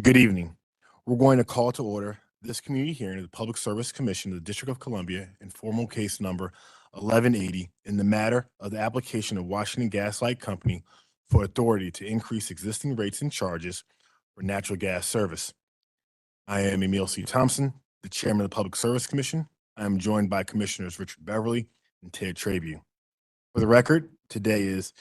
Good evening. We're going to call to order this community hearing of the Public Service Commission of the District of Columbia in formal case number 1180 in the matter of the application of Washington Gas Light Company for authority to increase existing rates and charges for natural gas service. I am Emil C. Thompson, the Chairman of the Public Service Commission. I am joined by Commissioners Richard Beverly and Ted Trabu. For the record, today is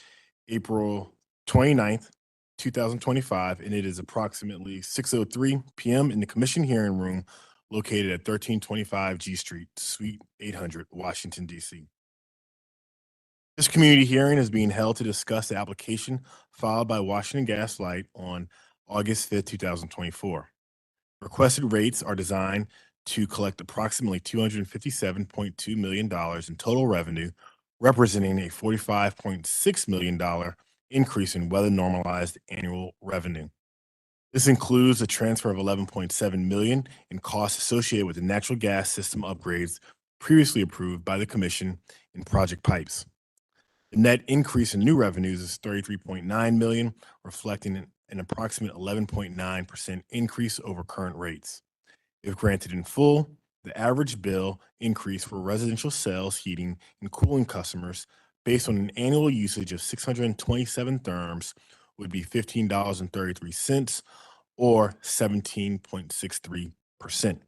April 29th, 2025, and it is approximately 6:03 p.m. in the Commission hearing room located at 1325 G Street, Suite 800, Washington, D.C. This community hearing is being held to discuss the application filed by Washington Gas Light on August 5th, 2024. Requested rates are designed to collect approximately $257.2 million in total revenue, representing a $45.6 million increase in weather normalized annual revenue. This includes a transfer of $11.7 million in costs associated with the natural gas system upgrades previously approved by the Commission in project pipes. The net increase in new revenues is $33.9 million, reflecting an approximate 11.9% increase over current rates. If granted in full, the average bill increase for residential sales, heating, and cooling customers based on an annual usage of 627 therms would be $15.33 or 17.63%.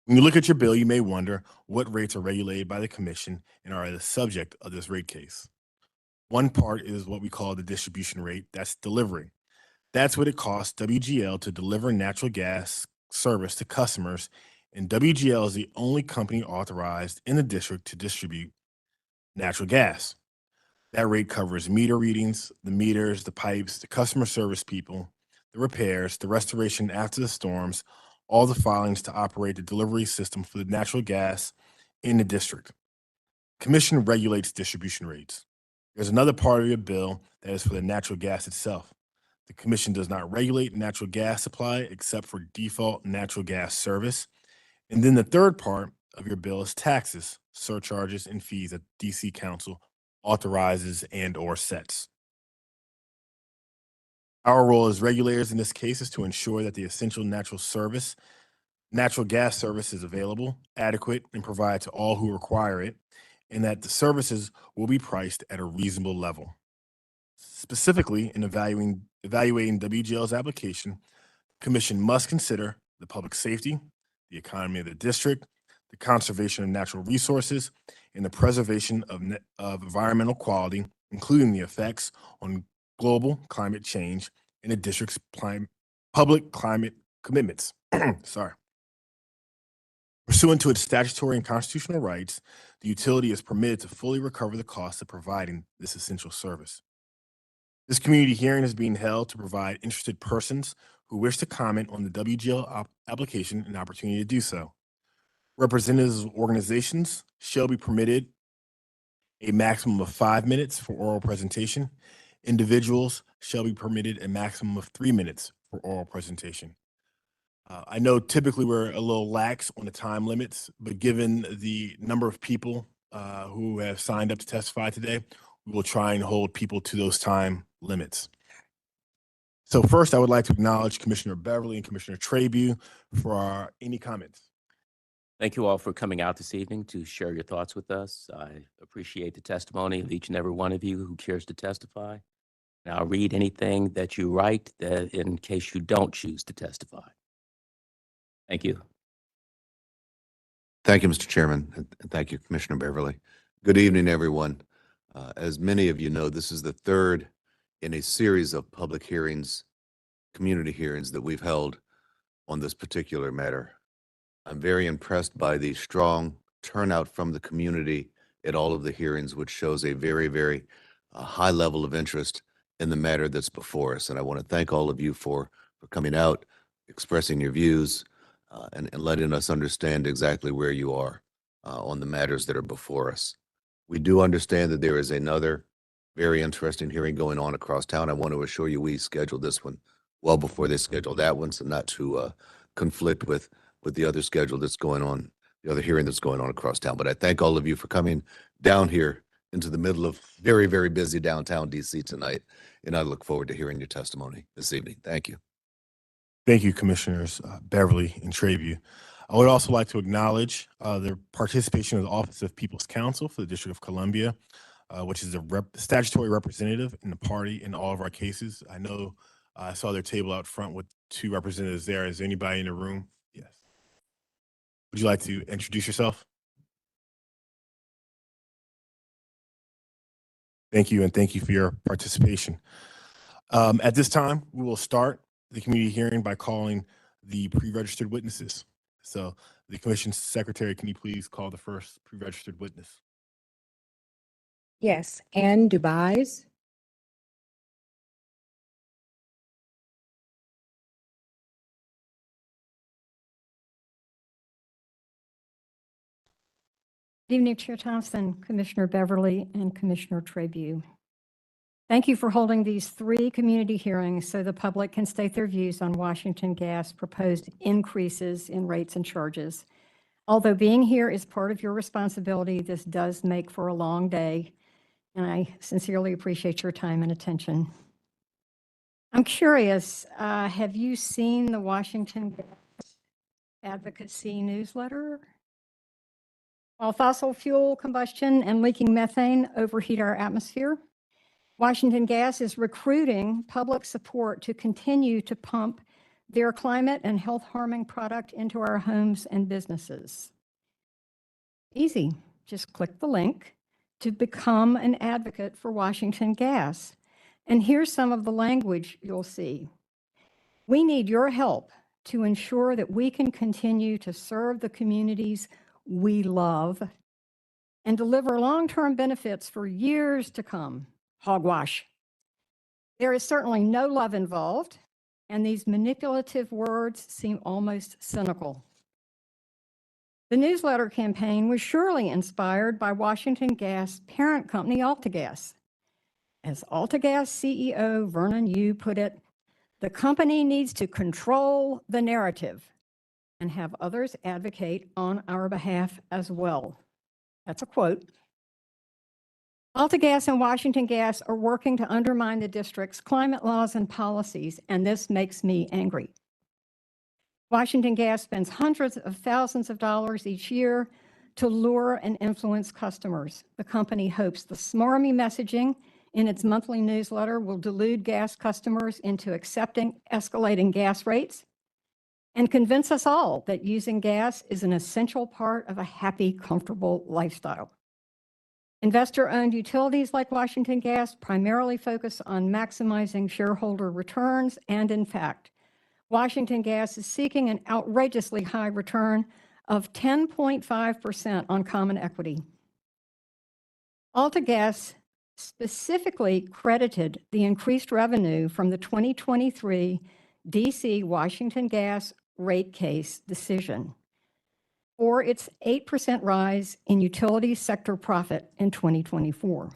When you look at your bill, you may wonder what rates are regulated by the Commission and are the subject of this rate case. One part is what we call the distribution rate, that's delivery. That's what it costs WGL to deliver natural gas service to customers, and WGL is the only company authorized in the district to distribute natural gas. That rate covers meter readings, the meters, the pipes, the customer service people, the repairs, the restoration after the storms, all the filings to operate the delivery system for the natural gas in the district. Commission regulates distribution rates. There's another part of your bill that is for the natural gas itself. The Commission does not regulate natural gas supply except for default natural gas service. And then the third part of your bill is taxes, surcharges, and fees that DC Council authorizes and or sets. Our role as regulators in this case is to ensure that the essential natural gas service is available, adequate, and provided to all who require it, and that the services will be priced at a reasonable level. Specifically, in evaluating WGL's application, the Commission must consider the public safety, the economy of the district, the conservation of natural resources, and the preservation of environmental quality, including the effects on global climate change and the district's public climate commitments. Sorry. Pursuant to its statutory and constitutional rights, the utility is permitted to fully recover the costs of providing this essential service. This community hearing is being held to provide interested persons who wish to comment on the WGL application an opportunity to do so. Representatives of organizations shall be permitted a maximum of 5 minutes for oral presentation. Individuals shall be permitted a maximum of 3 minutes for oral presentation. I know typically we're a little lax on the time limits, but given the number of people who have signed up to testify today, we will try and hold people to those time limits. So first, I would like to acknowledge Commissioner Beverly and Commissioner Trabu for any comments. Thank you all for coming out this evening to share your thoughts with us. I appreciate the testimony of each and every one of you who cares to testify. And I'll read anything that you write that in case you don't choose to testify. Thank you. Thank you, Mr. Chairman, and thank you, Commissioner Beverly. Good evening, everyone. As many of you know, this is the third in a series of public hearings, community hearings that we've held on this particular matter. I'm very impressed by the strong turnout from the community at all of the hearings, which shows a very, very high level of interest in the matter that's before us. And I want to thank all of you for coming out, expressing your views, and letting us understand exactly where you are on the matters that are before us. We do understand that there is another very interesting hearing going on across town. I want to assure you we scheduled this one well before they scheduled that one, so not to conflict with the other schedule that's going on, the other hearing that's going on across town. But I thank all of you for coming down here into the middle of very, very busy downtown DC tonight, and I look forward to hearing your testimony this evening. Thank you. Thank you, Commissioners Beverly and Trabue. I would also like to acknowledge the participation of the Office of People's Counsel for the District of Columbia, which is the statutory representative in the party in all of our cases. I know I saw their table out front with 2 representatives there. Is there anybody in the room? Yes. Would you like to introduce yourself? Thank you, and thank you for your participation. At this time, we will start the community hearing by calling the pre-registered witnesses. So the Commission's Secretary, can you please call the first pre-registered witness? Yes, Ann Dubais. Good evening, Chair Thompson, Commissioner Beverly, and Commissioner Trabue. Thank you for holding these 3 community hearings so the public can state their views on Washington Gas proposed increases in rates and charges. Although being here is part of your responsibility, this does make for a long day, and I sincerely appreciate your time and attention. I'm curious, have you seen the Washington Gas Advocacy newsletter? While fossil fuel combustion and leaking methane overheat our atmosphere, Washington Gas is recruiting public support to continue to pump their climate and health-harming product into our homes and businesses. Easy, just click the link to become an advocate for Washington Gas. And here's some of the language you'll see. We need your help to ensure that we can continue to serve the communities we love and deliver long-term benefits for years to come. Hogwash. There is certainly no love involved, and these manipulative words seem almost cynical. The newsletter campaign was surely inspired by Washington Gas parent company AltaGas. As AltaGas CEO Vernon Yu put it, the company needs to control the narrative and have others advocate on our behalf as well. That's a quote. AltaGas and Washington Gas are working to undermine the district's climate laws and policies, and this makes me angry. Washington Gas spends hundreds of thousands of dollars each year to lure and influence customers. The company hopes the smarmy messaging in its monthly newsletter will delude gas customers into accepting escalating gas rates and convince us all that using gas is an essential part of a happy, comfortable lifestyle. Investor-owned utilities like Washington Gas primarily focus on maximizing shareholder returns, and in fact, Washington Gas is seeking an outrageously high return of 10.5% on common equity. AltaGas specifically credited the increased revenue from the 2023 DC Washington Gas rate case decision or its 8% rise in utility sector profit in 2024.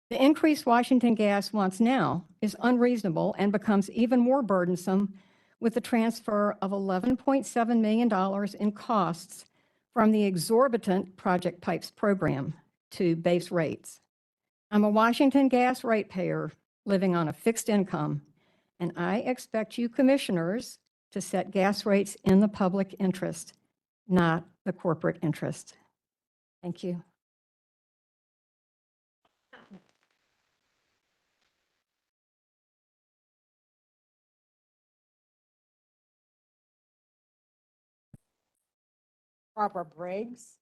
The increase Washington Gas wants now is unreasonable and becomes even more burdensome with the transfer of $11.7 million in costs from the exorbitant Project Pipes program to base rates. I'm a Washington Gas ratepayer living on a fixed income, and I expect you commissioners to set gas rates in the public interest, not the corporate interest. Thank you. Barbara Briggs.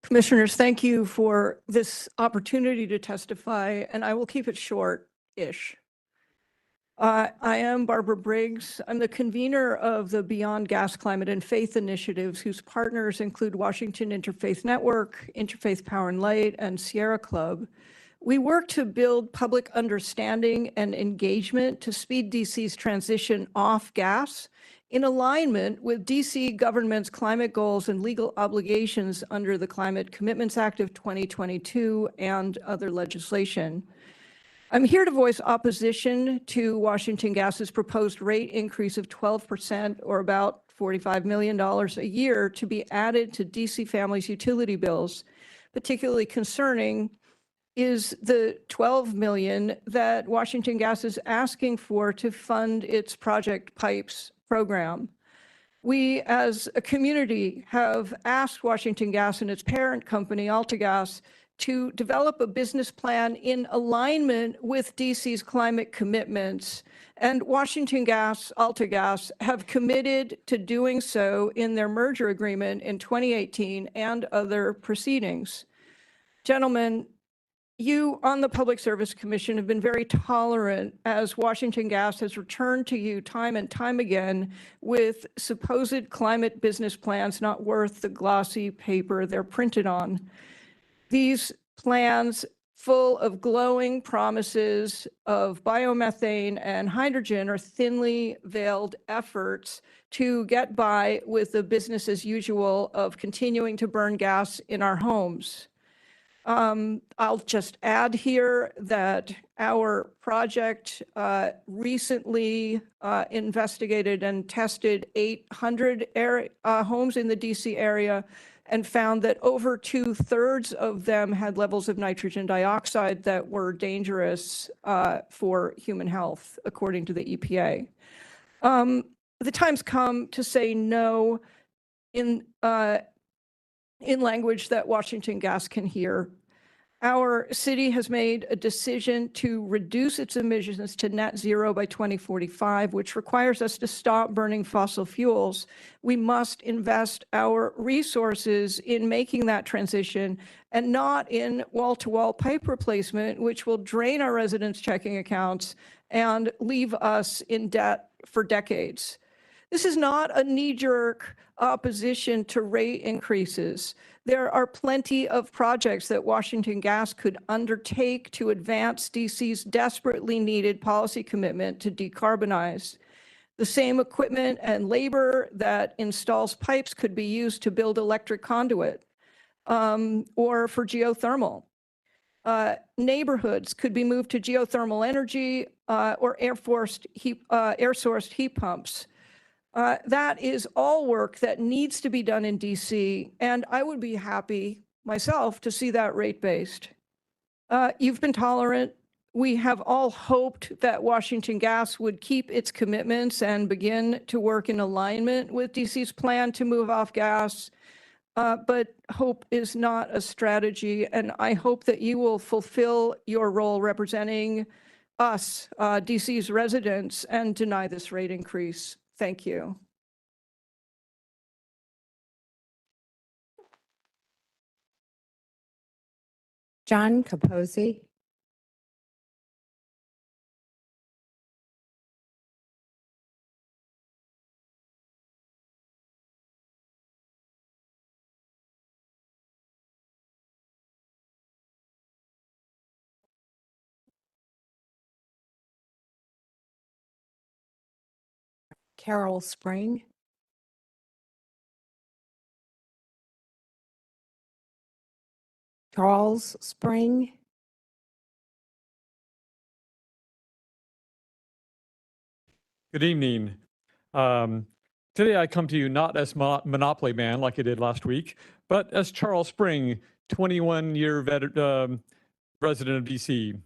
Commissioners, thank you for this opportunity to testify, and I will keep it short-ish. I am Barbara Briggs. I'm the convener of the Beyond Gas, Climate, and Faith initiatives, whose partners include Washington Interfaith Network, Interfaith Power and Light, and Sierra Club. We work to build public understanding and engagement to speed DC's transition off gas in alignment with DC government's climate goals and legal obligations under the Climate Commitments Act of 2022 and other legislation. I'm here to voice opposition to Washington Gas's proposed rate increase of 12%, or about $45 million a year, to be added to DC families' utility bills particularly concerning is the 12 million that Washington Gas is asking for to fund its Project Pipes program. We, as a community, have asked Washington Gas and its parent company, AltaGas, to develop a business plan in alignment with DC's climate commitments. And Washington Gas, AltaGas, have committed to doing so in their merger agreement in 2018 and other proceedings. Gentlemen, you on the Public Service Commission have been very tolerant as Washington Gas has returned to you time and time again with supposed climate business plans not worth the glossy paper they're printed on. These plans, full of glowing promises of biomethane and hydrogen, are thinly veiled efforts to get by with the business as usual of continuing to burn gas in our homes. I'll just add here that our project recently investigated and tested 800 homes in the DC area and found that over 2/3 of them had levels of nitrogen dioxide that were dangerous for human health, according to the EPA. The time's come to say no in language that Washington Gas can hear. Our city has made a decision to reduce its emissions to net zero by 2045, which requires us to stop burning fossil fuels. We must invest our resources in making that transition and not in wall-to-wall pipe replacement, which will drain our residents' checking accounts and leave us in debt for decades. This is not a knee-jerk opposition to rate increases. There are plenty of projects that Washington Gas could undertake to advance DC's desperately needed policy commitment to decarbonize. The same equipment and labor that installs pipes could be used to build electric conduit or for geothermal. Neighborhoods could be moved to geothermal energy or air-sourced heat pumps. That is all work that needs to be done in DC, and I would be happy myself to see that rate-based. You've been tolerant. We have all hoped that Washington Gas would keep its commitments and begin to work in alignment with DC's plan to move off gas, but hope is not a strategy, and I hope that you will fulfill your role representing us, DC's residents, and deny this rate increase. Thank you. John Capozzi. Carol Spring. Charles Spring. Good evening. Today I come to you not as Monopoly Man like I did last week, but as Charles Spring, 21-year resident of DC.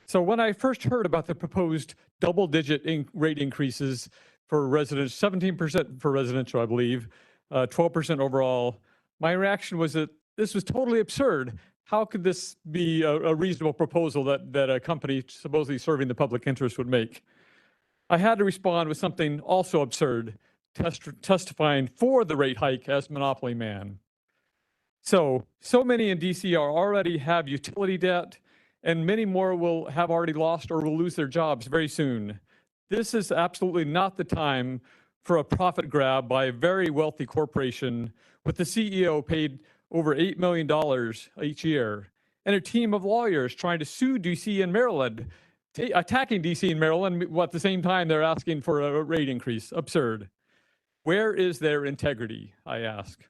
So when I first heard about the proposed double-digit rate increases for residents, 17% for residential, I believe, 12% overall, my reaction was that this was totally absurd. How could this be a reasonable proposal that a company supposedly serving the public interest would make? I had to respond with something also absurd, testifying for the rate hike as Monopoly Man. So many in DC already have utility debt, and many more will have already lost or will lose their jobs very soon. This is absolutely not the time for a profit grab by a very wealthy corporation with the CEO paid over $8 million each year and a team of lawyers trying to sue DC and Maryland, attacking DC and Maryland, while at the same time they're asking for a rate increase. Absurd. Where is their integrity, I ask?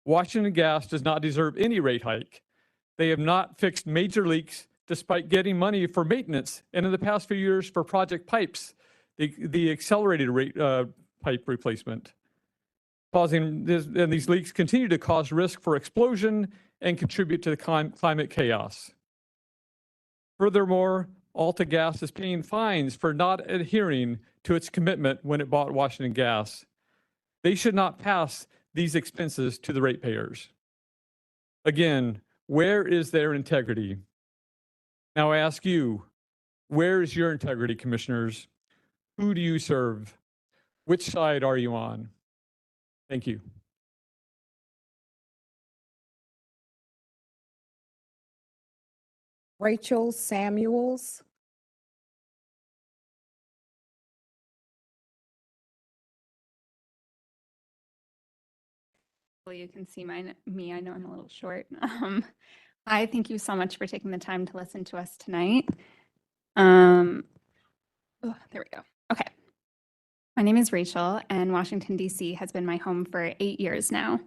Washington Gas does not deserve any rate hike. They have not fixed major leaks despite getting money for maintenance, and in the past few years for Project Pipes, the accelerated rate pipe replacement. And these leaks continue to cause risk for explosion and contribute to the climate chaos. Furthermore, AltaGas is paying fines for not adhering to its commitment when it bought Washington Gas. They should not pass these expenses to the ratepayers. Again, where is their integrity? Now I ask you, where is your integrity, commissioners? Who do you serve? Which side are you on? Thank you. Rachel Samuels. Well, you can see me. I know I'm a little short. I thank you so much for taking the time to listen to us tonight. Oh, there we go. Okay. My name is Rachel, and Washington, D.C. has been my home for 8 years now.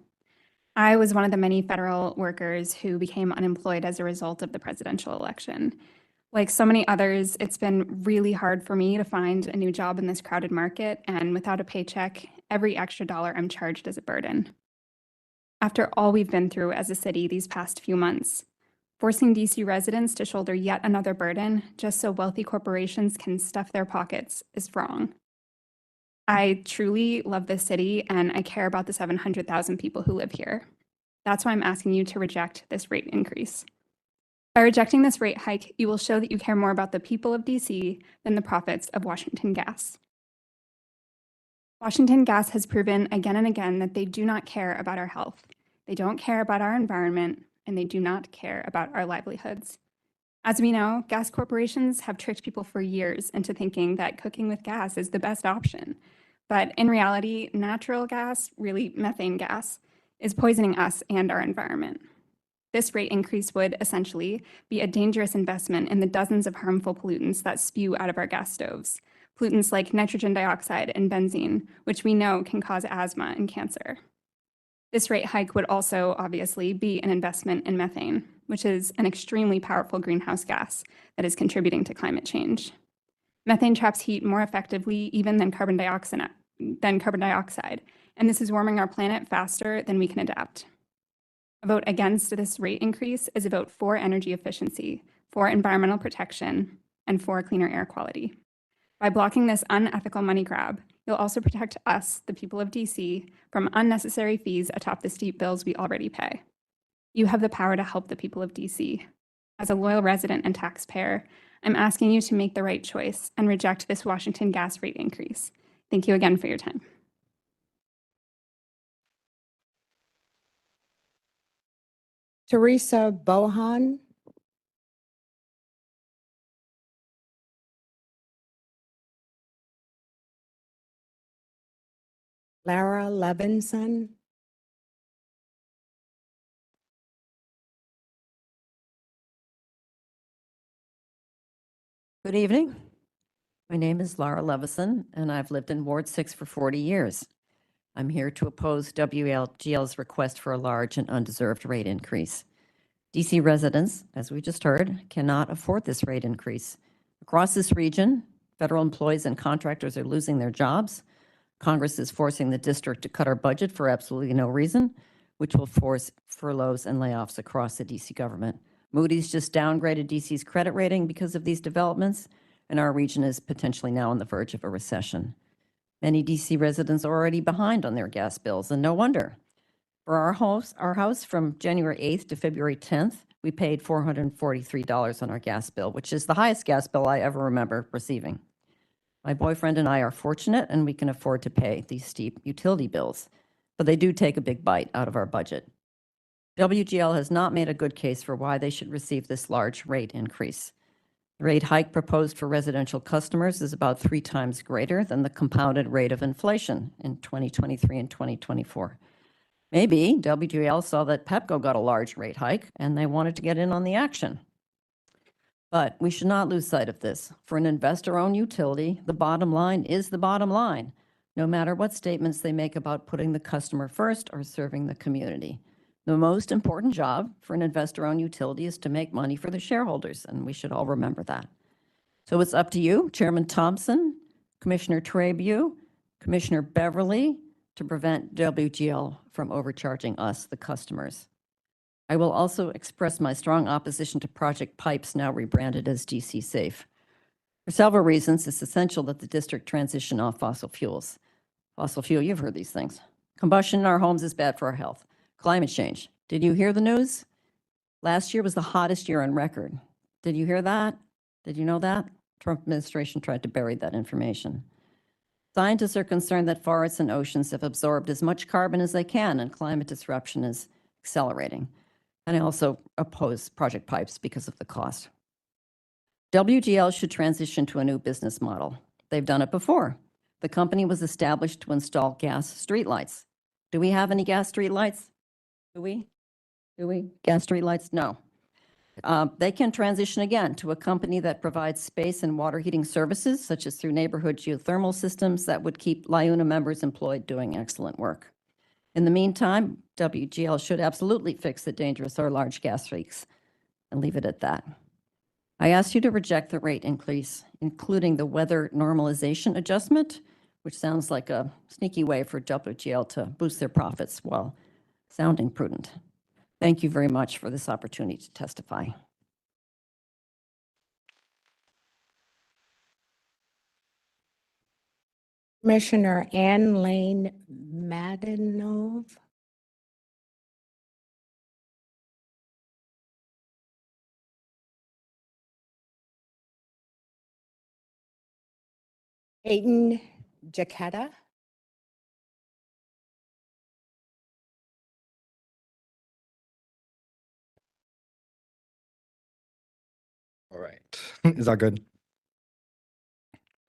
I was one of the many federal workers who became unemployed as a result of the presidential election. Like so many others, it's been really hard for me to find a new job in this crowded market, and without a paycheck, every extra dollar I'm charged is a burden. After all we've been through as a city these past few months, forcing DC residents to shoulder yet another burden just so wealthy corporations can stuff their pockets is wrong. I truly love this city and I care about the 700,000 people who live here. That's why I'm asking you to reject this rate increase. By rejecting this rate hike, you will show that you care more about the people of DC than the profits of Washington Gas. Washington Gas has proven again and again that they do not care about our health, they don't care about our environment, and they do not care about our livelihoods. As we know, gas corporations have tricked people for years into thinking that cooking with gas is the best option. But in reality, natural gas, really methane gas, is poisoning us and our environment. This rate increase would essentially be a dangerous investment in the dozens of harmful pollutants that spew out of our gas stoves. Pollutants like nitrogen dioxide and benzene, which we know can cause asthma and cancer. This rate hike would also obviously be an investment in methane, which is an extremely powerful greenhouse gas that is contributing to climate change. Methane traps heat more effectively even than carbon dioxide, and this is warming our planet faster than we can adapt. A vote against this rate increase is a vote for energy efficiency, for environmental protection, and for cleaner air quality. By blocking this unethical money grab, you'll also protect us, the people of DC, from unnecessary fees atop the steep bills we already pay. You have the power to help the people of DC. As a loyal resident and taxpayer, I'm asking you to make the right choice and reject this Washington Gas rate increase. Thank you again for your time. Teresa Bohan. Lara Levinson. Good evening. My name is Laura Levison, and I've lived in Ward 6 for 40 years. I'm here to oppose WGL's request for a large and undeserved rate increase. DC residents, as we just heard, cannot afford this rate increase. Across this region, federal employees and contractors are losing their jobs. Congress is forcing the district to cut our budget for absolutely no reason, which will force furloughs and layoffs across the DC government. Moody's just downgraded DC's credit rating because of these developments, and our region is potentially now on the verge of a recession. Many DC residents are already behind on their gas bills, and no wonder. For our house from January 8th to February 10th, we paid $443 on our gas bill, which is the highest gas bill I ever remember receiving. My boyfriend and I are fortunate, and we can afford to pay these steep utility bills, but they do take a big bite out of our budget. WGL has not made a good case for why they should receive this large rate increase. The rate hike proposed for residential customers is about 3 times greater than the compounded rate of inflation in 2023 and 2024. Maybe WGL saw that Pepco got a large rate hike and they wanted to get in on the action. But we should not lose sight of this. For an investor-owned utility, the bottom line is the bottom line, no matter what statements they make about putting the customer first or serving the community. The most important job for an investor-owned utility is to make money for the shareholders, and we should all remember that. So it's up to you, Chairman Thompson, Commissioner Trabue, Commissioner Beverly, to prevent WGL from overcharging us, the customers. I will also express my strong opposition to Project Pipes, now rebranded as DC Safe. For several reasons, it's essential that the district transition off fossil fuels. Fossil fuel, you've heard these things. Combustion in our homes is bad for our health. Climate change. Did you hear the news? Last year was the hottest year on record. Did you hear that? Did you know that? Trump administration tried to bury that information. Scientists are concerned that forests and oceans have absorbed as much carbon as they can, and climate disruption is accelerating. And I also oppose Project Pipes because of the cost. WGL should transition to a new business model. They've done it before. The company was established to install gas streetlights. Do we have any gas streetlights? Do we? Gas streetlights? No. They can transition again to a company that provides space and water heating services, such as through neighborhood geothermal systems that would keep LIUNA members employed doing excellent work. In the meantime, WGL should absolutely fix the dangerous or large gas leaks and leave it at that. I asked you to reject the rate increase, including the weather normalization adjustment, which sounds like a sneaky way for WGL to boost their profits while sounding prudent. Thank you very much for this opportunity to testify. Commissioner Ann Lane Madanov. Aiden Jaquetta. All right. Is that good?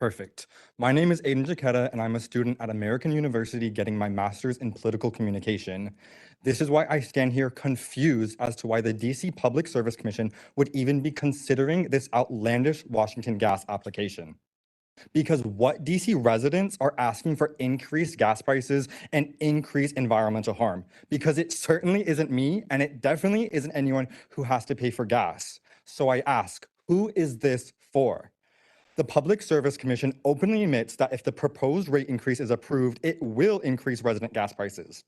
Perfect. My name is Aiden Jaquetta, and I'm a student at American University getting my master's in political communication. This is why I stand here confused as to why the DC Public Service Commission would even be considering this outlandish Washington gas application. Because what DC residents are asking for increased gas prices and increased environmental harm, because it certainly isn't me, and it definitely isn't anyone who has to pay for gas. So I ask, who is this for? The Public Service Commission openly admits that if the proposed rate increase is approved, it will increase resident gas prices.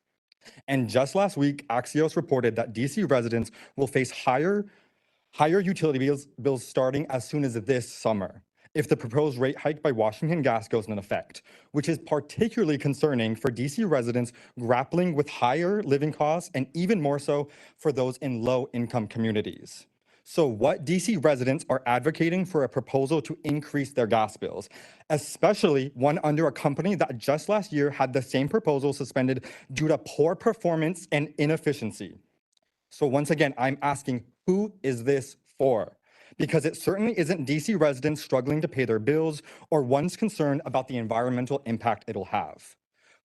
And just last week, Axios reported that DC residents will face higher utility bills starting as soon as this summer if the proposed rate hike by Washington Gas goes into effect, which is particularly concerning for DC residents grappling with higher living costs and even more so for those in low-income communities. So what DC residents are advocating for a proposal to increase their gas bills, especially one under a company that just last year had the same proposal suspended due to poor performance and inefficiency. So once again, I'm asking, who is this for? Because it certainly isn't DC residents struggling to pay their bills or ones concerned about the environmental impact it'll have.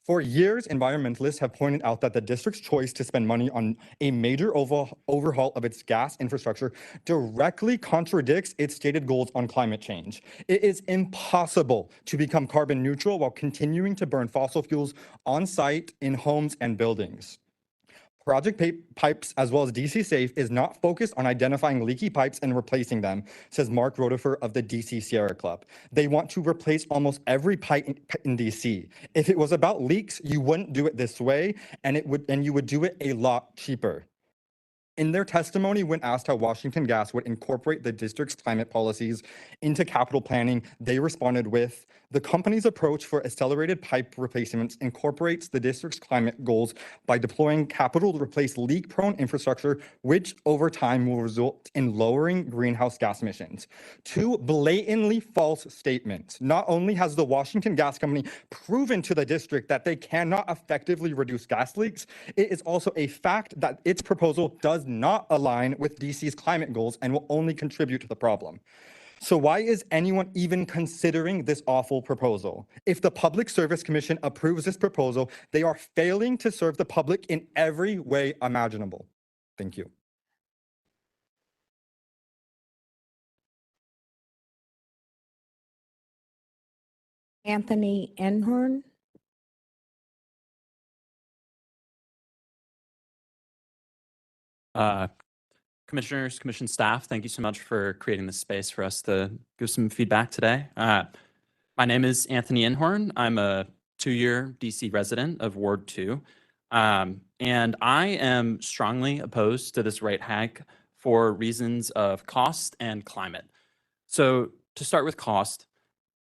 For years, environmentalists have pointed out that the district's choice to spend money on a major overhaul of its gas infrastructure directly contradicts its stated goals on climate change. It is impossible to become carbon neutral while continuing to burn fossil fuels on site in homes and buildings. Project Pipes, as well as DC Safe, is not focused on identifying leaky pipes and replacing them, says Mark Rodefer of the DC Sierra Club. They want to replace almost every pipe in DC. If it was about leaks, you wouldn't do it this way, and you would do it a lot cheaper. In their testimony, when asked how Washington Gas would incorporate the district's climate policies into capital planning, they responded with, the company's approach for accelerated pipe replacements incorporates the district's climate goals by deploying capital to replace leak-prone infrastructure, which over time will result in lowering greenhouse gas emissions. Two blatantly false statements. Not only has the Washington Gas Company proven to the district that they cannot effectively reduce gas leaks, it is also a fact that its proposal does not align with DC's climate goals and will only contribute to the problem. So why is anyone even considering this awful proposal? If the Public Service Commission approves this proposal, they are failing to serve the public in every way imaginable. Thank you. Anthony Enhorn. Commissioners, commission staff, thank you so much for creating this space for us to give some feedback today. My name is Anthony Enhorn. I'm a 2-year DC resident of Ward 2. And I am strongly opposed to this rate hike for reasons of cost and climate. So to start with cost,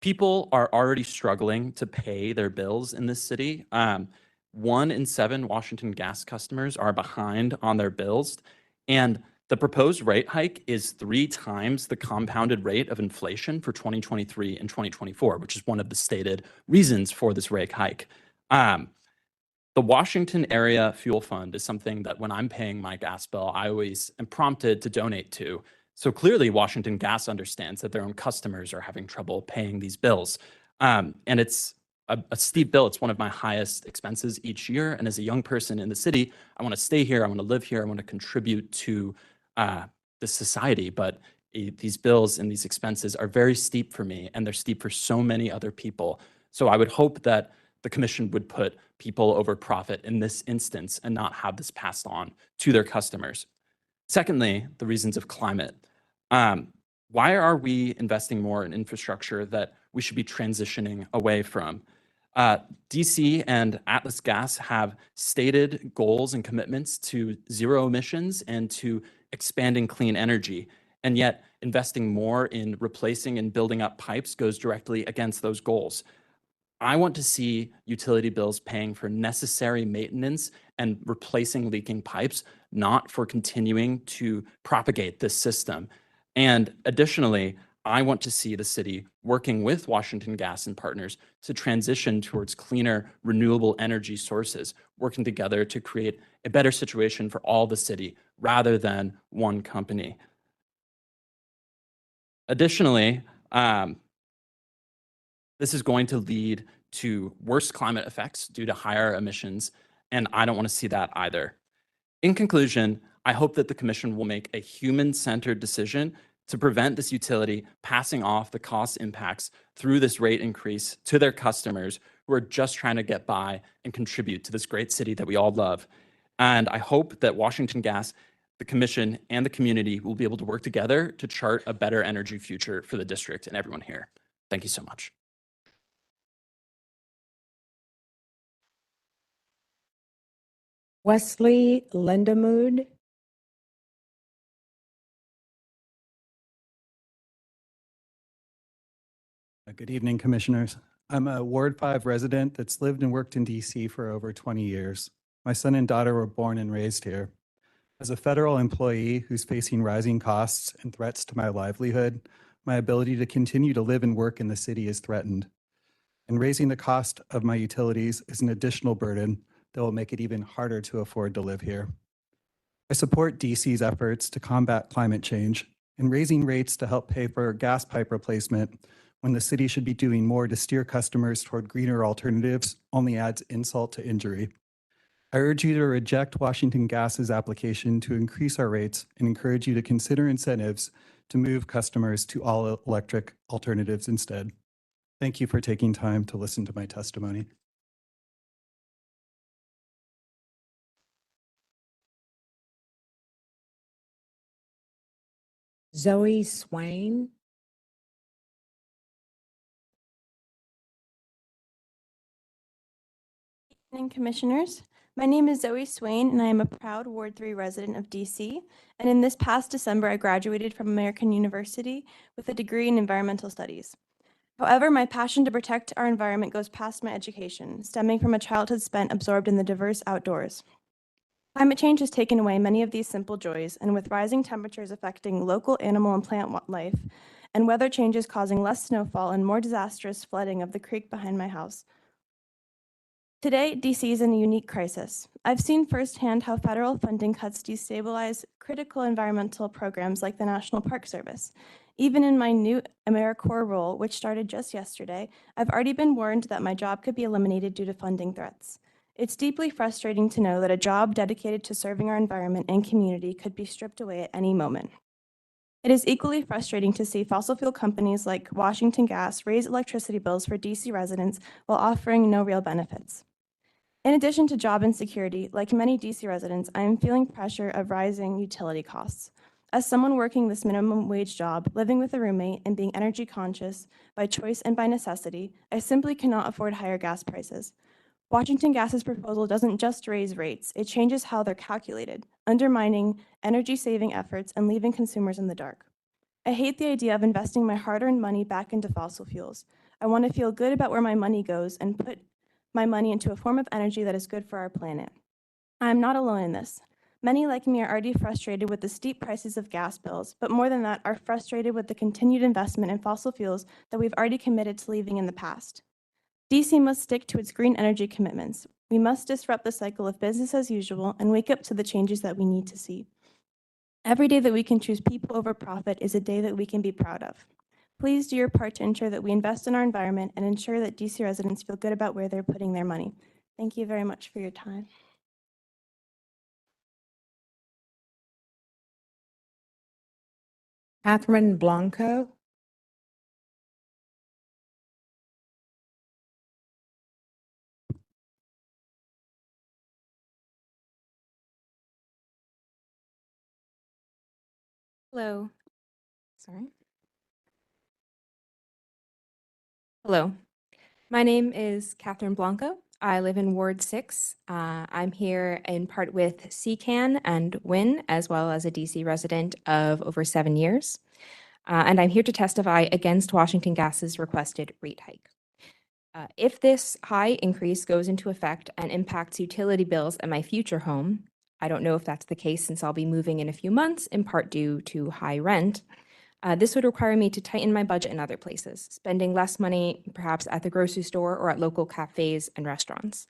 people are already struggling to pay their bills in this city. 1 in 7 Washington Gas customers are behind on their bills, and the proposed rate hike is 3 times the compounded rate of inflation for 2023 and 2024, which is one of the stated reasons for this rate hike. The Washington Area Fuel Fund is something that when I'm paying my gas bill, I always am prompted to donate to. So clearly, Washington Gas understands that their own customers are having trouble paying these bills. And it's a steep bill. It's one of my highest expenses each year. And as a young person in the city, I want to stay here. I want to live here. I want to contribute to the society. But these bills and these expenses are very steep for me, and they're steep for so many other people. So I would hope that the commission would put people over profit in this instance and not have this passed on to their customers. Secondly, the reasons of climate. Why are we investing more in infrastructure that we should be transitioning away from? DC and Atlas Gas have stated goals and commitments to zero emissions and to expanding clean energy. And yet investing more in replacing and building up pipes goes directly against those goals. I want to see utility bills paying for necessary maintenance and replacing leaking pipes, not for continuing to propagate this system. And additionally, I want to see the city working with Washington Gas and partners to transition towards cleaner, renewable energy sources, working together to create a better situation for all the city rather than one company. Additionally, this is going to lead to worse climate effects due to higher emissions, and I don't want to see that either. In conclusion, I hope that the commission will make a human-centered decision to prevent this utility passing off the cost impacts through this rate increase to their customers who are just trying to get by and contribute to this great city that we all love. And I hope that Washington Gas, the commission, and the community will be able to work together to chart a better energy future for the district and everyone here. Thank you so much. Wesley Lindemood. Good evening, Commissioners. I'm a Ward 5 resident that's lived and worked in DC for over 20 years. My son and daughter were born and raised here. As a federal employee who's facing rising costs and threats to my livelihood, my ability to continue to live and work in the city is threatened. And raising the cost of my utilities is an additional burden that will make it even harder to afford to live here. I support DC's efforts to combat climate change, and raising rates to help pay for gas pipe replacement when the city should be doing more to steer customers toward greener alternatives only adds insult to injury. I urge you to reject Washington Gas's application to increase our rates and encourage you to consider incentives to move customers to all electric alternatives instead. Thank you for taking time to listen to my testimony. Zoe Swain. Good evening, Commissioners. My name is Zoe Swain, and I am a proud Ward 3 resident of DC. And in this past December, I graduated from American University with a degree in environmental studies. However, my passion to protect our environment goes past my education, stemming from a childhood spent absorbed in the diverse outdoors. Climate change has taken away many of these simple joys, and with rising temperatures affecting local animal and plant life, and weather changes causing less snowfall and more disastrous flooding of the creek behind my house. Today, DC is in a unique crisis. I've seen firsthand how federal funding cuts destabilize critical environmental programs like the National Park Service. Even in my new AmeriCorps role, which started just yesterday, I've already been warned that my job could be eliminated due to funding threats. It's deeply frustrating to know that a job dedicated to serving our environment and community could be stripped away at any moment. It is equally frustrating to see fossil fuel companies like Washington Gas raise electricity bills for DC residents while offering no real benefits. In addition to job insecurity, like many DC residents, I am feeling pressure of rising utility costs. As someone working this minimum wage job, living with a roommate, and being energy conscious by choice and by necessity, I simply cannot afford higher gas prices. Washington Gas's proposal doesn't just raise rates, it changes how they're calculated, undermining energy-saving efforts and leaving consumers in the dark. I hate the idea of investing my hard-earned money back into fossil fuels. I want to feel good about where my money goes and put my money into a form of energy that is good for our planet. I am not alone in this. Many like me are already frustrated with the steep prices of gas bills, but more than that, are frustrated with the continued investment in fossil fuels that we've already committed to leaving in the past. DC must stick to its green energy commitments. We must disrupt the cycle of business as usual and wake up to the changes that we need to see. Every day that we can choose people over profit is a day that we can be proud of. Please do your part to ensure that we invest in our environment and ensure that DC residents feel good about where they're putting their money. Thank you very much for your time. Catherine Blanco. Hello. Sorry. Hello. My name is Catherine Blanco. I live in Ward 6. I'm here in part with CCAN and WIN, as well as a DC resident of over 7 years. And I'm here to testify against Washington Gas's requested rate hike. If this high increase goes into effect and impacts utility bills at my future home, I don't know if that's the case since I'll be moving in a few months, in part due to high rent. This would require me to tighten my budget in other places, spending less money perhaps at the grocery store or at local cafes and restaurants.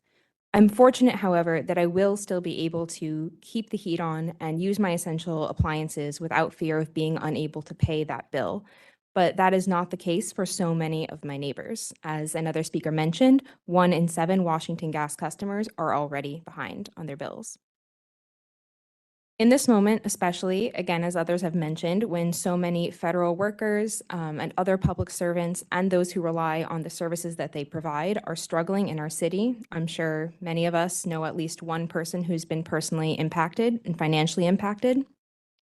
I'm fortunate, however, that I will still be able to keep the heat on and use my essential appliances without fear of being unable to pay that bill. But that is not the case for so many of my neighbors. As another speaker mentioned, 1 in 7 Washington Gas customers are already behind on their bills. In this moment, especially, again, as others have mentioned, when so many federal workers and other public servants and those who rely on the services that they provide are struggling in our city, I'm sure many of us know at least one person who's been personally impacted and financially impacted.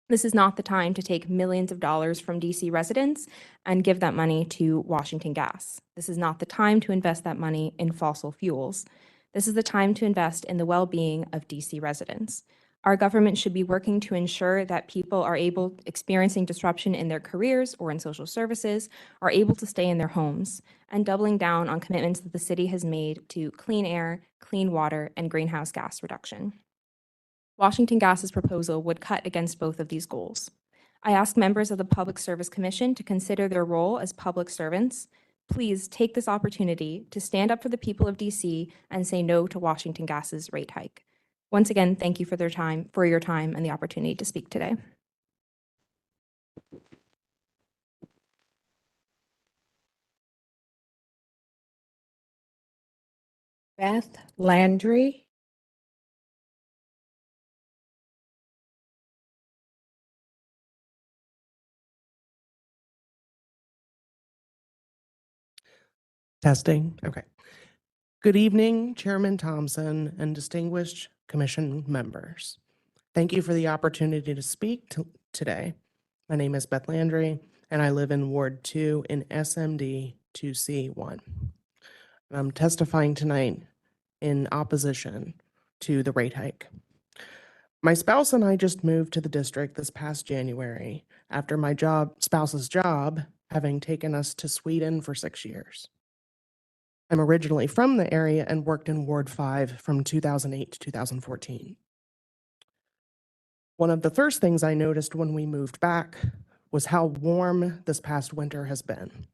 This is not the time to take millions of dollars from DC residents and give that money to Washington Gas. This is not the time to invest that money in fossil fuels. This is the time to invest in the well-being of DC residents. Our government should be working to ensure that people are experiencing disruption in their careers or in social services are able to stay in their homes, and doubling down on commitments that the city has made to clean air, clean water, and greenhouse gas reduction. Washington Gas's proposal would cut against both of these goals. I ask members of the Public Service Commission to consider their role as public servants. Please take this opportunity to stand up for the people of DC and say no to Washington Gas's rate hike. Once again, thank you for your time and the opportunity to speak today. Beth Landry. Testing. Okay. Good evening, Chairman Thompson and distinguished commission members. Thank you for the opportunity to speak today. My name is Beth Landry, and I live in Ward 2 in SMD 2C1. I'm testifying tonight in opposition to the rate hike. My spouse and I just moved to the district this past January after my spouse's job having taken us to Sweden for 6 years. I'm originally from the area and worked in Ward 5 from 2008 to 2014. One of the first things I noticed when we moved back was how warm this past winter has been.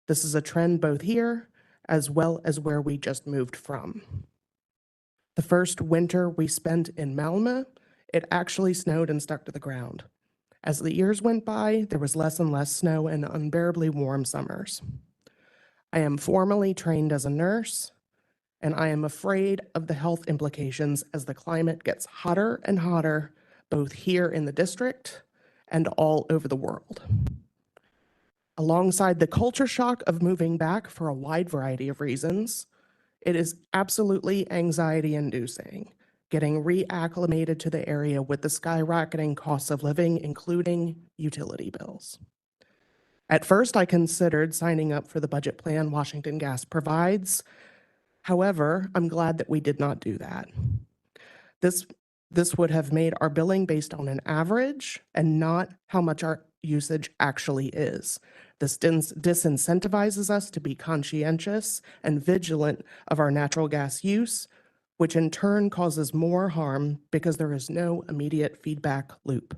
This is a trend both here as well as where we just moved from. The first winter we spent in Malmö, it actually snowed and stuck to the ground. As the years went by, there was less and less snow and unbearably warm summers. I am formally trained as a nurse, and I am afraid of the health implications as the climate gets hotter and hotter, both here in the district and all over the world. Alongside the culture shock of moving back for a wide variety of reasons, it is absolutely anxiety-inducing getting reacclimated to the area with the skyrocketing costs of living, including utility bills. At first, I considered signing up for the budget plan Washington Gas provides. However, I'm glad that we did not do that. This would have made our billing based on an average and not how much our usage actually is. This disincentivizes us to be conscientious and vigilant of our natural gas use, which in turn causes more harm because there is no immediate feedback loop.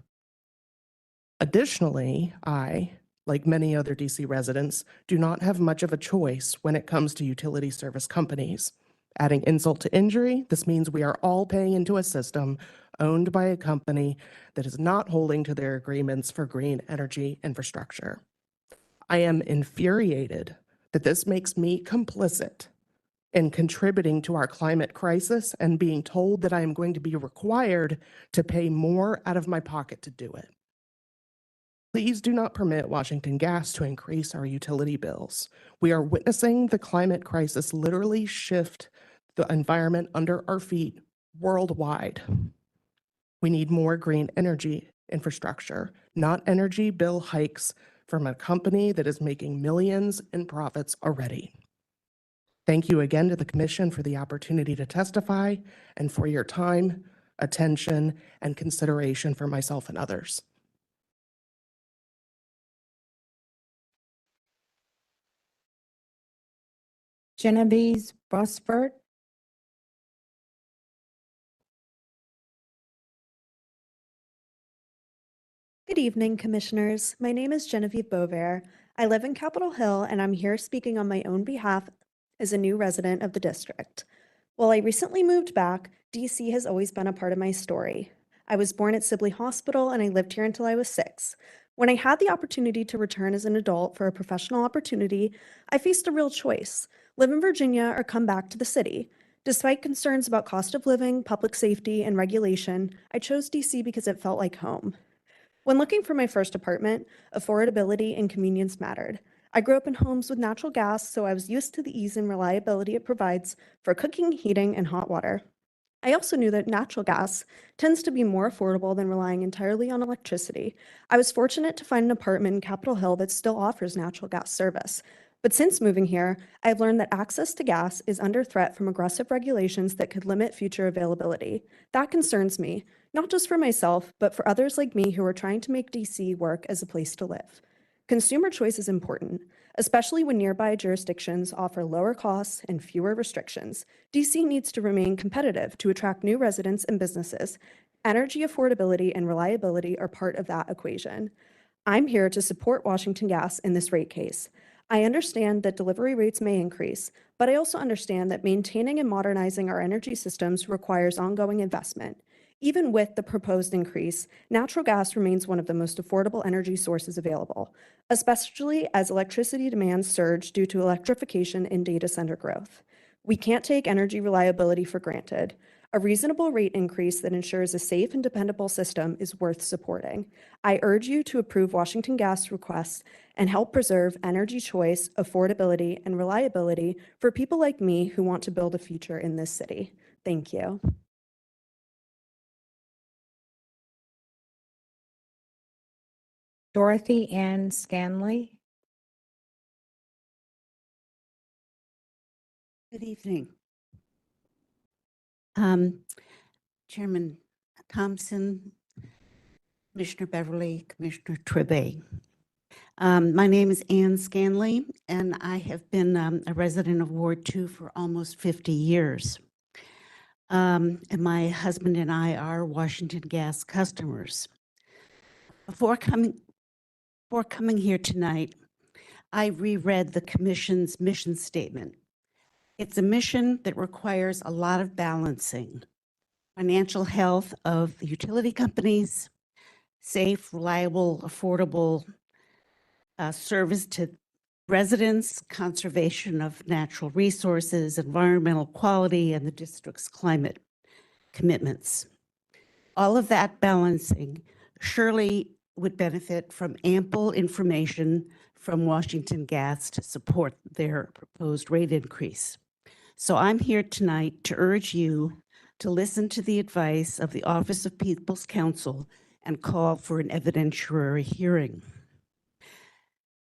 Additionally, I, like many other DC residents, do not have much of a choice when it comes to utility service companies. Adding insult to injury, this means we are all paying into a system owned by a company that is not holding to their agreements for green energy infrastructure. I am infuriated that this makes me complicit in contributing to our climate crisis and being told that I am going to be required to pay more out of my pocket to do it. Please do not permit Washington Gas to increase our utility bills. We are witnessing the climate crisis literally shift the environment under our feet worldwide. We need more green energy infrastructure, not energy bill hikes from a company that is making millions in profits already. Thank you again to the Commission for the opportunity to testify and for your time, attention, and consideration for myself and others. Genevieve Brosford. Good evening, Commissioners. My name is Genevieve Beauvais. I live in Capitol Hill, and I'm here speaking on my own behalf as a new resident of the district. While I recently moved back, DC has always been a part of my story. I was born at Sibley Hospital, and I lived here until I was 6. When I had the opportunity to return as an adult for a professional opportunity, I faced a real choice: live in Virginia or come back to the city. Despite concerns about cost of living, public safety, and regulation, I chose DC because it felt like home. When looking for my first apartment, affordability and convenience mattered. I grew up in homes with natural gas, so I was used to the ease and reliability it provides for cooking, heating, and hot water. I also knew that natural gas tends to be more affordable than relying entirely on electricity. I was fortunate to find an apartment in Capitol Hill that still offers natural gas service. But since moving here, I've learned that access to gas is under threat from aggressive regulations that could limit future availability. That concerns me, not just for myself, but for others like me who are trying to make DC work as a place to live. Consumer choice is important, especially when nearby jurisdictions offer lower costs and fewer restrictions. DC needs to remain competitive to attract new residents and businesses. Energy affordability and reliability are part of that equation. I'm here to support Washington Gas in this rate case. I understand that delivery rates may increase, but I also understand that maintaining and modernizing our energy systems requires ongoing investment. Even with the proposed increase, natural gas remains one of the most affordable energy sources available, especially as electricity demand surge due to electrification and data center growth. We can't take energy reliability for granted. A reasonable rate increase that ensures a safe and dependable system is worth supporting. I urge you to approve Washington Gas requests and help preserve energy choice, affordability, and reliability for people like me who want to build a future in this city. Thank you. Dorothy Ann Scanley. Good evening. Chairman Thompson, Commissioner Beverly, Commissioner Tribay. My name is Ann Scanley, and I have been a resident of Ward 2 for almost 50 years. And my husband and I are Washington Gas customers. Before coming here tonight, I reread the Commission's mission statement. It's a mission that requires a lot of balancing: financial health of the utility companies, safe, reliable, affordable service to residents, conservation of natural resources, environmental quality, and the district's climate commitments. All of that balancing surely would benefit from ample information from Washington Gas to support their proposed rate increase. So I'm here tonight to urge you to listen to the advice of the Office of People's Counsel and call for an evidentiary hearing.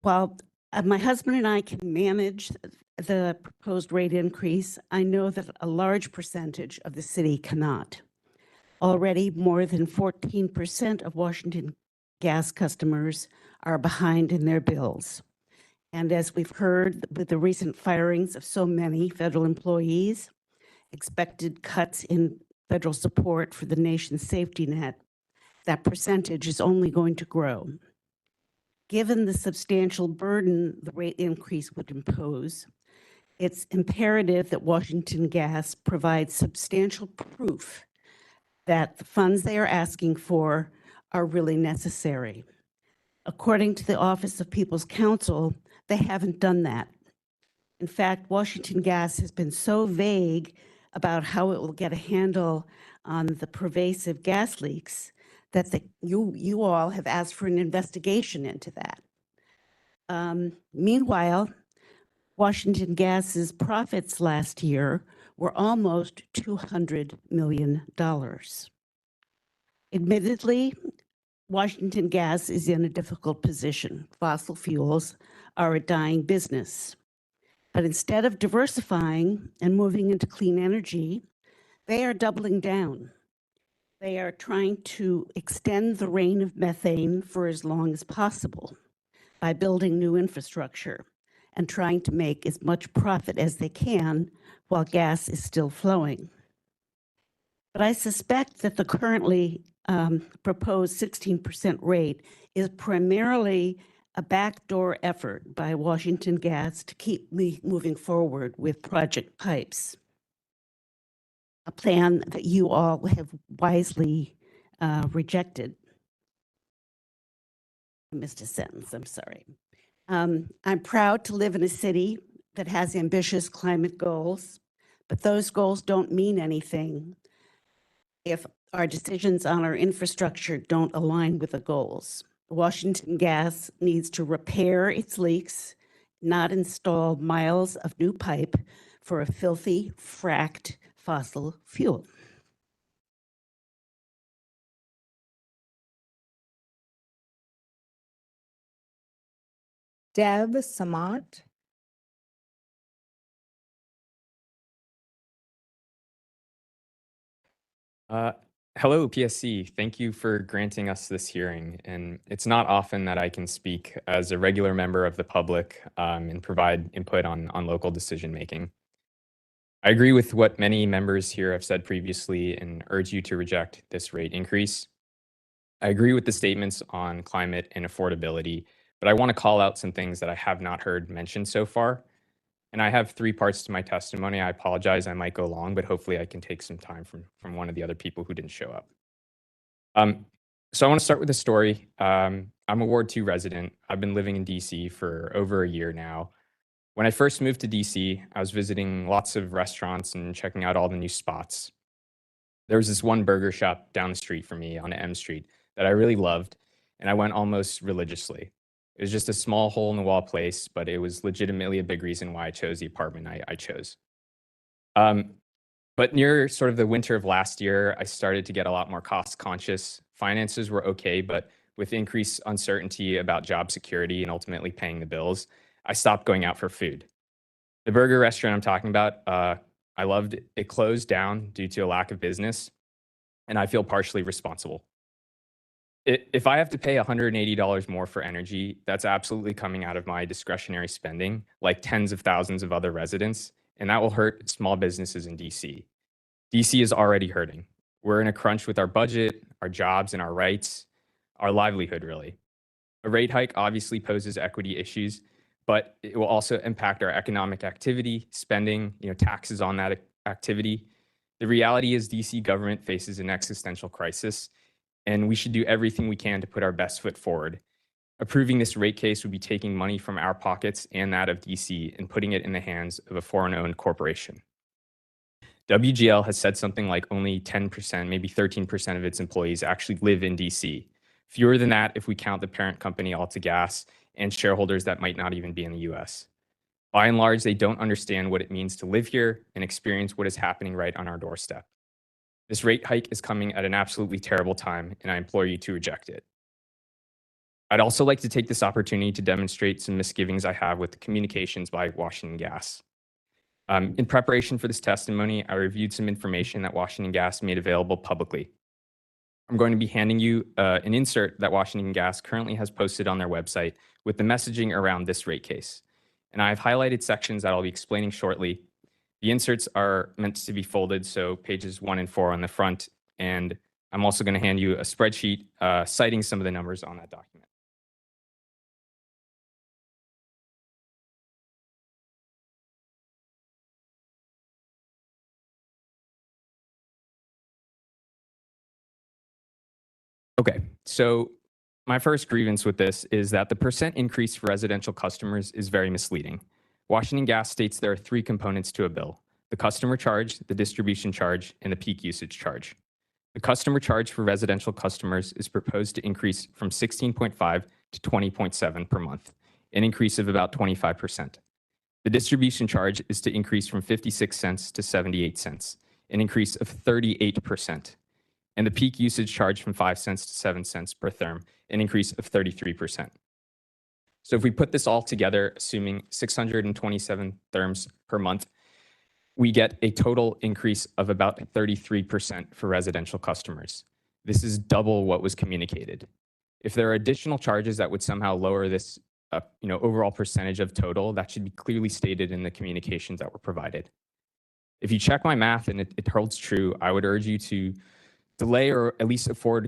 While my husband and I can manage the proposed rate increase, I know that a large percentage of the city cannot. Already, more than 14% of Washington Gas customers are behind in their bills. And as we've heard with the recent firings of so many federal employees, expected cuts in federal support for the nation's safety net, that percentage is only going to grow. Given the substantial burden the rate increase would impose, it's imperative that Washington Gas provides substantial proof that the funds they are asking for are really necessary. According to the Office of People's Counsel, they haven't done that. In fact, Washington Gas has been so vague about how it will get a handle on the pervasive gas leaks that you all have asked for an investigation into that. Meanwhile, Washington Gas's profits last year were almost $200 million. Admittedly, Washington Gas is in a difficult position. Fossil fuels are a dying business. But instead of diversifying and moving into clean energy, they are doubling down. They are trying to extend the reign of methane for as long as possible by building new infrastructure and trying to make as much profit as they can while gas is still flowing. But I suspect that the currently proposed 16% rate is primarily a backdoor effort by Washington Gas to keep moving forward with Project Pipes, a plan that you all have wisely rejected. I missed a sentence, I'm sorry. I'm proud to live in a city that has ambitious climate goals, but those goals don't mean anything if our decisions on our infrastructure don't align with the goals. Washington Gas needs to repair its leaks, not install miles of new pipe for a filthy, fracked fossil fuel. Deb Samant. Hello, PSC. Thank you for granting us this hearing. And it's not often that I can speak as a regular member of the public and provide input on local decision making. I agree with what many members here have said previously and urge you to reject this rate increase. I agree with the statements on climate and affordability, but I want to call out some things that I have not heard mentioned so far. And I have 3 parts to my testimony. I apologize, I might go long, but hopefully I can take some time from one of the other people who didn't show up. So I want to start with a story. I'm a Ward 2 resident. I've been living in DC for over a year now. When I first moved to DC, I was visiting lots of restaurants and checking out all the new spots. There was this one burger shop down the street from me on M Street that I really loved, and I went almost religiously. It was just a small hole in the wall place, but it was legitimately a big reason why I chose the apartment I chose. But near sort of the winter of last year, I started to get a lot more cost conscious. Finances were okay, but with increased uncertainty about job security and ultimately paying the bills, I stopped going out for food. The burger restaurant I'm talking about, I loved it. It closed down due to a lack of business, and I feel partially responsible. If I have to pay $180 more for energy, that's absolutely coming out of my discretionary spending, like tens of thousands of other residents, and that will hurt small businesses in DC. DC is already hurting. We're in a crunch with our budget, our jobs, and our rights, our livelihood, really. A rate hike obviously poses equity issues, but it will also impact our economic activity, spending, taxes on that activity. The reality is DC government faces an existential crisis, and we should do everything we can to put our best foot forward. Approving this rate case would be taking money from our pockets and that of DC and putting it in the hands of a foreign-owned corporation. WGL has said something like only 10%, maybe 13% of its employees actually live in DC. Fewer than that if we count the parent company AltaGas and shareholders that might not even be in the US. By and large, they don't understand what it means to live here and experience what is happening right on our doorstep. This rate hike is coming at an absolutely terrible time, and I implore you to reject it. I'd also like to take this opportunity to demonstrate some misgivings I have with the communications by Washington Gas. In preparation for this testimony, I reviewed some information that Washington Gas made available publicly. I'm going to be handing you an insert that Washington Gas currently has posted on their website with the messaging around this rate case. And I've highlighted sections that I'll be explaining shortly. The inserts are meant to be folded, so pages 1 and 4 on the front. And I'm also going to hand you a spreadsheet citing some of the numbers on that document. Okay, so my first grievance with this is that the percent increase for residential customers is very misleading. Washington Gas states there are 3 components to a bill: the customer charge, the distribution charge, and the peak usage charge. The customer charge for residential customers is proposed to increase from 16.5 to 20.7 per month, an increase of about 25%. The distribution charge is to increase from 56 cents to 78 cents, an increase of 38%. And the peak usage charge from 5 cents to 7 cents per therm, an increase of 33%. So if we put this all together, assuming 627 therms per month, we get a total increase of about 33% for residential customers. This is double what was communicated. If there are additional charges that would somehow lower this overall percentage of total, that should be clearly stated in the communications that were provided. If you check my math and it holds true, I would urge you to delay or at least afford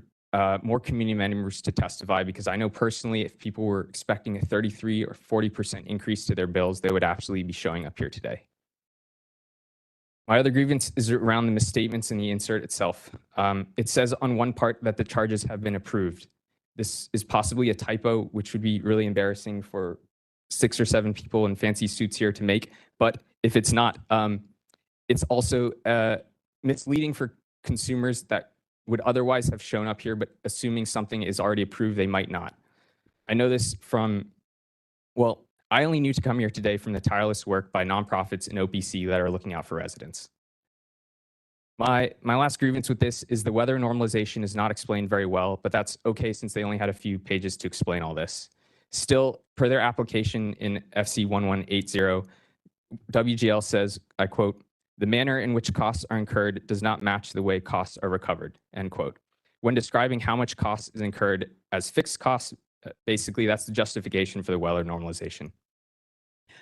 more community members to testify, because I know personally if people were expecting a 33 or 40% increase to their bills, they would absolutely be showing up here today. My other grievance is around the misstatements in the insert itself. It says on one part that the charges have been approved. This is possibly a typo, which would be really embarrassing for 6 or 7 people in fancy suits here to make. But if it's not, it's also misleading for consumers that would otherwise have shown up here, but assuming something is already approved, they might not. I know this from, well, I only knew to come here today from the tireless work by nonprofits and OPC that are looking out for residents. My last grievance with this is the weather normalization is not explained very well, but that's okay since they only had a few pages to explain all this. Still, per their application in FC1180, WGL says, I quote, "The manner in which costs are incurred does not match the way costs are recovered," end quote. When describing how much cost is incurred as fixed costs, basically that's the justification for the weather normalization.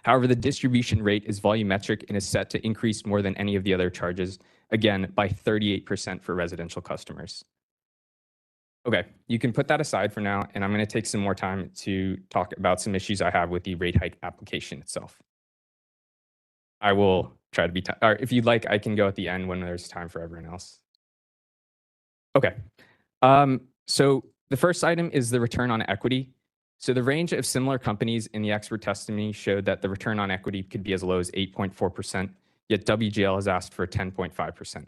However, the distribution rate is volumetric and is set to increase more than any of the other charges, again, by 38% for residential customers. Okay, you can put that aside for now, and I'm going to take some more time to talk about some issues I have with the rate hike application itself. I will try to be, or if you'd like, I can go at the end when there's time for everyone else. Okay, so the first item is the return on equity. So the range of similar companies in the expert testimony showed that the return on equity could be as low as 8.4%, yet WGL has asked for a 10.5%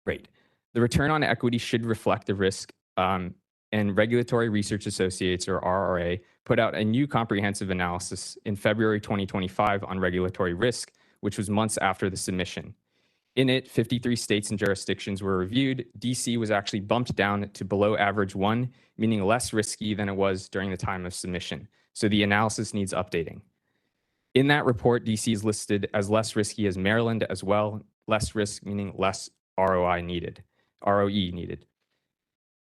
rate. The return on equity should reflect the risk, and Regulatory Research Associates, or RRA, put out a new comprehensive analysis in February 2025 on regulatory risk, which was months after the submission. In it, 53 states and jurisdictions were reviewed. DC was actually bumped down to below average 1, meaning less risky than it was during the time of submission. So the analysis needs updating. In that report, DC is listed as less risky as Maryland as well. Less risk meaning less ROE needed.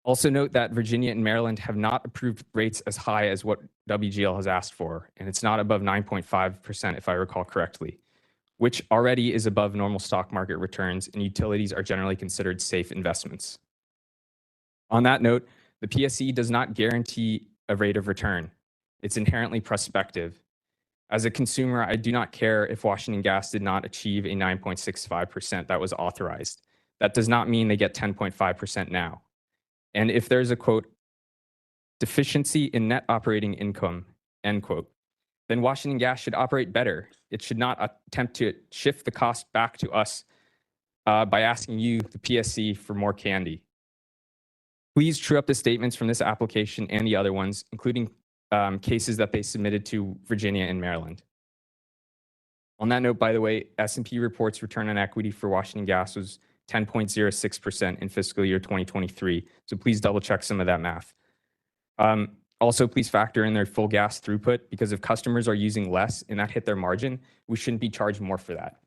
Also note that Virginia and Maryland have not approved rates as high as what WGL has asked for, and it's not above 9.5% if I recall correctly, which already is above normal stock market returns, and utilities are generally considered safe investments. On that note, the PSC does not guarantee a rate of return. It's inherently prospective. As a consumer, I do not care if Washington Gas did not achieve a 9.65% that was authorized. That does not mean they get 10.5% now. And if there's a quote, deficiency in net operating income, end quote, then Washington Gas should operate better. It should not attempt to shift the cost back to us by asking you, the PSC, for more candy. Please true up the statements from this application and the other ones, including cases that they submitted to Virginia and Maryland. On that note, by the way, S&P reports return on equity for Washington Gas was 10.06% in fiscal year 2023. So please double check some of that math. Also, please factor in their full gas throughput, because if customers are using less and that hit their margin, we shouldn't be charged more for that.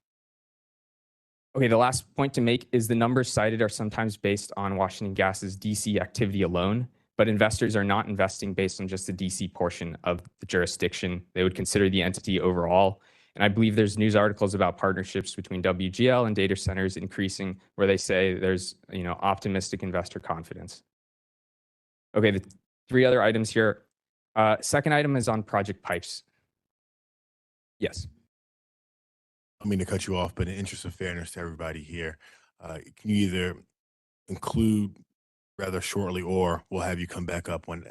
Okay, the last point to make is the numbers cited are sometimes based on Washington Gas's DC activity alone, but investors are not investing based on just the DC portion of the jurisdiction. They would consider the entity overall. And I believe there's news articles about partnerships between WGL and data centers increasing, where they say there's optimistic investor confidence. Okay, the three other items here. Second item is on project pipes. Yes. I mean to cut you off, but in the interest of fairness to everybody here, can you either include rather shortly, or we'll have you come back up when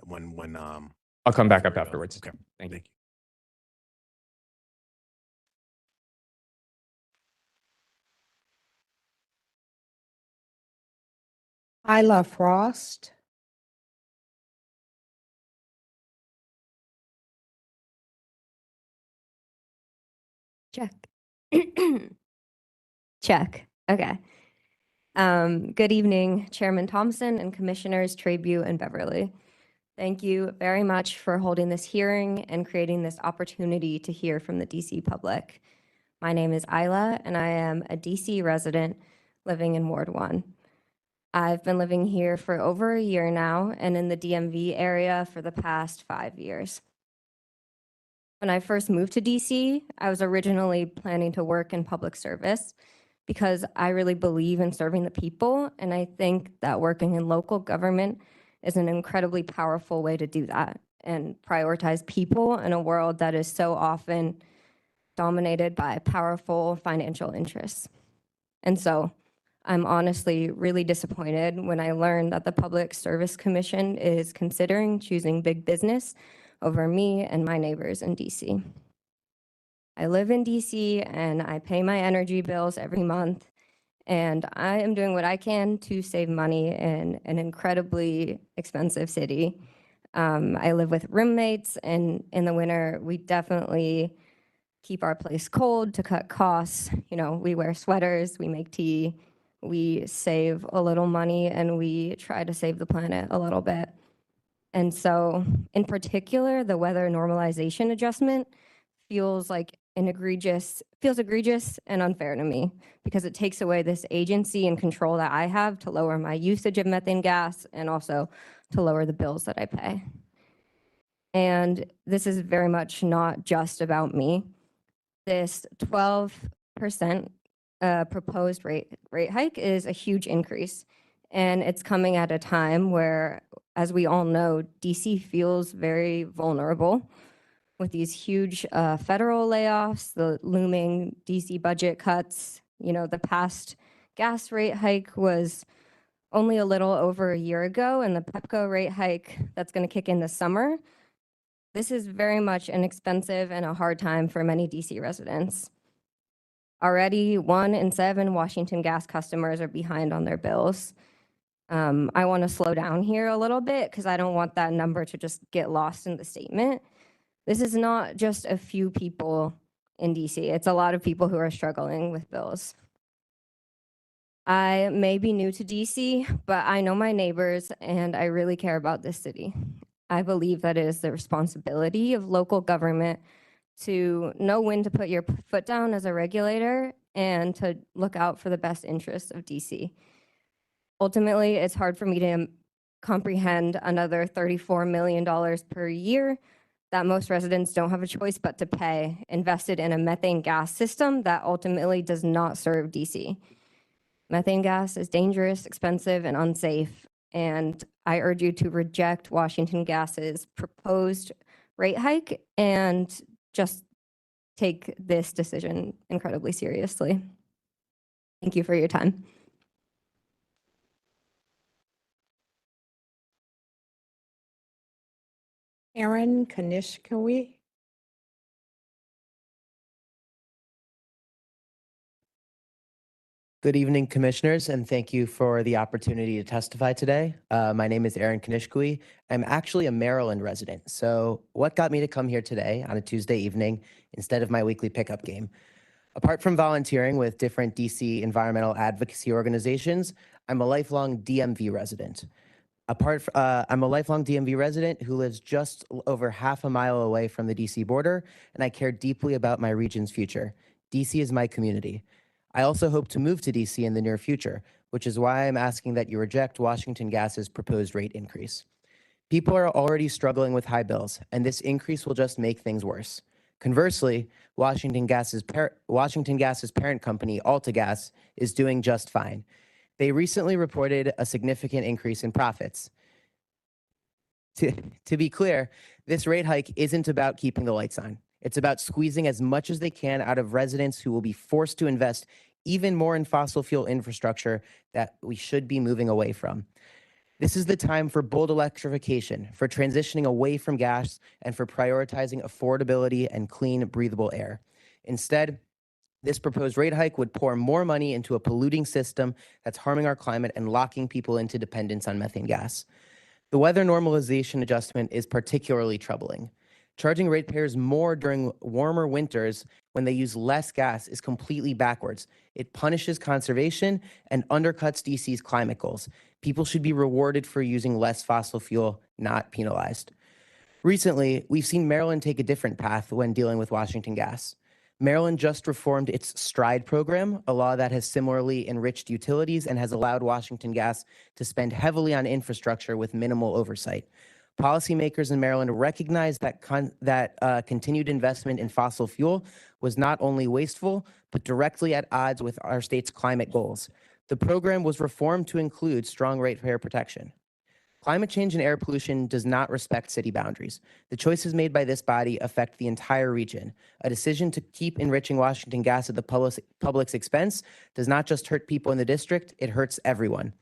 I'll come back up afterwards. Okay. Thank you. Isla Frost. Check. Check. Okay. Good evening, Chairman Thompson and Commissioners Trabue and Beverly. Thank you very much for holding this hearing and creating this opportunity to hear from the DC public. My name is Isla, and I am a DC resident living in Ward 1. I've been living here for over a year now and in the DMV area for the past 5 years. When I first moved to DC, I was originally planning to work in public service because I really believe in serving the people, and I think that working in local government is an incredibly powerful way to do that and prioritize people in a world that is so often dominated by powerful financial interests. And so I'm honestly really disappointed when I learned that the Public Service Commission is considering choosing big business over me and my neighbors in DC. I live in DC and I pay my energy bills every month, and I am doing what I can to save money in an incredibly expensive city. I live with roommates, and in the winter, we definitely keep our place cold to cut costs. We wear sweaters, we make tea, we save a little money, and we try to save the planet a little bit. And so, in particular, the weather normalization adjustment feels egregious and unfair to me, because it takes away this agency and control that I have to lower my usage of methane gas and also to lower the bills that I pay. And this is very much not just about me. This 12% proposed rate hike is a huge increase, and it's coming at a time where, as we all know, DC feels very vulnerable with these huge federal layoffs, the looming DC budget cuts. The past gas rate hike was only a little over a year ago, and the PEPCO rate hike that's going to kick in this summer. This is very much an expensive and a hard time for many DC residents. Already, 1 in 7 Washington Gas customers are behind on their bills. I want to slow down here a little bit because I don't want that number to just get lost in the statement. This is not just a few people in DC. It's a lot of people who are struggling with bills. I may be new to DC, but I know my neighbors and I really care about this city. I believe that it is the responsibility of local government to know when to put your foot down as a regulator and to look out for the best interests of DC. Ultimately, it's hard for me to comprehend another $34 million per year that most residents don't have a choice but to pay, invested in a methane gas system that ultimately does not serve DC. Methane gas is dangerous, expensive, and unsafe, and I urge you to reject Washington Gas's proposed rate hike and just take this decision incredibly seriously. Thank you for your time. Aaron Kanishkawi. Good evening, commissioners, and thank you for the opportunity to testify today. My name is Aaron Kanishkawi. I'm actually a Maryland resident. So what got me to come here today on a Tuesday evening instead of my weekly pickup game? Apart from volunteering with different DC environmental advocacy organizations, I'm a lifelong DMV resident. I'm a lifelong DMV resident who lives just over half a mile away from the DC border, and I care deeply about my region's future. DC is my community. I also hope to move to DC in the near future, which is why I'm asking that you reject Washington Gas's proposed rate increase. People are already struggling with high bills, and this increase will just make things worse. Conversely, Washington Gas's parent company, AltaGas, is doing just fine. They recently reported a significant increase in profits. To be clear, this rate hike isn't about keeping the lights on. It's about squeezing as much as they can out of residents who will be forced to invest even more in fossil fuel infrastructure that we should be moving away from. This is the time for bold electrification, for transitioning away from gas, and for prioritizing affordability and clean, breathable air. Instead, this proposed rate hike would pour more money into a polluting system that's harming our climate and locking people into dependence on methane gas. The weather normalization adjustment is particularly troubling. Charging ratepayers more during warmer winters when they use less gas is completely backwards. It punishes conservation and undercuts DC's climate goals. People should be rewarded for using less fossil fuel, not penalized. Recently, we've seen Maryland take a different path when dealing with Washington Gas. Maryland just reformed its STRIDE program, a law that has similarly enriched utilities and has allowed Washington Gas to spend heavily on infrastructure with minimal oversight. Policymakers in Maryland recognize that continued investment in fossil fuel was not only wasteful, but directly at odds with our state's climate goals. The program was reformed to include strong ratepayer protection. Climate change and air pollution does not respect city boundaries. The choices made by this body affect the entire region. A decision to keep enriching Washington Gas at the public's expense does not just hurt people in the district, it hurts everyone.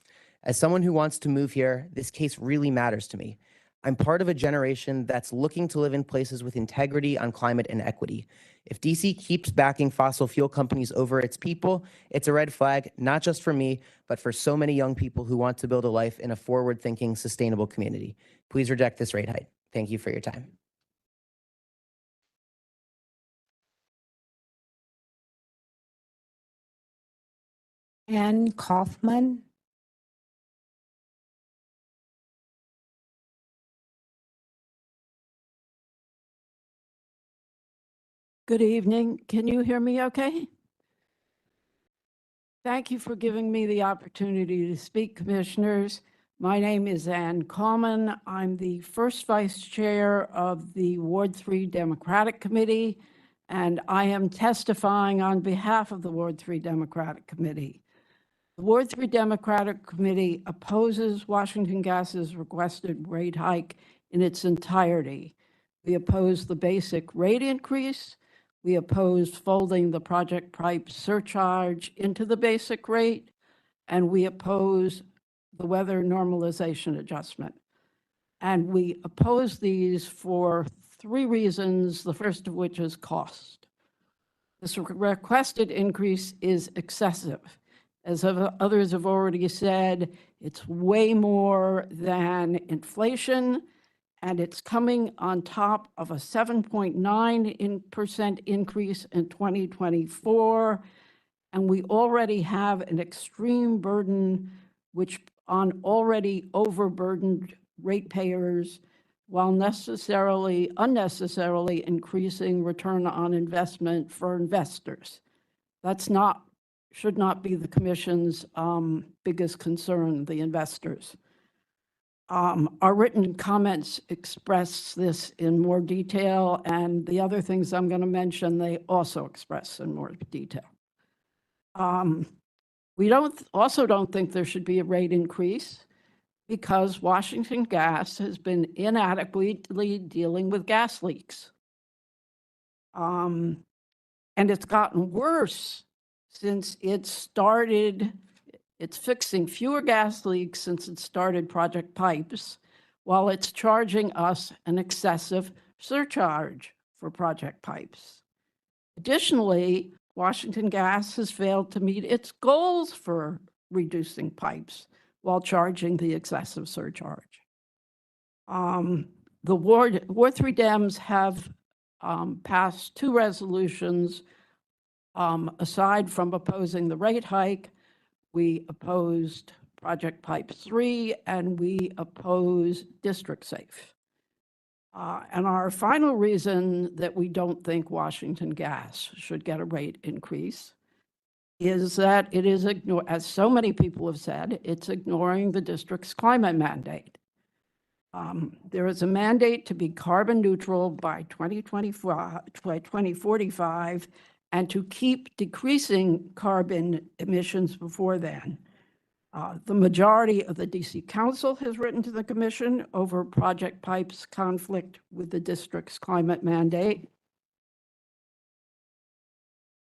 As someone who wants to move here, this case really matters to me. I'm part of a generation that's looking to live in places with integrity on climate and equity. If DC keeps backing fossil fuel companies over its people, it's a red flag, not just for me, but for so many young people who want to build a life in a forward-thinking, sustainable community. Please reject this rate hike. Thank you for your time. Ann Kaufman. Good evening. Can you hear me okay? Thank you for giving me the opportunity to speak, Commissioners. My name is Ann Coleman. I'm the first Vice Chair of the Ward 3 Democratic Committee, and I am testifying on behalf of the Ward 3 Democratic Committee. The Ward 3 Democratic Committee opposes Washington Gas's requested rate hike in its entirety. We oppose the basic rate increase. We oppose folding the project pipe surcharge into the basic rate, and we oppose the weather normalization adjustment. And we oppose these for 3 reasons, the first of which is cost. This requested increase is excessive. As others have already said, it's way more than inflation, and it's coming on top of a 7.9% increase in 2024. And we already have an extreme burden, which on already overburdened ratepayers, while unnecessarily increasing return on investment for investors. That's should not be the Commission's biggest concern, the investors. Our written comments express this in more detail, and the other things I'm going to mention, they also express in more detail. We also don't think there should be a rate increase because Washington Gas has been inadequately dealing with gas leaks. And it's gotten worse since it started. It's fixing fewer gas leaks since it started Project Pipes, while it's charging us an excessive surcharge for Project Pipes. Additionally, Washington Gas has failed to meet its goals for reducing pipes while charging the excessive surcharge. The Ward 3 Dems have passed 2 resolutions. Aside from opposing the rate hike, we opposed Project Pipe 3, and we oppose District Safe. And our final reason that we don't think Washington Gas should get a rate increase is that it is, as so many people have said, it's ignoring the district's climate mandate. There is a mandate to be carbon neutral by 2045 and to keep decreasing carbon emissions before then. The majority of the DC Council has written to the Commission over Project Pipe's conflict with the district's climate mandate.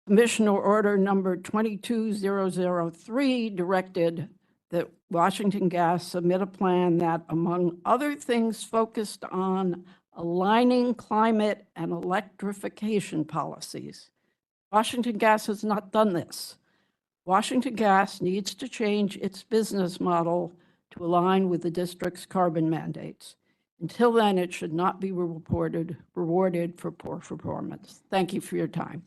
Commissioner Order number 22003 directed that Washington Gas submit a plan that, among other things, focused on aligning climate and electrification policies. Washington Gas has not done this. Washington Gas needs to change its business model to align with the district's carbon mandates. Until then, it should not be rewarded for poor performance. Thank you for your time.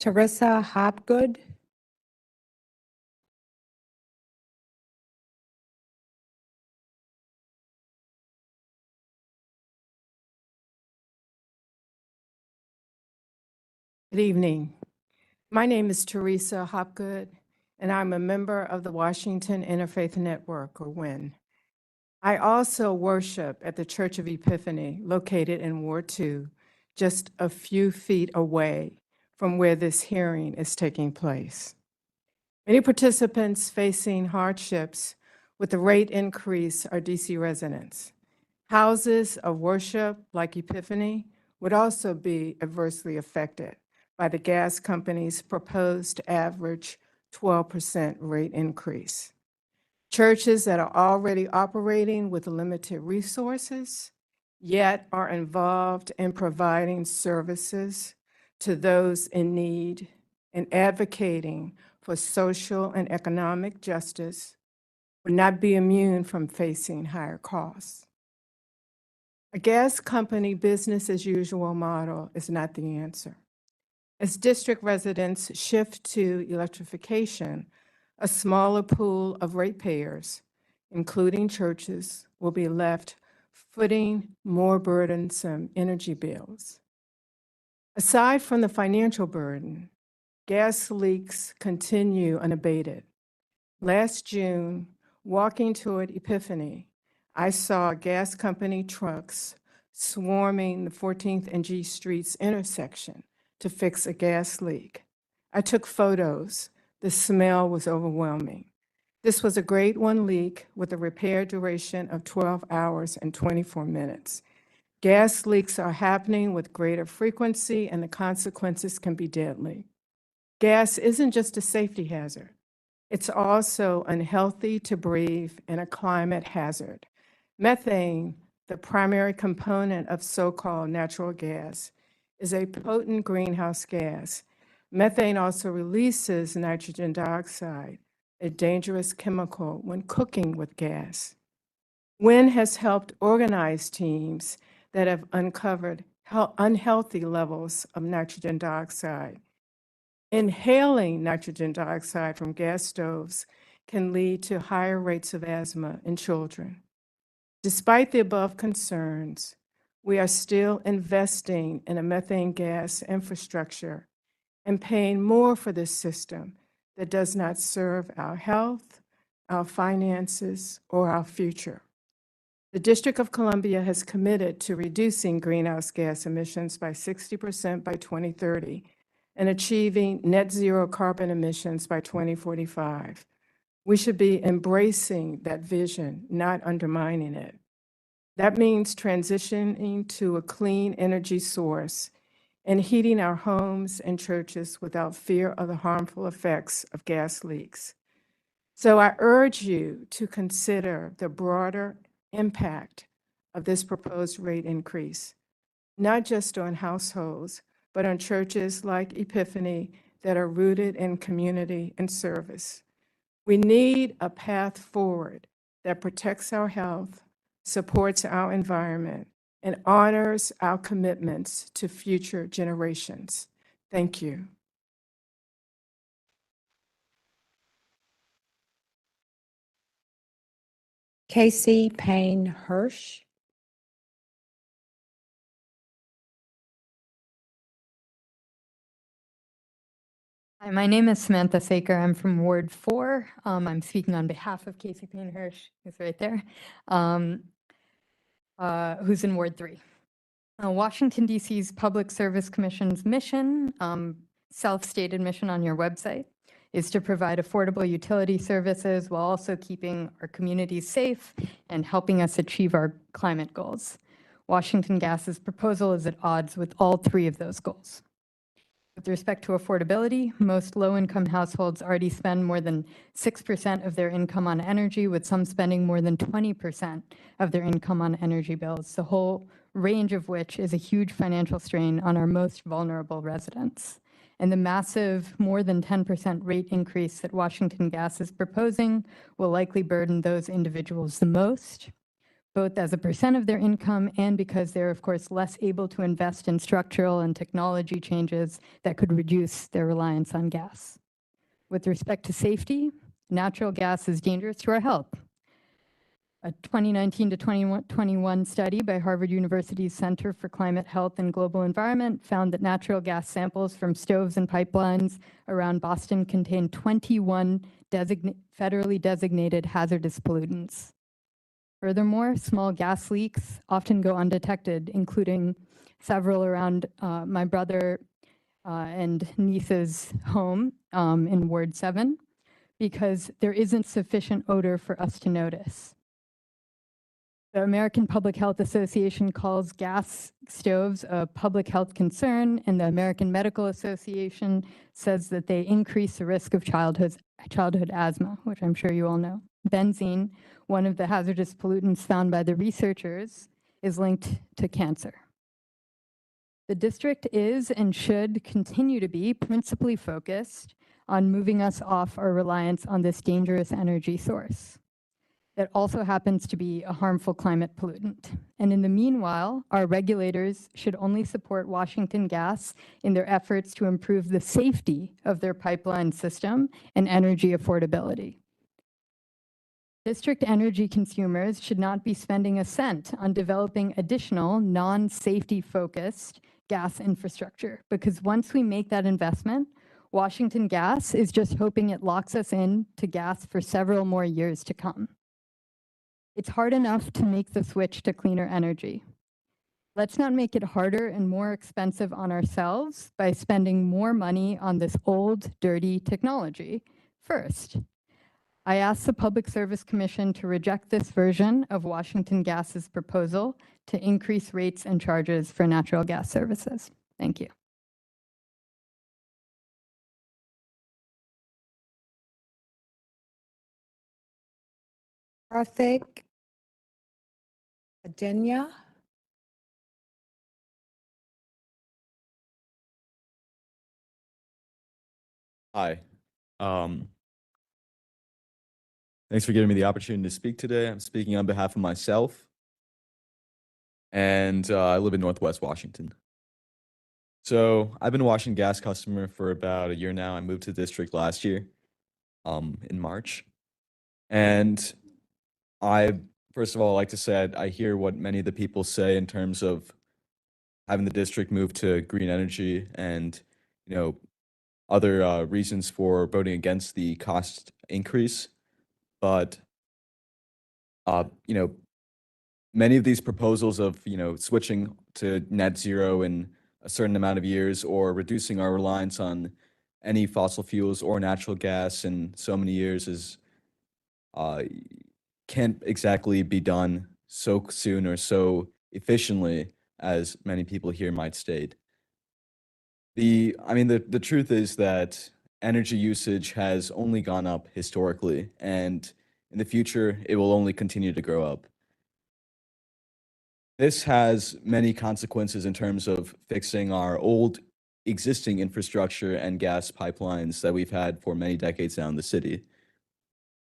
Teresa Hopgood. Good evening. My name is Teresa Hopgood, and I'm a member of the Washington Interfaith Network, or WIN. I also worship at the Church of Epiphany, located in Ward 2, just a few feet away from where this hearing is taking place. Many participants facing hardships with the rate increase are DC residents. Houses of worship like Epiphany would also be adversely affected by the gas company's proposed average 12% rate increase. Churches that are already operating with limited resources, yet are involved in providing services to those in need and advocating for social and economic justice, would not be immune from facing higher costs. A gas company business as usual model is not the answer. As district residents shift to electrification, a smaller pool of ratepayers, including churches, will be left footing more burdensome energy bills. Aside from the financial burden, gas leaks continue unabated. Last June, walking toward Epiphany, I saw gas company trucks swarming the 14th and G Streets intersection to fix a gas leak. I took photos. The smell was overwhelming. This was a grade 1 leak with a repair duration of 12 hours and 24 minutes. Gas leaks are happening with greater frequency, and the consequences can be deadly. Gas isn't just a safety hazard. It's also unhealthy to breathe and a climate hazard. Methane, the primary component of so-called natural gas, is a potent greenhouse gas. Methane also releases nitrogen dioxide, a dangerous chemical when cooking with gas. WIN has helped organize teams that have uncovered unhealthy levels of nitrogen dioxide. Inhaling nitrogen dioxide from gas stoves can lead to higher rates of asthma in children. Despite the above concerns, we are still investing in a methane gas infrastructure and paying more for this system that does not serve our health, our finances, or our future. The District of Columbia has committed to reducing greenhouse gas emissions by 60% by 2030 and achieving net zero carbon emissions by 2045. We should be embracing that vision, not undermining it. That means transitioning to a clean energy source and heating our homes and churches without fear of the harmful effects of gas leaks. So I urge you to consider the broader impact of this proposed rate increase, not just on households, but on churches like Epiphany that are rooted in community and service. We need a path forward that protects our health, supports our environment, and honors our commitments to future generations. Thank you. Casey Payne Hirsch. Hi, my name is Samantha Saker. I'm from Ward 4. I'm speaking on behalf of Casey Payne Hirsch, who's right there, who's in Ward 3. Washington, D.C.'s Public Service Commission's mission, self-stated mission on your website, is to provide affordable utility services while also keeping our communities safe and helping us achieve our climate goals. Washington Gas's proposal is at odds with all three of those goals. With respect to affordability, most low-income households already spend more than 6% of their income on energy, with some spending more than 20% of their income on energy bills, the whole range of which is a huge financial strain on our most vulnerable residents. And the massive, more than 10% rate increase that Washington Gas is proposing will likely burden those individuals the most, both as a percent of their income and because they're, of course, less able to invest in structural and technology changes that could reduce their reliance on gas. With respect to safety, natural gas is dangerous to our health. A 2019 to 2021 study by Harvard University's Center for Climate Health and Global Environment found that natural gas samples from stoves and pipelines around Boston contain 21 federally designated hazardous pollutants. Furthermore, small gas leaks often go undetected, including several around my brother and niece's home in Ward 7, because there isn't sufficient odor for us to notice. The American Public Health Association calls gas stoves a public health concern, and the American Medical Association says that they increase the risk of childhood asthma, which I'm sure you all know. Benzene, one of the hazardous pollutants found by the researchers, is linked to cancer. The district is and should continue to be principally focused on moving us off our reliance on this dangerous energy source that also happens to be a harmful climate pollutant. And in the meanwhile, our regulators should only support Washington Gas in their efforts to improve the safety of their pipeline system and energy affordability. District energy consumers should not be spending a cent on developing additional non-safety focused gas infrastructure, because once we make that investment, Washington Gas is just hoping it locks us in to gas for several more years to come. It's hard enough to make the switch to cleaner energy. Let's not make it harder and more expensive on ourselves by spending more money on this old, dirty technology first. I ask the Public Service Commission to reject this version of Washington Gas's proposal to increase rates and charges for natural gas services. Thank you. Karthik Adenya. Hi. Thanks for giving me the opportunity to speak today. I'm speaking on behalf of myself, and I live in Northwest Washington. So I've been a Washington Gas customer for about a year now. I moved to the district last year, in March. And first of all, like to say I hear what many of the people say in terms of having the district move to green energy and, other reasons for voting against the cost increase. But, many of these proposals of, switching to net zero in a certain amount of years or reducing our reliance on any fossil fuels or natural gas in so many years is can't exactly be done so soon or so efficiently as many people here might state. The truth is that energy usage has only gone up historically, and in the future, it will only continue to grow up. This has many consequences in terms of fixing our old existing infrastructure and gas pipelines that we've had for many decades now in the city.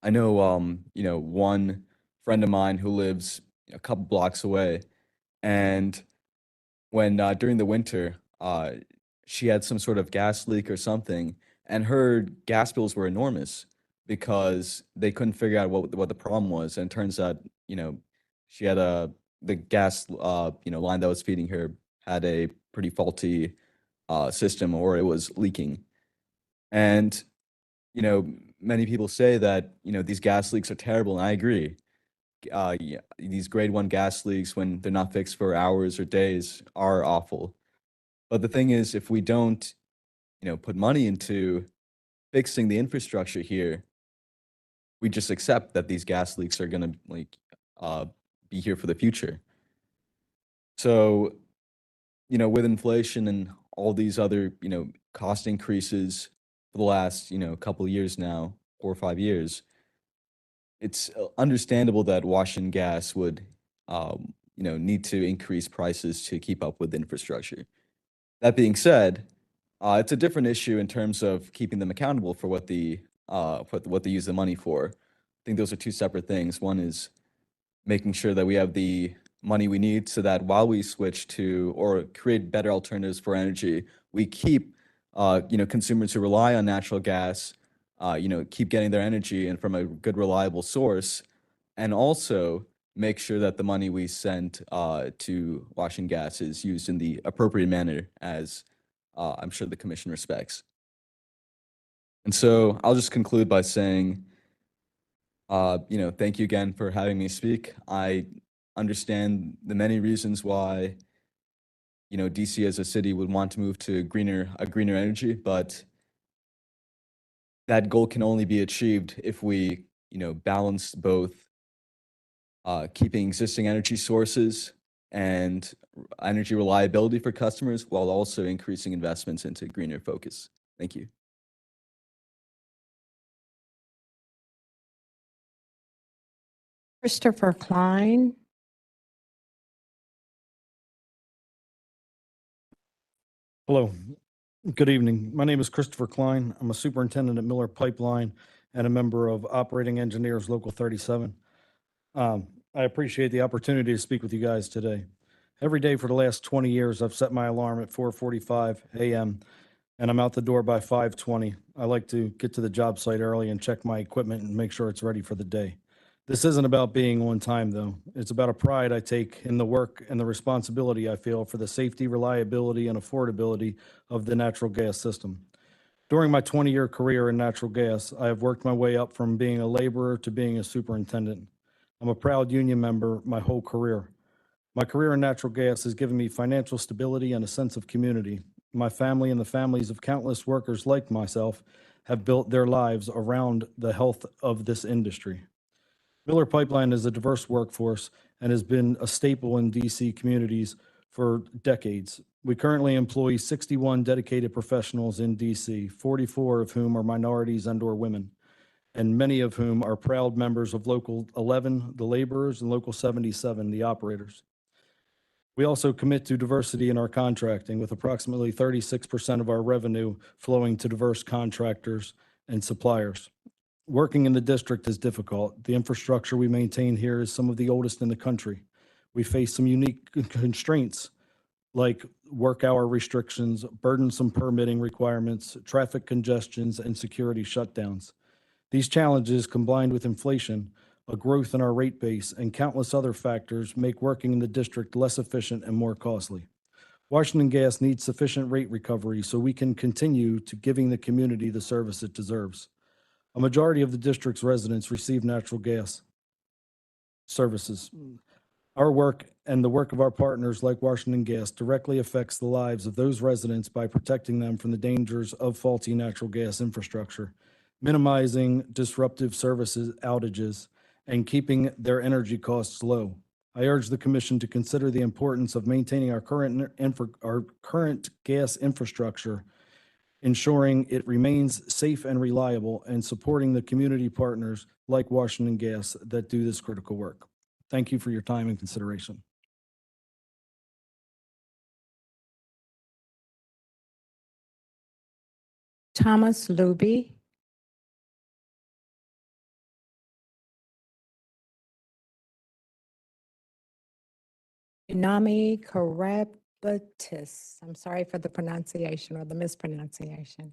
I know, one friend of mine who lives a couple blocks away, and when during the winter, she had some sort of gas leak or something, and her gas bills were enormous because they couldn't figure out what the problem was. And it turns out, she had the gas line that was feeding her had a pretty faulty system, or it was leaking. And many people say that these gas leaks are terrible, and I agree. Yeah, these grade 1 gas leaks, when they're not fixed for hours or days, are awful. But the thing is, if we don't put money into fixing the infrastructure here, we just accept that these gas leaks are going to be here for the future. So, with inflation and all these other, cost increases for the last, couple of years now, 4 or 5 years, it's understandable that Washington Gas would, need to increase prices to keep up with infrastructure. That being said, it's a different issue in terms of keeping them accountable for what what they use the money for. I think those are two separate things. One is making sure that we have the money we need so that while we switch to or create better alternatives for energy, we keep consumers who rely on natural gas, keep getting their energy and from a good, reliable source, and also make sure that the money we send to Washington Gas is used in the appropriate manner, as I'm sure the commission respects. And so I'll just conclude by saying, thank you again for having me speak. I understand the many reasons why, DC as a city would want to move to a greener energy, but that goal can only be achieved if we, balance both keeping existing energy sources and energy reliability for customers while also increasing investments into greener focus. Thank you. Christopher Klein. Hello, good evening. My name is Christopher Klein. I'm a superintendent at Miller Pipeline and a member of Operating Engineers Local 37. I appreciate the opportunity to speak with you guys today. Every day for the last 20 years, I've set my alarm at 4:45 a.m. and I'm out the door by 5:20. I like to get to the job site early and check my equipment and make sure it's ready for the day. This isn't about being on time, though. It's about a pride I take in the work and the responsibility I feel for the safety, reliability, and affordability of the natural gas system. During my 20-year career in natural gas, I have worked my way up from being a laborer to being a superintendent. I'm a proud union member my whole career. My career in natural gas has given me financial stability and a sense of community. My family and the families of countless workers like myself have built their lives around the health of this industry. Miller Pipeline is a diverse workforce and has been a staple in DC communities for decades. We currently employ 61 dedicated professionals in DC, 44 of whom are minorities and/or women, and many of whom are proud members of Local 11, the laborers, and Local 77, the operators. We also commit to diversity in our contracting, with approximately 36% of our revenue flowing to diverse contractors and suppliers. Working in the district is difficult. The infrastructure we maintain here is some of the oldest in the country. We face some unique constraints like work hour restrictions, burdensome permitting requirements, traffic congestions, and security shutdowns. These challenges, combined with inflation, a growth in our rate base, and countless other factors, make working in the district less efficient and more costly. Washington Gas needs sufficient rate recovery so we can continue to giving the community the service it deserves. A majority of the district's residents receive natural gas services. Our work and the work of our partners like Washington Gas directly affects the lives of those residents by protecting them from the dangers of faulty natural gas infrastructure, minimizing disruptive services outages, and keeping their energy costs low. I urge the Commission to consider the importance of maintaining our current gas infrastructure, ensuring it remains safe and reliable, and supporting the community partners like Washington Gas that do this critical work. Thank you for your time and consideration. Thomas Luby. Inami Batis. I'm sorry for the pronunciation or the mispronunciation.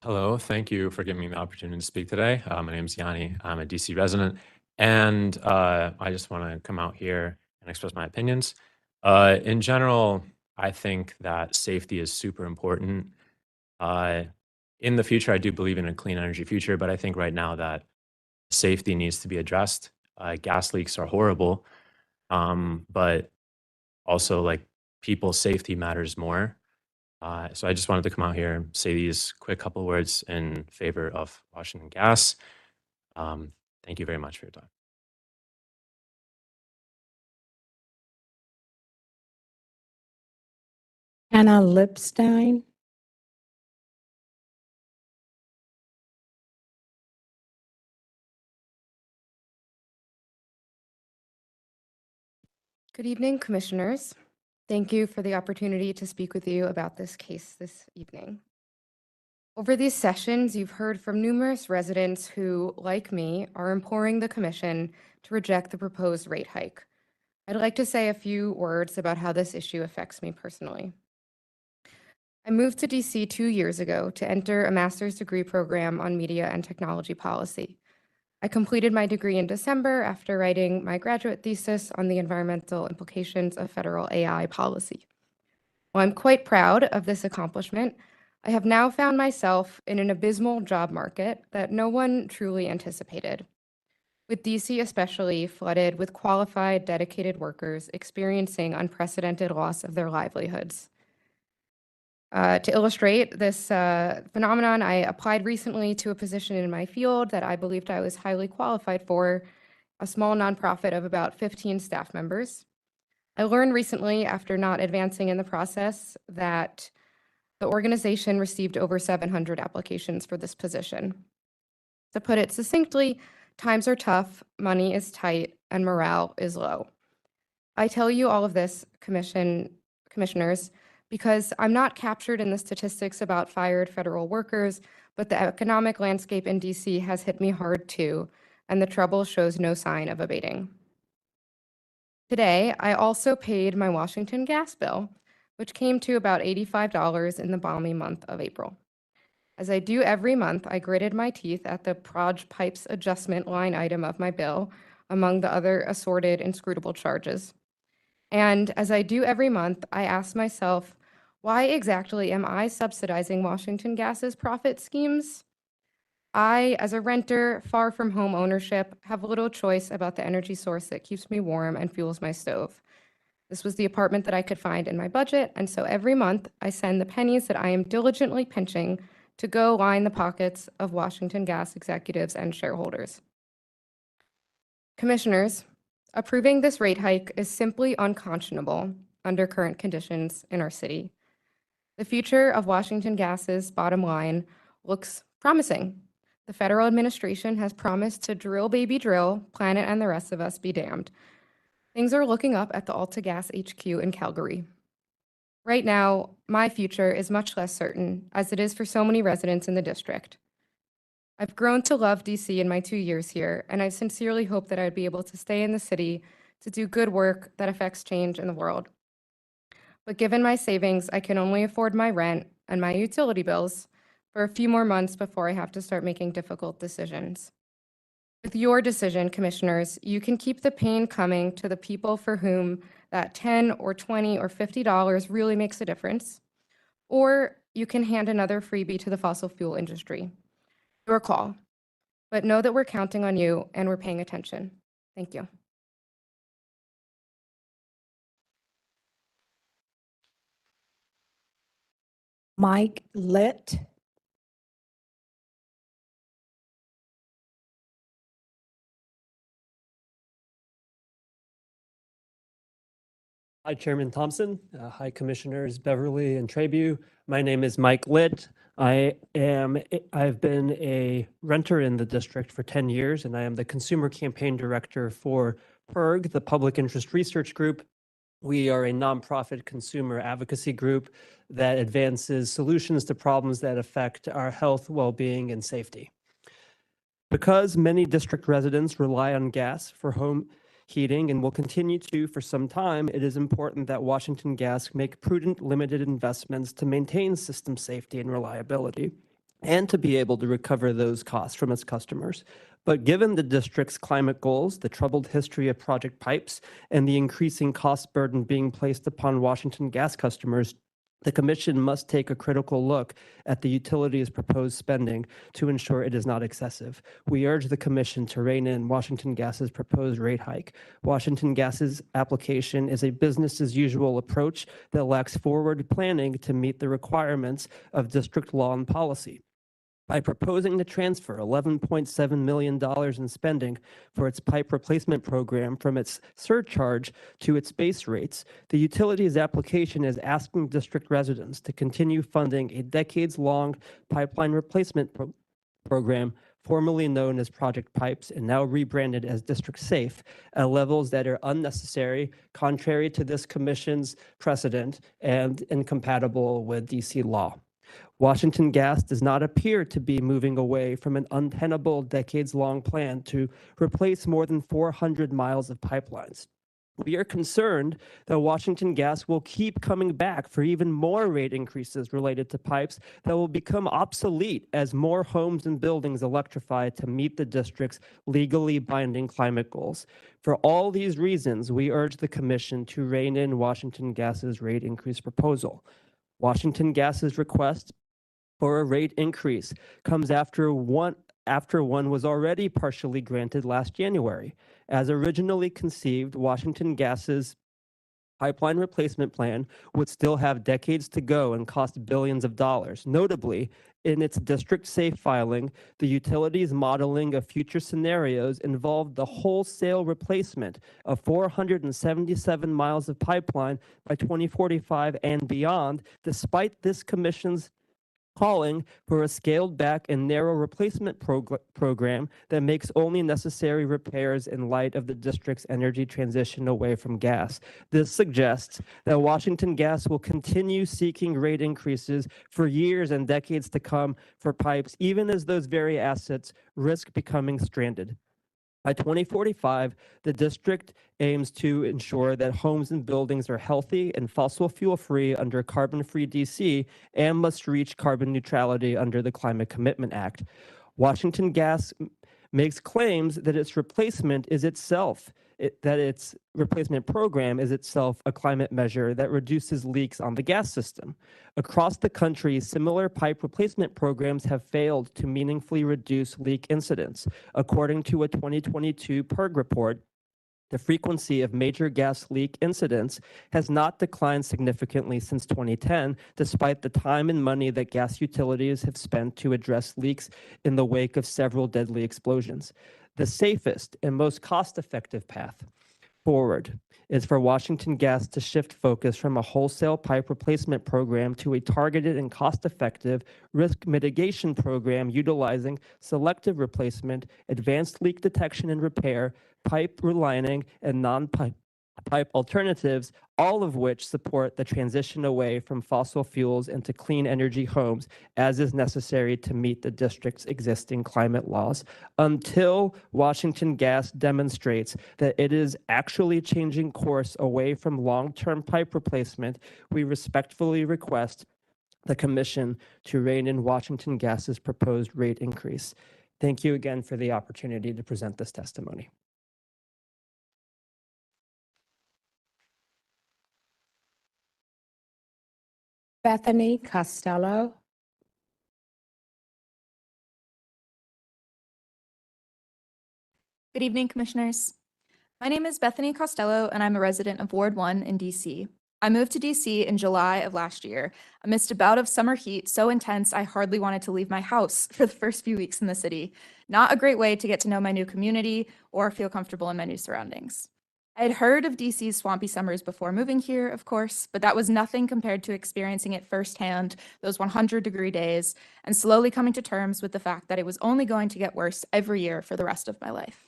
Hello, thank you for giving me the opportunity to speak today. My name is Yanni. I'm a DC resident, and I just want to come out here and express my opinions. In general, I think that safety is super important. Uh, in the future, I do believe in a clean energy future, but I think right now that safety needs to be addressed. Gas leaks are horrible, but also like people's safety matters more. So I just wanted to come out here and say these quick couple words in favor of Washington Gas. Thank you very much for your time. Hannah Lipstein. Good evening, commissioners. Thank you for the opportunity to speak with you about this case this evening. Over these sessions, you've heard from numerous residents who, like me, are imploring the commission to reject the proposed rate hike. I'd like to say a few words about how this issue affects me personally. I moved to DC 2 years ago to enter a master's degree program on media and technology policy. I completed my degree in December after writing my graduate thesis on the environmental implications of federal AI policy. While I'm quite proud of this accomplishment, I have now found myself in an abysmal job market that no one truly anticipated, with DC especially flooded with qualified, dedicated workers experiencing unprecedented loss of their livelihoods. To illustrate this phenomenon, I applied recently to a position in my field that I believed I was highly qualified for, a small nonprofit of about 15 staff members. I learned recently, after not advancing in the process, that the organization received over 700 applications for this position. To put it succinctly, times are tough, money is tight, and morale is low. I tell you all of this, commissioners, because I'm not captured in the statistics about fired federal workers, but the economic landscape in DC has hit me hard too, and the trouble shows no sign of abating. Today, I also paid my Washington gas bill, which came to about $85 in the balmy month of April. As I do every month, I gritted my teeth at the proj pipes adjustment line item of my bill, among the other assorted inscrutable charges. And as I do every month, I ask myself, why exactly am I subsidizing Washington Gas's profit schemes? I, as a renter, far from home ownership, have little choice about the energy source that keeps me warm and fuels my stove. This was the apartment that I could find in my budget, and so every month I send the pennies that I am diligently pinching to go line the pockets of Washington Gas executives and shareholders. Commissioners, approving this rate hike is simply unconscionable under current conditions in our city. The future of Washington Gas's bottom line looks promising. The federal administration has promised to drill, baby, drill, planet and the rest of us be damned. Things are looking up at the Alta Gas HQ in Calgary. Right now, my future is much less certain, as it is for so many residents in the district. I've grown to love DC in my 2 years here, and I sincerely hope that I'd be able to stay in the city to do good work that affects change in the world. But given my savings, I can only afford my rent and my utility bills for a few more months before I have to start making difficult decisions. With your decision, commissioners, you can keep the pain coming to the people for whom that $10 or $20 or $50 really makes a difference, or you can hand another freebie to the fossil fuel industry. Your call. But know that we're counting on you and we're paying attention. Thank you. Mike Litt. Hi, Chairman Thompson. Hi, Commissioners Beverly and Trabue. My name is Mike Litt. I've been a renter in the district for 10 years, and I am the Consumer Campaign Director for PIRG, the Public Interest Research Group. We are a nonprofit consumer advocacy group that advances solutions to problems that affect our health, well-being, and safety. Because many district residents rely on gas for home heating and will continue to for some time, it is important that Washington Gas make prudent, limited investments to maintain system safety and reliability, and to be able to recover those costs from its customers. But given the district's climate goals, the troubled history of Project Pipes, and the increasing cost burden being placed upon Washington Gas customers, the Commission must take a critical look at the utility's proposed spending to ensure it is not excessive. We urge the Commission to rein in Washington Gas's proposed rate hike. Washington Gas's application is a business-as-usual approach that lacks forward planning to meet the requirements of district law and policy. By proposing to transfer $11.7 million in spending for its pipe replacement program from its surcharge to its base rates, the utility's application is asking district residents to continue funding a decades-long pipeline replacement program, formerly known as Project Pipes and now rebranded as District Safe, at levels that are unnecessary, contrary to this Commission's precedent, and incompatible with DC law. Washington Gas does not appear to be moving away from an untenable decades-long plan to replace more than 400 miles of pipelines. We are concerned that Washington Gas will keep coming back for even more rate increases related to pipes that will become obsolete as more homes and buildings electrify to meet the district's legally binding climate goals. For all these reasons, we urge the Commission to rein in Washington Gas's rate increase proposal. Washington Gas's request for a rate increase comes after one was already partially granted last January. As originally conceived, Washington Gas's pipeline replacement plan would still have decades to go and cost billions of dollars. Notably, in its District Safe filing, the utility's modeling of future scenarios involved the wholesale replacement of 477 miles of pipeline by 2045 and beyond, despite this Commission's calling for a scaled-back and narrow replacement program that makes only necessary repairs in light of the district's energy transition away from gas. This suggests that Washington Gas will continue seeking rate increases for years and decades to come for pipes, even as those very assets risk becoming stranded. By 2045, the district aims to ensure that homes and buildings are healthy and fossil fuel-free under carbon-free DC and must reach carbon neutrality under the Climate Commitment Act. Washington Gas makes claims that its replacement program is itself a climate measure that reduces leaks on the gas system. Across the country, similar pipe replacement programs have failed to meaningfully reduce leak incidents. According to a 2022 PERG report, the frequency of major gas leak incidents has not declined significantly since 2010, despite the time and money that gas utilities have spent to address leaks in the wake of several deadly explosions. The safest and most cost-effective path forward is for Washington Gas to shift focus from a wholesale pipe replacement program to a targeted and cost-effective risk mitigation program utilizing selective replacement, advanced leak detection and repair, pipe relining, and non-pipe alternatives, all of which support the transition away from fossil fuels into clean energy homes, as is necessary to meet the district's existing climate laws. Until Washington Gas demonstrates that it is actually changing course away from long-term pipe replacement, we respectfully request the Commission to rein in Washington Gas's proposed rate increase. Thank you again for the opportunity to present this testimony. Bethany Costello. Good evening, Commissioners. My name is Bethany Costello, and I'm a resident of Ward 1 in DC. I moved to DC in July of last year, amidst a bout of summer heat so intense I hardly wanted to leave my house for the first few weeks in the city. Not a great way to get to know my new community or feel comfortable in my new surroundings. I had heard of DC's swampy summers before moving here, of course, but that was nothing compared to experiencing it firsthand, those 100-degree days, and slowly coming to terms with the fact that it was only going to get worse every year for the rest of my life.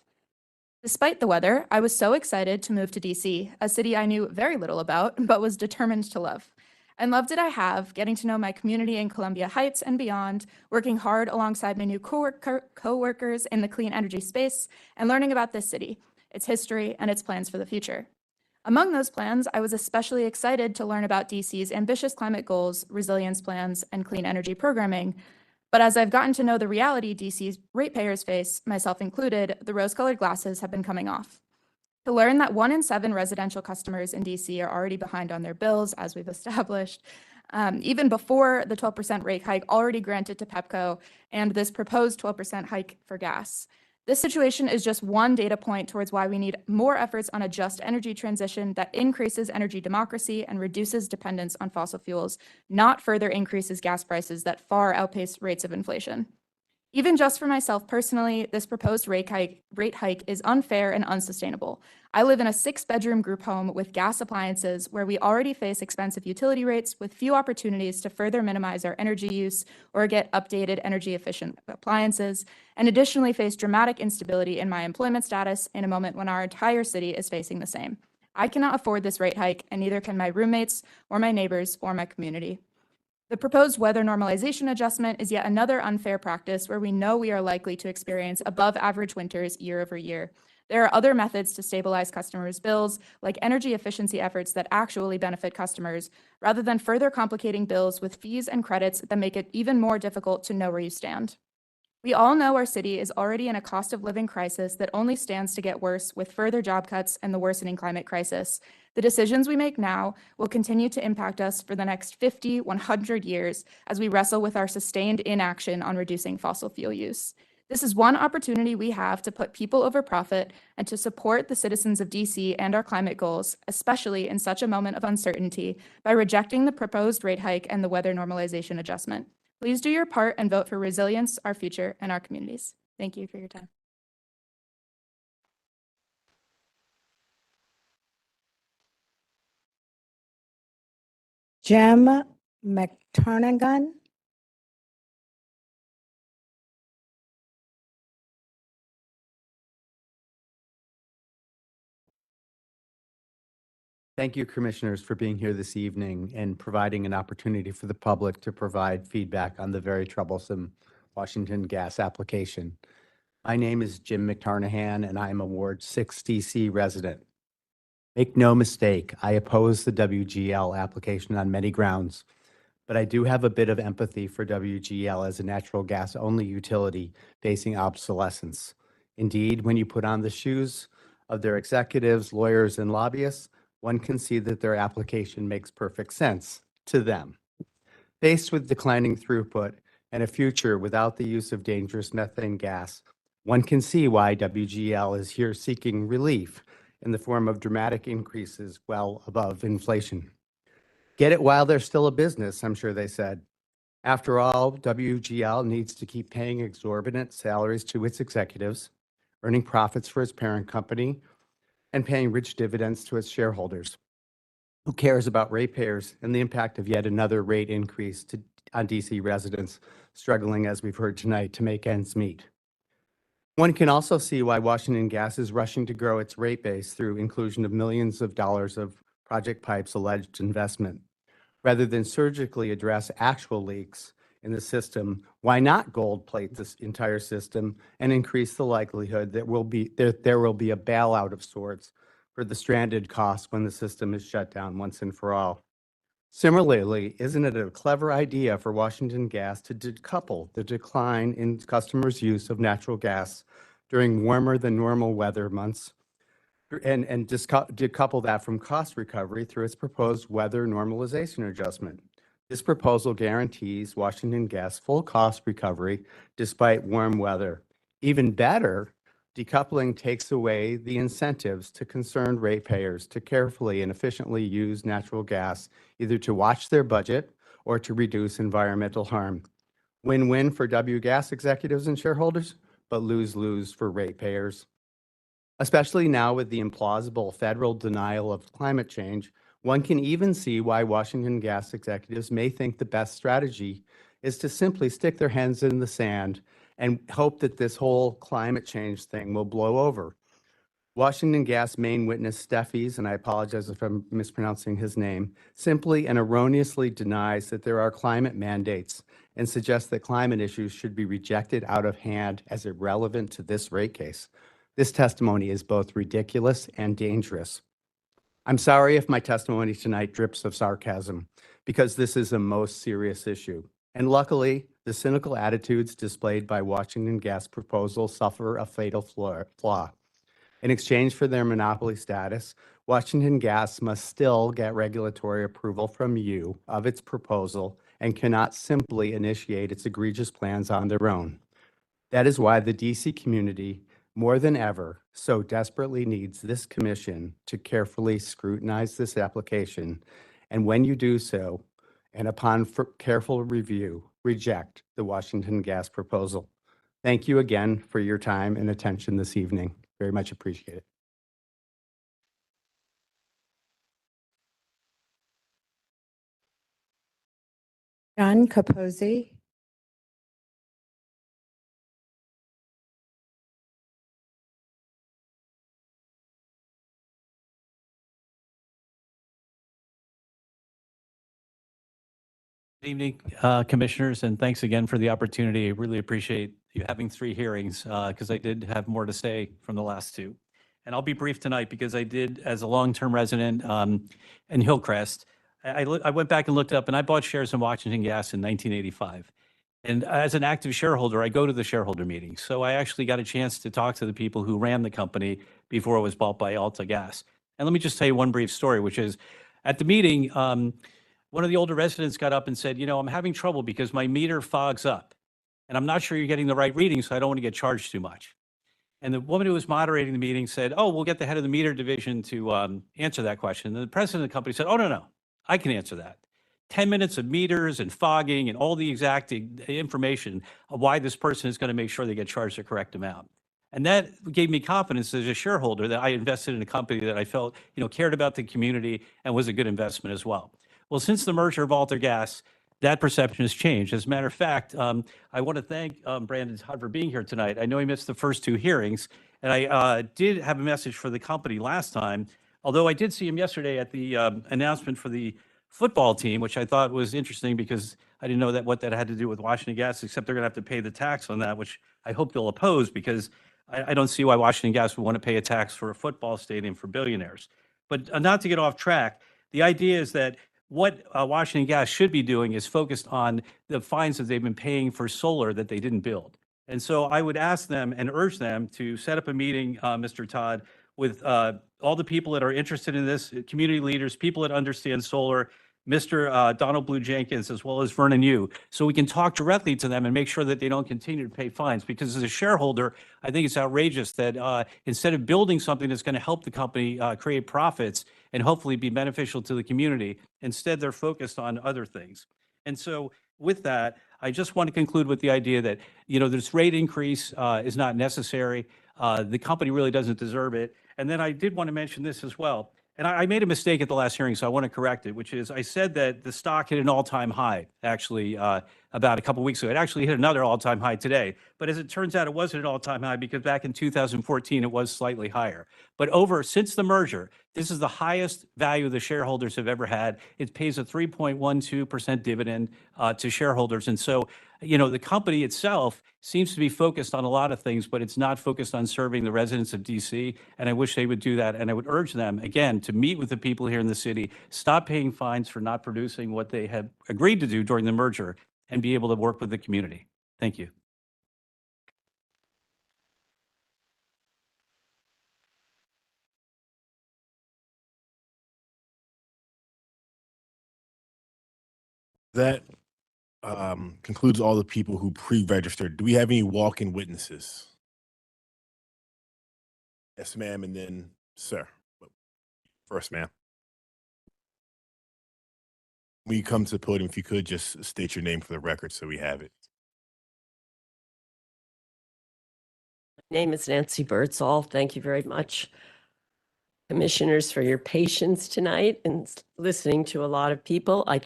Despite the weather, I was so excited to move to DC, a city I knew very little about, but was determined to love. And love did I have getting to know my community in Columbia Heights and beyond, working hard alongside my new coworkers in the clean energy space, and learning about this city, its history, and its plans for the future. Among those plans, I was especially excited to learn about DC's ambitious climate goals, resilience plans, and clean energy programming. But as I've gotten to know the reality DC's ratepayers face, myself included, the rose-colored glasses have been coming off. To learn that 1 in 7 residential customers in DC are already behind on their bills, as we've established, even before the 12% rate hike already granted to Pepco and this proposed 12% hike for gas. This situation is just one data point towards why we need more efforts on a just energy transition that increases energy democracy and reduces dependence on fossil fuels, not further increases gas prices that far outpace rates of inflation. Even just for myself personally, this proposed rate hike is unfair and unsustainable. I live in a 6-bedroom group home with gas appliances where we already face expensive utility rates with few opportunities to further minimize our energy use or get updated energy efficient appliances, and additionally face dramatic instability in my employment status in a moment when our entire city is facing the same. I cannot afford this rate hike, and neither can my roommates or my neighbors or my community. The proposed weather normalization adjustment is yet another unfair practice where we know we are likely to experience above average winters year over year. There are other methods to stabilize customers' bills, like energy efficiency efforts that actually benefit customers, rather than further complicating bills with fees and credits that make it even more difficult to know where you stand. We all know our city is already in a cost of living crisis that only stands to get worse with further job cuts and the worsening climate crisis. The decisions we make now will continue to impact us for the next 50, 100 years as we wrestle with our sustained inaction on reducing fossil fuel use. This is one opportunity we have to put people over profit and to support the citizens of DC and our climate goals, especially in such a moment of uncertainty, by rejecting the proposed rate hike and the weather normalization adjustment. Please do your part and vote for resilience, our future, and our communities. Thank you for your time. Jim McTurnigan. Thank you, Commissioners, for being here this evening and providing an opportunity for the public to provide feedback on the very troublesome Washington gas application. My name is Jim McTarnahan, and I am a Ward 6 DC resident. Make no mistake, I oppose the WGL application on many grounds, but I do have a bit of empathy for WGL as a natural gas-only utility facing obsolescence. Indeed, when you put on the shoes of their executives, lawyers, and lobbyists, one can see that their application makes perfect sense to them. Faced with declining throughput and a future without the use of dangerous methane gas, one can see why WGL is here seeking relief in the form of dramatic increases well above inflation. Get it while they're still a business, I'm sure they said. After all, WGL needs to keep paying exorbitant salaries to its executives, earning profits for its parent company, and paying rich dividends to its shareholders. Who cares about ratepayers and the impact of yet another rate increase on DC residents struggling, as we've heard tonight, to make ends meet? One can also see why Washington Gas is rushing to grow its rate base through inclusion of millions of dollars of Project Pipe's alleged investment. Rather than surgically address actual leaks in the system, why not gold plate this entire system and increase the likelihood that there will be a bailout of sorts for the stranded costs when the system is shut down once and for all? Similarly, isn't it a clever idea for Washington Gas to decouple the decline in customers' use of natural gas during warmer than normal weather months and decouple that from cost recovery through its proposed weather normalization adjustment? This proposal guarantees Washington Gas full cost recovery despite warm weather. Even better, decoupling takes away the incentives to concerned ratepayers to carefully and efficiently use natural gas, either to watch their budget or to reduce environmental harm. Win-win for W Gas executives and shareholders, but lose-lose for ratepayers. Especially now with the implausible federal denial of climate change, one can even see why Washington Gas executives may think the best strategy is to simply stick their heads in the sand and hope that this whole climate change thing will blow over. Washington Gas main witness Steffies, and I apologize if I'm mispronouncing his name, simply and erroneously denies that there are climate mandates and suggests that climate issues should be rejected out of hand as irrelevant to this rate case. This testimony is both ridiculous and dangerous. I'm sorry if my testimony tonight drips of sarcasm, because this is a most serious issue. And luckily, the cynical attitudes displayed by Washington Gas proposal suffer a fatal flaw. In exchange for their monopoly status, Washington Gas must still get regulatory approval from you of its proposal and cannot simply initiate its egregious plans on their own. That is why the DC community, more than ever, so desperately needs this commission to carefully scrutinize this application, and when you do so, and upon careful review, reject the Washington Gas proposal. Thank you again for your time and attention this evening. Very much appreciate it. John Capozzi. Good evening, commissioners, and thanks again for the opportunity. I really appreciate you having 3 hearings because I did have more to say from the last 2. And I'll be brief tonight because I did, as a long-term resident in Hillcrest, I went back and looked up, and I bought shares in Washington Gas in 1985. And as an active shareholder, I go to the shareholder meetings. So I actually got a chance to talk to the people who ran the company before it was bought by Alta Gas. And let me just tell you one brief story, which is at the meeting, one of the older residents got up and said, you know, I'm having trouble because my meter fogs up and I'm not sure you're getting the right reading, so I don't want to get charged too much. And the woman who was moderating the meeting said, oh, we'll get the head of the meter division to answer that question. And the president of the company said, oh, no, I can answer that. 10 minutes of meters and fogging and all the exact information of why this person is going to make sure they get charged the correct amount. And that gave me confidence as a shareholder that I invested in a company that I felt, you know, cared about the community and was a good investment as well. Well, since the merger of Alta Gas, that perception has changed. As a matter of fact, I want to thank Brandon Todd for being here tonight. I know he missed the first 2 hearings, and I did have a message for the company last time, although I did see him yesterday at the announcement for the football team, which I thought was interesting because I didn't know what that had to do with Washington Gas, except they're going to have to pay the tax on that, which I hope they'll oppose because I don't see why Washington Gas would want to pay a tax for a football stadium for billionaires. But not to get off track, the idea is that what Washington Gas should be doing is focused on the fines that they've been paying for solar that they didn't build. And so I would ask them and urge them to set up a meeting, Mr. Todd, with all the people that are interested in this, community leaders, people that understand solar, Mr. Donald Blue Jenkins, as well as Vernon Yu, so we can talk directly to them and make sure that they don't continue to pay fines. Because as a shareholder, I think it's outrageous that instead of building something that's going to help the company create profits and hopefully be beneficial to the community, instead they're focused on other things. And so with that, I just want to conclude with the idea that, you know, this rate increase is not necessary. The company really doesn't deserve it. And then I did want to mention this as well. And I made a mistake at the last hearing, so I want to correct it, which is I said that the stock hit an all-time high, actually, about a couple weeks ago. It actually hit another all-time high today. But as it turns out, it wasn't an all-time high because back in 2014, it was slightly higher. But since the merger, this is the highest value the shareholders have ever had. It pays a 3.12% dividend to shareholders. And so, you know, the company itself seems to be focused on a lot of things, but it's not focused on serving the residents of DC. And I wish they would do that. And I would urge them, again, to meet with the people here in the city, stop paying fines for not producing what they had agreed to do during the merger, and be able to work with the community. Thank you. That concludes all the people who pre-registered. Do we have any walk-in witnesses? Yes, ma'am, and then sir. First, ma'am. When you come to the podium, if you could just state your name for the record so we have it. My name is Nancy Birdsall. Thank you very much, commissioners, for your patience tonight and listening to a lot of people. I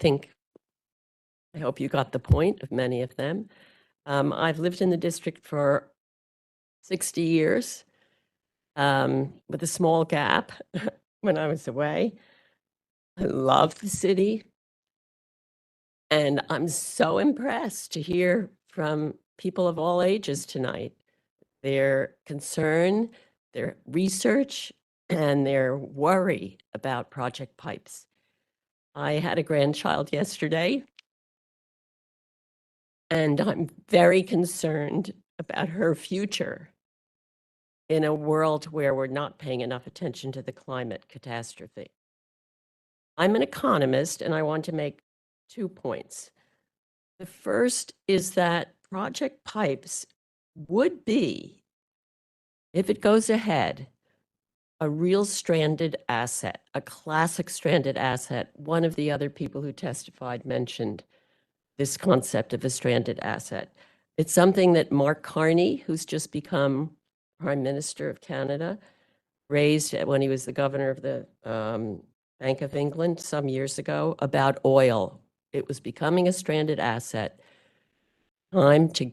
hope you got the point of many of them. I've lived in the district for 60 years. with a small gap when I was away. I love the city. And I'm so impressed to hear from people of all ages tonight. Their concern, their research, and their worry about Project Pipes. I had a grandchild yesterday, and I'm very concerned about her future in a world where we're not paying enough attention to the climate catastrophe. I'm an economist, and I want to make 2 points. The first is that Project Pipes would be, if it goes ahead, a real stranded asset, a classic stranded asset. One of the other people who testified mentioned this concept of a stranded asset. It's something that Mark Carney, who's just become Prime Minister of Canada, raised when he was the governor of the Bank of England some years ago about oil. It was becoming a stranded asset. Time to,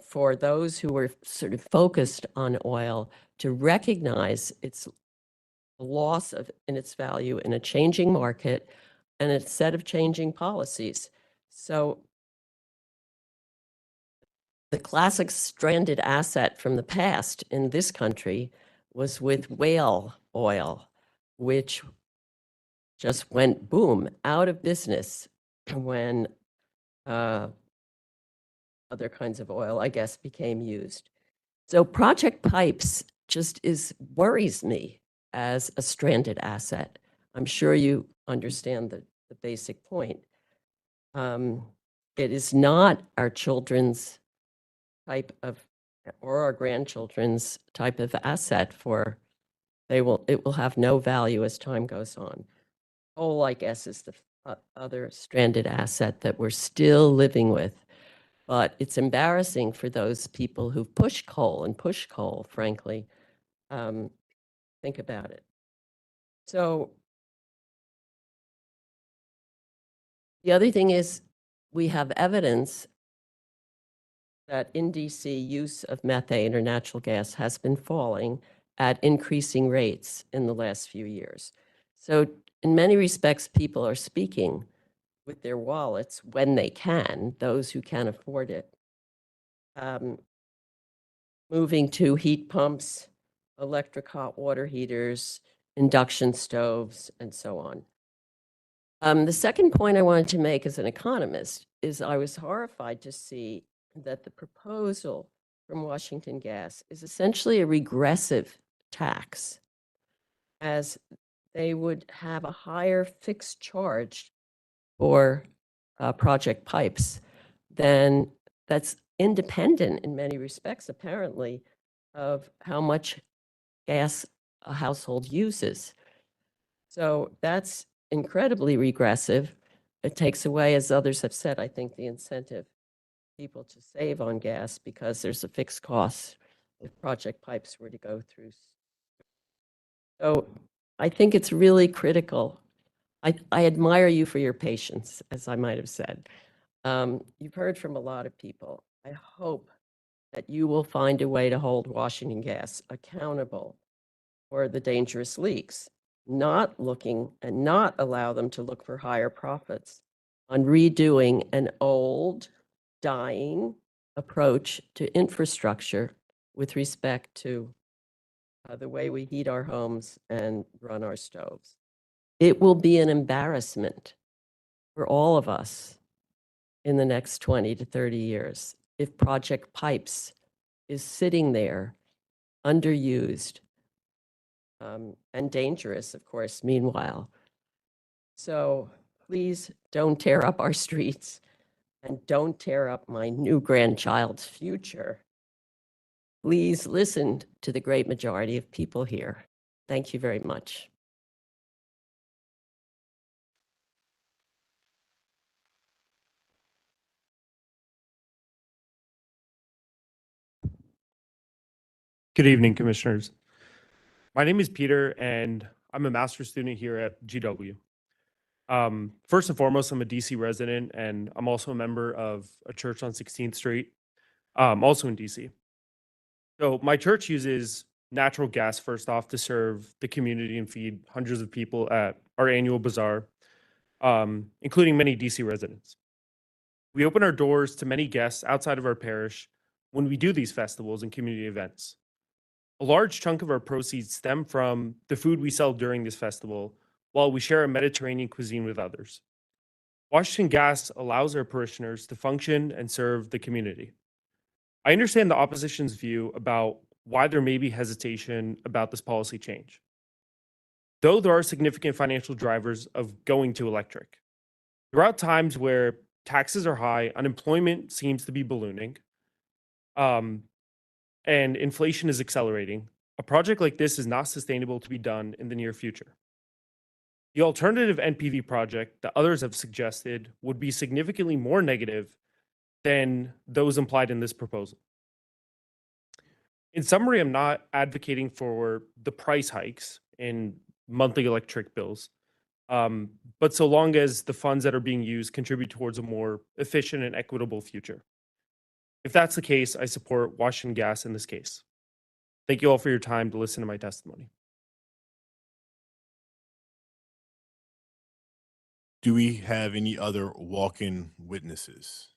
for those who were sort of focused on oil to recognize its loss in its value in a changing market and a set of changing policies. So the classic stranded asset from the past in this country was with whale oil, which just went boom, out of business when other kinds of oil, I guess, became used. So Project Pipes just worries me as a stranded asset. I'm sure you understand the basic point. It is not our children's type of, or our grandchildren's type of asset it will have no value as time goes on. Coal, I guess, is the other stranded asset that we're still living with. But it's embarrassing for those people who push coal, frankly. Think about it. So the other thing is we have evidence that in DC use of methane or natural gas has been falling at increasing rates in the last few years. So in many respects, people are speaking with their wallets when they can, those who can afford it. Moving to heat pumps, electric hot water heaters, induction stoves, and so on. The second point I wanted to make as an economist is I was horrified to see that the proposal from Washington Gas is essentially a regressive tax, as they would have a higher fixed charge for Project Pipes than that's independent in many respects, apparently, of how much gas a household uses. So that's incredibly regressive. It takes away, as others have said, I think, the incentive people to save on gas because there's a fixed cost if Project Pipes were to go through. So I think it's really critical. I admire you for your patience, as I might have said. You've heard from a lot of people. I hope that you will find a way to hold Washington Gas accountable for the dangerous leaks, not allow them to look for higher profits on redoing an old, dying approach to infrastructure with respect to the way we heat our homes and run our stoves. It will be an embarrassment for all of us in the next 20 to 30 years if Project Pipes is sitting there underused and dangerous, of course, meanwhile. So please don't tear up our streets and don't tear up my new grandchild's future. Please listen to the great majority of people here. Thank you very much. Good evening, Commissioners. My name is Peter, and I'm a master's student here at GW. First and foremost, I'm a DC resident, and I'm also a member of a church on 16th Street, also in DC. So my church uses natural gas first off to serve the community and feed hundreds of people at our annual bazaar, including many DC residents. We open our doors to many guests outside of our parish when we do these festivals and community events. A large chunk of our proceeds stem from the food we sell during this festival, while we share a Mediterranean cuisine with others. Washington Gas allows our parishioners to function and serve the community. I understand the opposition's view about why there may be hesitation about this policy change. Though there are significant financial drivers of going to electric, throughout times where taxes are high, unemployment seems to be ballooning, and inflation is accelerating, a project like this is not sustainable to be done in the near future. The alternative NPV project that others have suggested would be significantly more negative than those implied in this proposal. In summary, I'm not advocating for the price hikes in monthly electric bills, but so long as the funds that are being used contribute towards a more efficient and equitable future. If that's the case, I support Washington Gas in this case. Thank you all for your time to listen to my testimony. Do we have any other walk-in witnesses?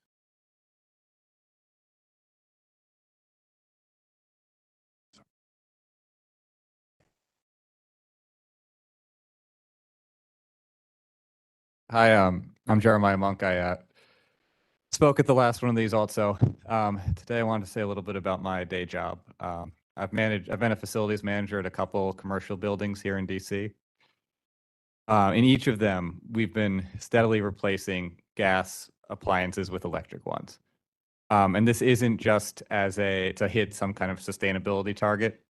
Hi, I'm Jeremiah Monk. I spoke at the last one of these also. Today I wanted to say a little bit about my day job. I've been a facilities manager at a couple commercial buildings here in DC. In each of them, we've been steadily replacing gas appliances with electric ones. And this isn't just to hit some kind of sustainability target.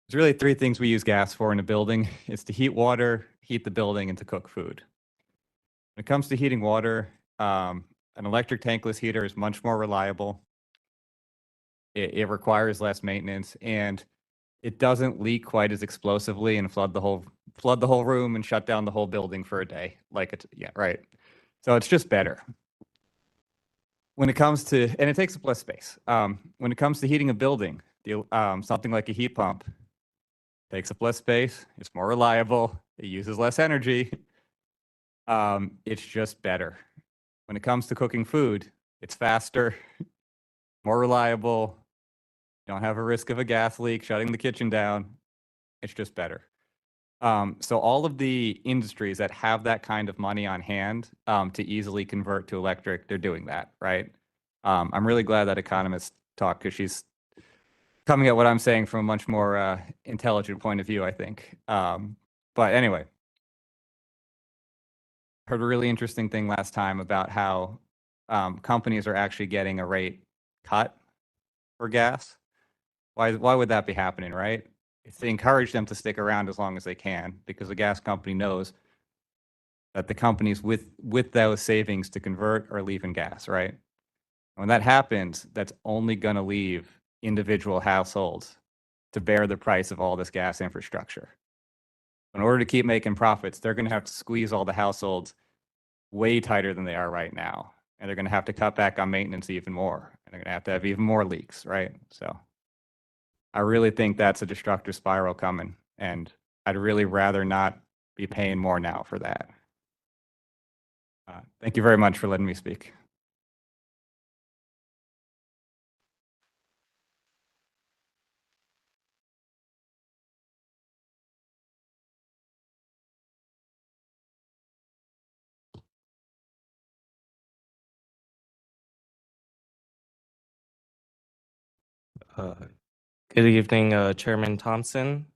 There's really three things we use gas for in a building. It's to heat water, heat the building, and to cook food. When it comes to heating water, an electric tankless heater is much more reliable. It requires less maintenance, and it doesn't leak quite as explosively and flood the whole room and shut down the whole building for a day. Right. So it's just better. When it comes to, and it takes up less space. When it comes to heating a building, something like a heat pump takes up less space. It's more reliable. It uses less energy. It's just better. When it comes to cooking food, it's faster, more reliable. You don't have a risk of a gas leak, shutting the kitchen down. It's just better. So all of the industries that have that kind of money on hand to easily convert to electric, they're doing that, right? I'm really glad that economists talk because she's coming at what I'm saying from a much more intelligent point of view, I think. But anyway, heard a really interesting thing last time about how companies are actually getting a rate cut for gas. Why would that be happening, right? It's to encourage them to stick around as long as they can, because the gas company knows that the companies with those savings to convert are leaving gas, right? When that happens, that's only going to leave individual households to bear the price of all this gas infrastructure. In order to keep making profits, they're going to have to squeeze all the households way tighter than they are right now. And they're going to have to cut back on maintenance even more. And they're going to have even more leaks, right? So I really think that's a destructive spiral coming. And I'd really rather not be paying more now for that. Thank you very much for letting me speak. Good evening, Chairman Thompson,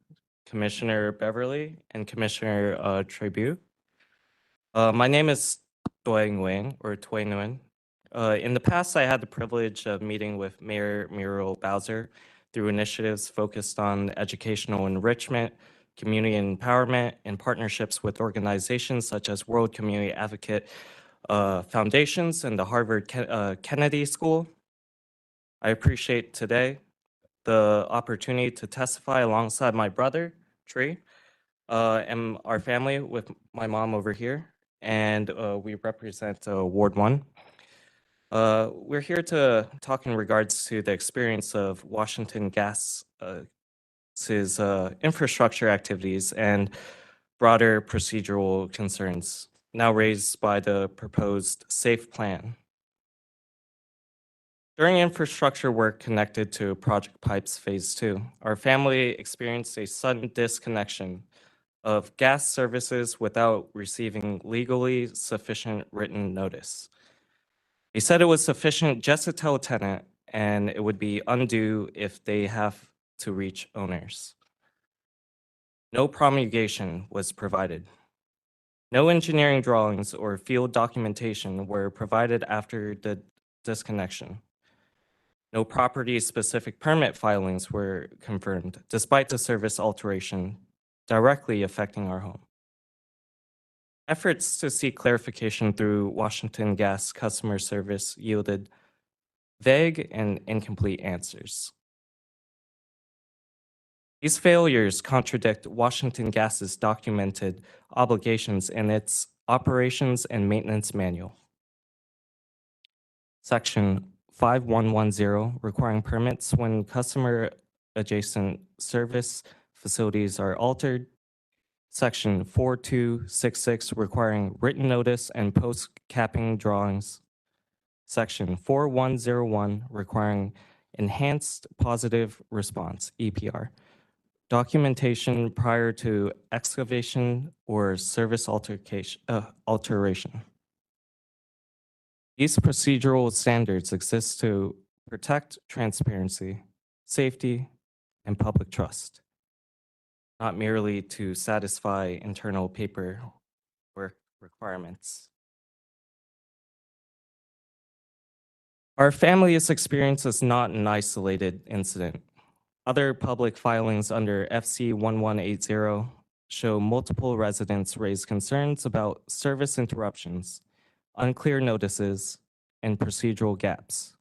Commissioner Beverly, and Commissioner Tribute. My name is Toy Nguyen, or Toy Nguyen. In the past, I had the privilege of meeting with Mayor Muriel Bowser through initiatives focused on educational enrichment, community empowerment, and partnerships with organizations such as World Community Advocate Foundations and the Harvard Kennedy School. I appreciate today the opportunity to testify alongside my brother, Tree, and our family with my mom over here, and we represent Ward 1. We're here to talk in regards to the experience of Washington Gas infrastructure activities and broader procedural concerns now raised by the proposed SAFE plan. During infrastructure work connected to Project Pipes Phase 2, our family experienced a sudden disconnection of gas services without receiving legally sufficient written notice. They said it was sufficient just to tell a tenant, and it would be undue if they have to reach owners. No promulgation was provided. No engineering drawings or field documentation were provided after the disconnection. No property-specific permit filings were confirmed, despite the service alteration directly affecting our home. Efforts to seek clarification through Washington Gas customer service yielded vague and incomplete answers. These failures contradict Washington Gas's documented obligations in its Operations and Maintenance Manual. Section 5110, requiring permits when customer adjacent service facilities are altered. Section 4266, requiring written notice and post-capping drawings. Section 4101, requiring enhanced positive response, EPR, documentation prior to excavation or service alteration. These procedural standards exist to protect transparency, safety, and public trust, not merely to satisfy internal paperwork requirements. Our family's experience is not an isolated incident. Other public filings under FC1180 show multiple residents raise concerns about service interruptions, unclear notices, and procedural gaps.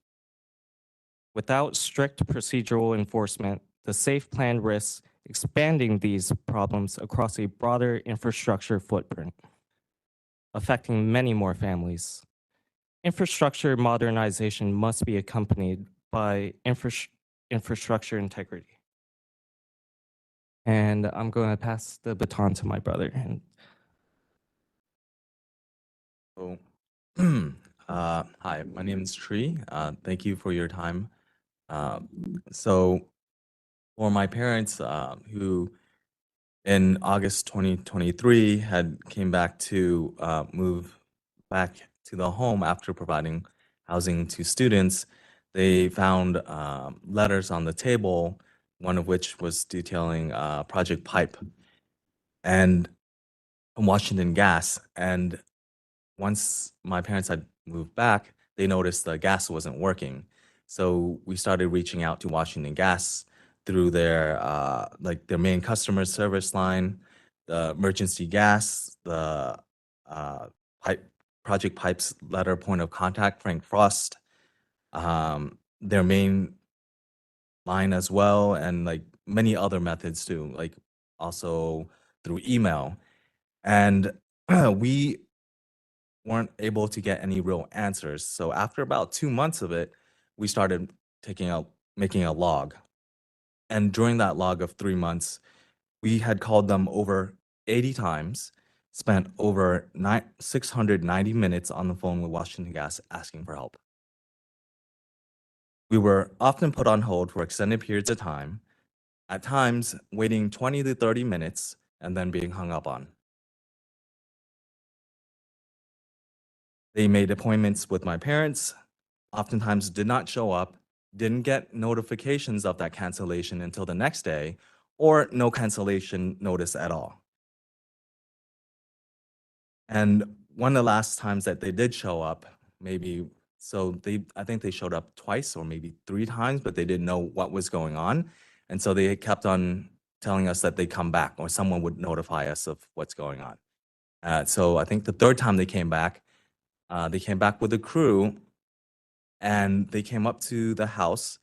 Without strict procedural enforcement, the SAFE plan risks expanding these problems across a broader infrastructure footprint, affecting many more families. Infrastructure modernization must be accompanied by infrastructure integrity. And I'm going to pass the baton to my brother. Hi, my name is Tree. Thank you for your time. So for my parents who in August 2023 had came back to move back to the home after providing housing to students, they found letters on the table, one of which was detailing Project Pipe and Washington Gas. And once my parents had moved back, they noticed the gas wasn't working. So we started reaching out to Washington Gas through their their main customer service line, the emergency gas, the Project Pipes letter point of contact, Frank Frost, their main line as well, and like many other methods too, like also through email. And we weren't able to get any real answers. So after about 2 months of it, we started making a log. And during that log of 3 months, we had called them over 80 times, spent over 690 minutes on the phone with Washington Gas asking for help. We were often put on hold for extended periods of time, at times waiting 20 to 30 minutes and then being hung up on. They made appointments with my parents, oftentimes did not show up, didn't get notifications of that cancellation until the next day, or no cancellation notice at all. And one of the last times that they did show up, I think they showed up twice or maybe 3 times, but they didn't know what was going on. And so they kept on telling us that they'd come back or someone would notify us of what's going on. So I think the 3rd time they came back with a crew, and they came up to the house,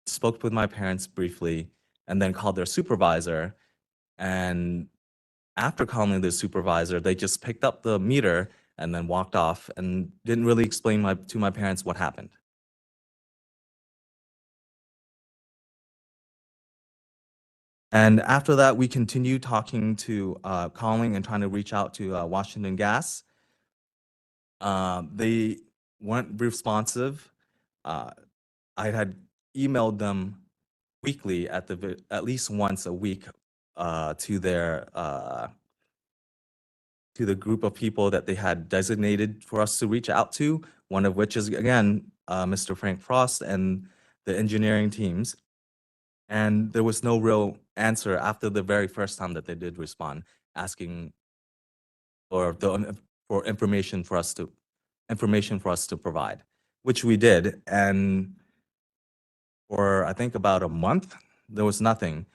spoke with my parents briefly, and then called their supervisor. And after calling the supervisor, they just picked up the meter and then walked off and didn't really explain to my parents what happened. And after that, we continued talking to, calling and trying to reach out to Washington Gas. They weren't responsive. I had emailed them weekly at least once a week to the group of people that they had designated for us to reach out to, one of which is, again, Mr. Frank Frost and the engineering teams. And there was no real answer after the very first time that they did respond, asking for information for us to provide, which we did. And for I think about a month, there was nothing.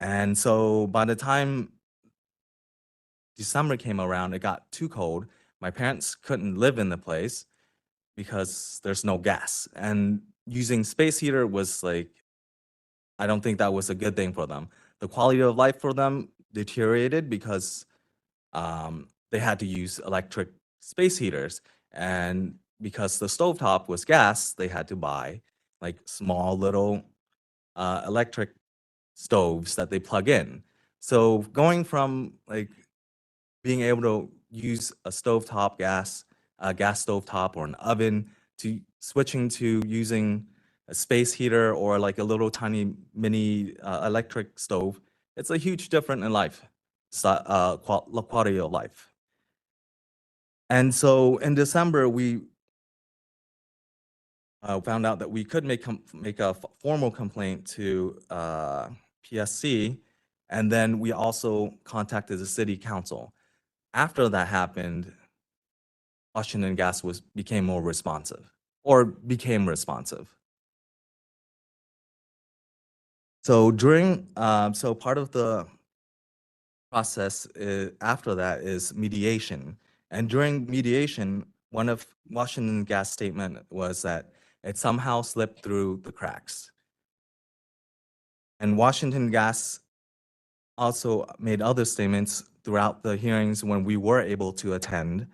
And so by the time December came around, it got too cold. My parents couldn't live in the place because there's no gas. And using space heater was like, I don't think that was a good thing for them. The quality of life for them deteriorated because they had to use electric space heaters. And because the stovetop was gas, they had to buy like small little electric stoves that they plug in. So going from like being able to use a gas stovetop or an oven to switching to using a space heater or like a little tiny mini electric stove, it's a huge difference in life, quality of life. And so in December, we found out that we could make a formal complaint to PSC, and then we also contacted the city council. After that happened, Washington Gas became responsive. So so part of the process after that is mediation. And during mediation, one of Washington Gas statement was that it somehow slipped through the cracks. And Washington Gas also made other statements throughout the hearings when we were able to attend,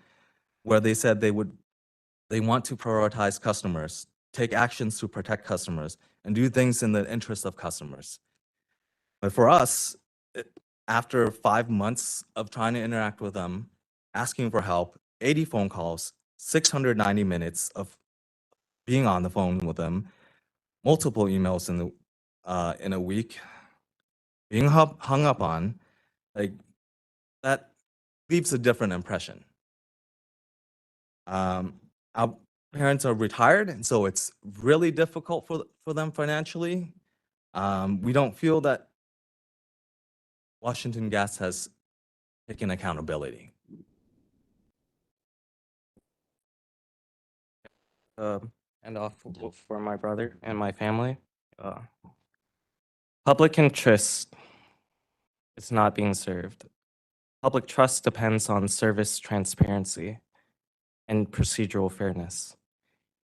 where they said they want to prioritize customers, take actions to protect customers, and do things in the interest of customers. But for us, after 5 months of trying to interact with them, asking for help, 80 phone calls, 690 minutes of being on the phone with them, multiple emails in a week, being hung up on, like that leaves a different impression. Our parents are retired, and so it's really difficult for them financially. We don't feel that Washington Gas has taken accountability. And off for my brother and my family. Public interest is not being served. Public trust depends on service transparency and procedural fairness.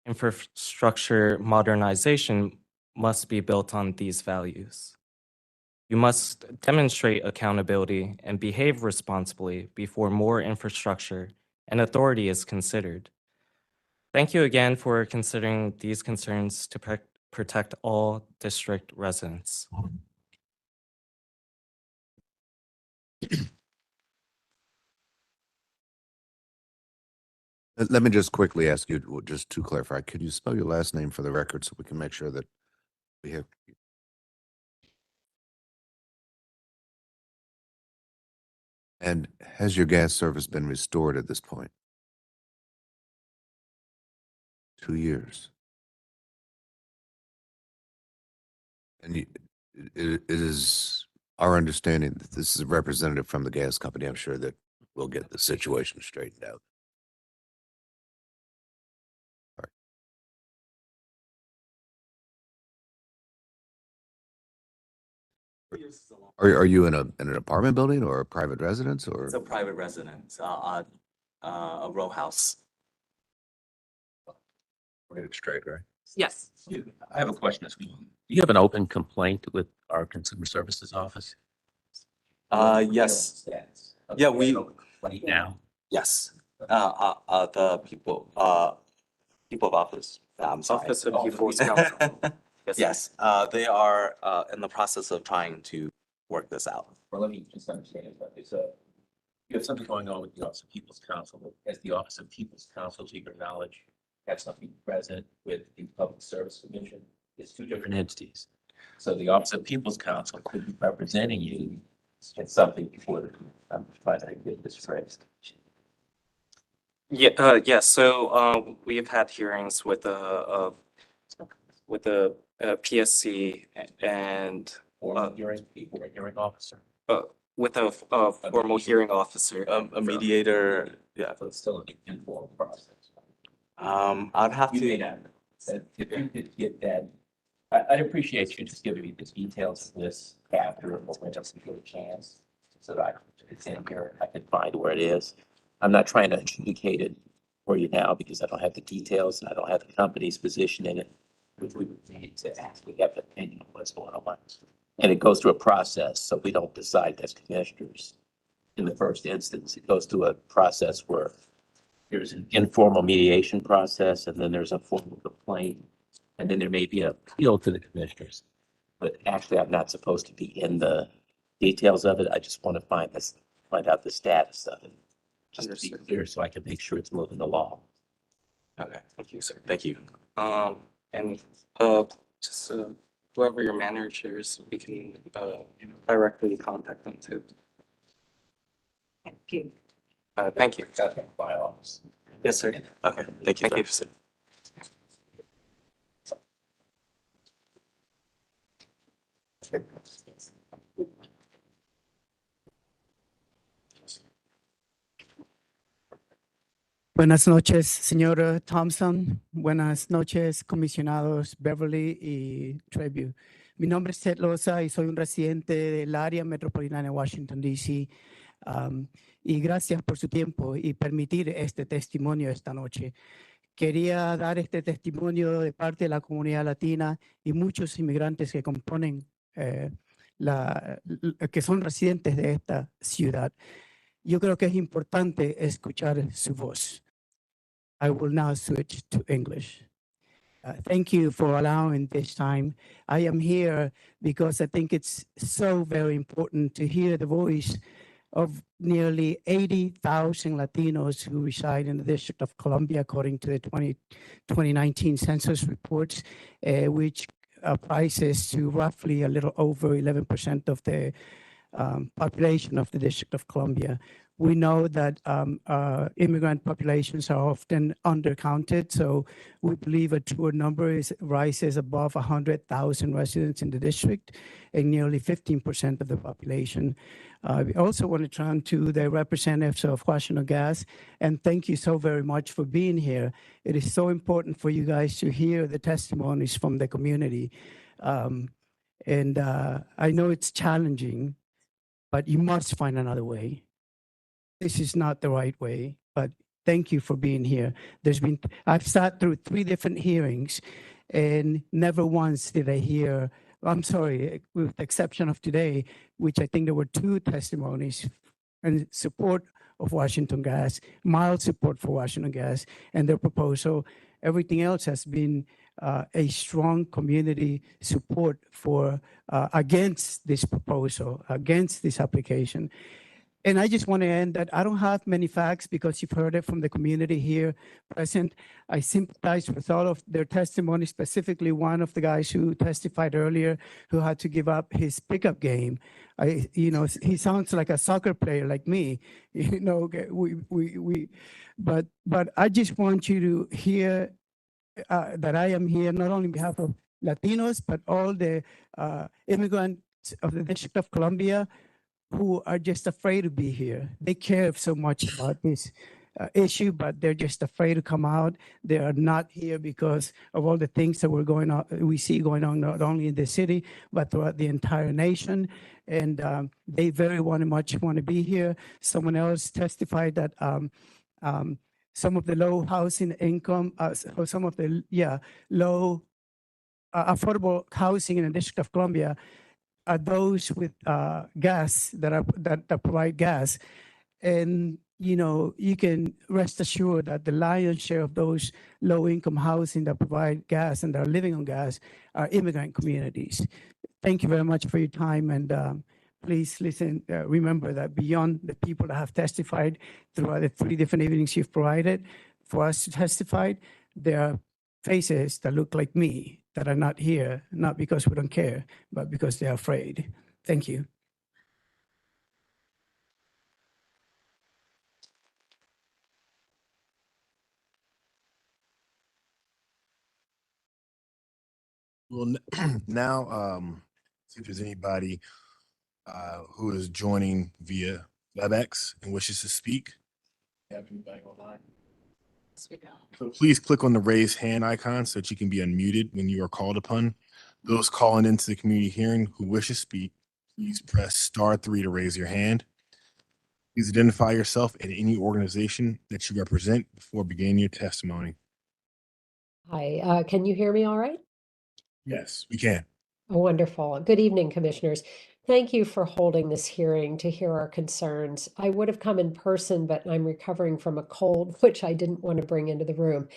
Infrastructure modernization must be built on these values. You must demonstrate accountability and behave responsibly before more infrastructure and authority is considered. Thank you again for considering these concerns to protect all district residents. Let me just quickly ask you, just to clarify, could you spell your last name for the record so we can make sure that we have? And has your gas service been restored at this point? 2 years. And it is our understanding that this is a representative from the gas company. I'm sure that we'll get the situation straightened out. Are you in an apartment building or a private residence or? It's a private residence, a row house. Get it straight, right? Yes. I have a question. Do you have an open complaint with our consumer services office? Yes. Yeah, we. Now? Yes. The people of office. I'm sorry. Office of People's Counsel. Yes, they are in the process of trying to work this out. Well, let me just understand something. So you have something going on with the Office of People's Counsel. As the Office of People's Counsel, to your knowledge, have something present with the Public Service Commission. It's two different entities. So the Office of People's Counsel could be representing you in something before the, I'm trying to get this phrased. Yeah, so we've had hearings with the PSC and Formal hearing, before a hearing officer. with a formal hearing officer. A mediator, yeah. So it's still an informal process. I'd have You may to. not, if you could get that, I'd appreciate you just giving me the details of this after, or whenever you get a chance, so that it's in here, I can find where it is. I'm not trying to adjudicate it for you now, because I don't have the details, and I don't have the company's position in it, which we would need to actually have an opinion on what's going on. And it goes through a process, so we don't decide as commissioners in the first instance. It goes through a process where there's an informal mediation process, and then there's a formal complaint, and then there may be an appeal to the commissioners. But actually, I'm not supposed to be in the details of it. I just want to find out the status of it, just to be clear, so I can make sure it's moving along. Okay, thank you, sir. Thank you. And just whoever your manager is, we can directly contact them too. Thank you. Thank you. Got that by office. Yes, sir. Okay, thank you, sir. Buenas noches, señora Thompson. Buenas noches, comisionados Beverly y Tribune. Mi nombre es Ted Loza y soy un residente del área metropolitana de Washington, D.C. Y gracias por su tiempo y permitir este testimonio esta noche. Quería dar este testimonio de parte de la comunidad latina y muchos inmigrantes que componen, que son residentes de esta ciudad. Yo creo que es importante escuchar su voz. I will now switch to English. Thank you for allowing this time. I am here because I think it's so very important to hear the voice of nearly 80,000 Latinos who reside in the District of Columbia, according to the 2019 census reports, which applies to roughly a little over 11% of the population of the District of Columbia. We know that immigrant populations are often undercounted, so we believe a true number rises above 100,000 residents in the district and nearly 15% of the population. We also want to turn to the representatives of Washington Gas, and thank you so very much for being here. It is so important for you guys to hear the testimonies from the community. I know it's challenging, but you must find another way. This is not the right way, but thank you for being here. I've sat through 3 different hearings and never once did I hear, I'm sorry, with the exception of today, which I think there were 2 testimonies in support of Washington Gas, mild support for Washington Gas and their proposal. Everything else has been a strong community support for against this proposal, against this application. And I just want to end that I don't have many facts because you've heard it from the community here present. I sympathize with all of their testimony, specifically one of the guys who testified earlier who had to give up his pickup game. He sounds like a soccer player like me, but I just want you to hear that I am here not only on behalf of Latinos, but all the immigrants of the District of Columbia who are just afraid to be here. They care so much about this issue, but they're just afraid to come out. They are not here because of all the things that we see going on, not only in the city, but throughout the entire nation. And they very much want to be here. Someone else testified that some of the low housing income, or some of the low affordable housing in the District of Columbia are those with gas that provide gas. And you can rest assured that the lion's share of those low-income housing that provide gas and that are living on gas are immigrant communities. Thank you very much for your time, and please listen, remember that beyond the people that have testified throughout the 3 different evenings you've provided for us to testify, there are faces that look like me that are not here, not because we don't care, but because they're afraid. Thank you. Well, now, see if there's anybody who is joining via WebEx and wishes to speak. Have anybody online? So please click on the raise hand icon so that you can be unmuted when you are called upon. Those calling into the community hearing who wish to speak, please press *3 to raise your hand. Please identify yourself and any organization that you represent before beginning your testimony. Hi, can you hear me all right? Yes, we can. Oh, wonderful. Good evening, commissioners. Thank you for holding this hearing to hear our concerns. I would have come in person, but I'm recovering from a cold, which I didn't want to bring into the room.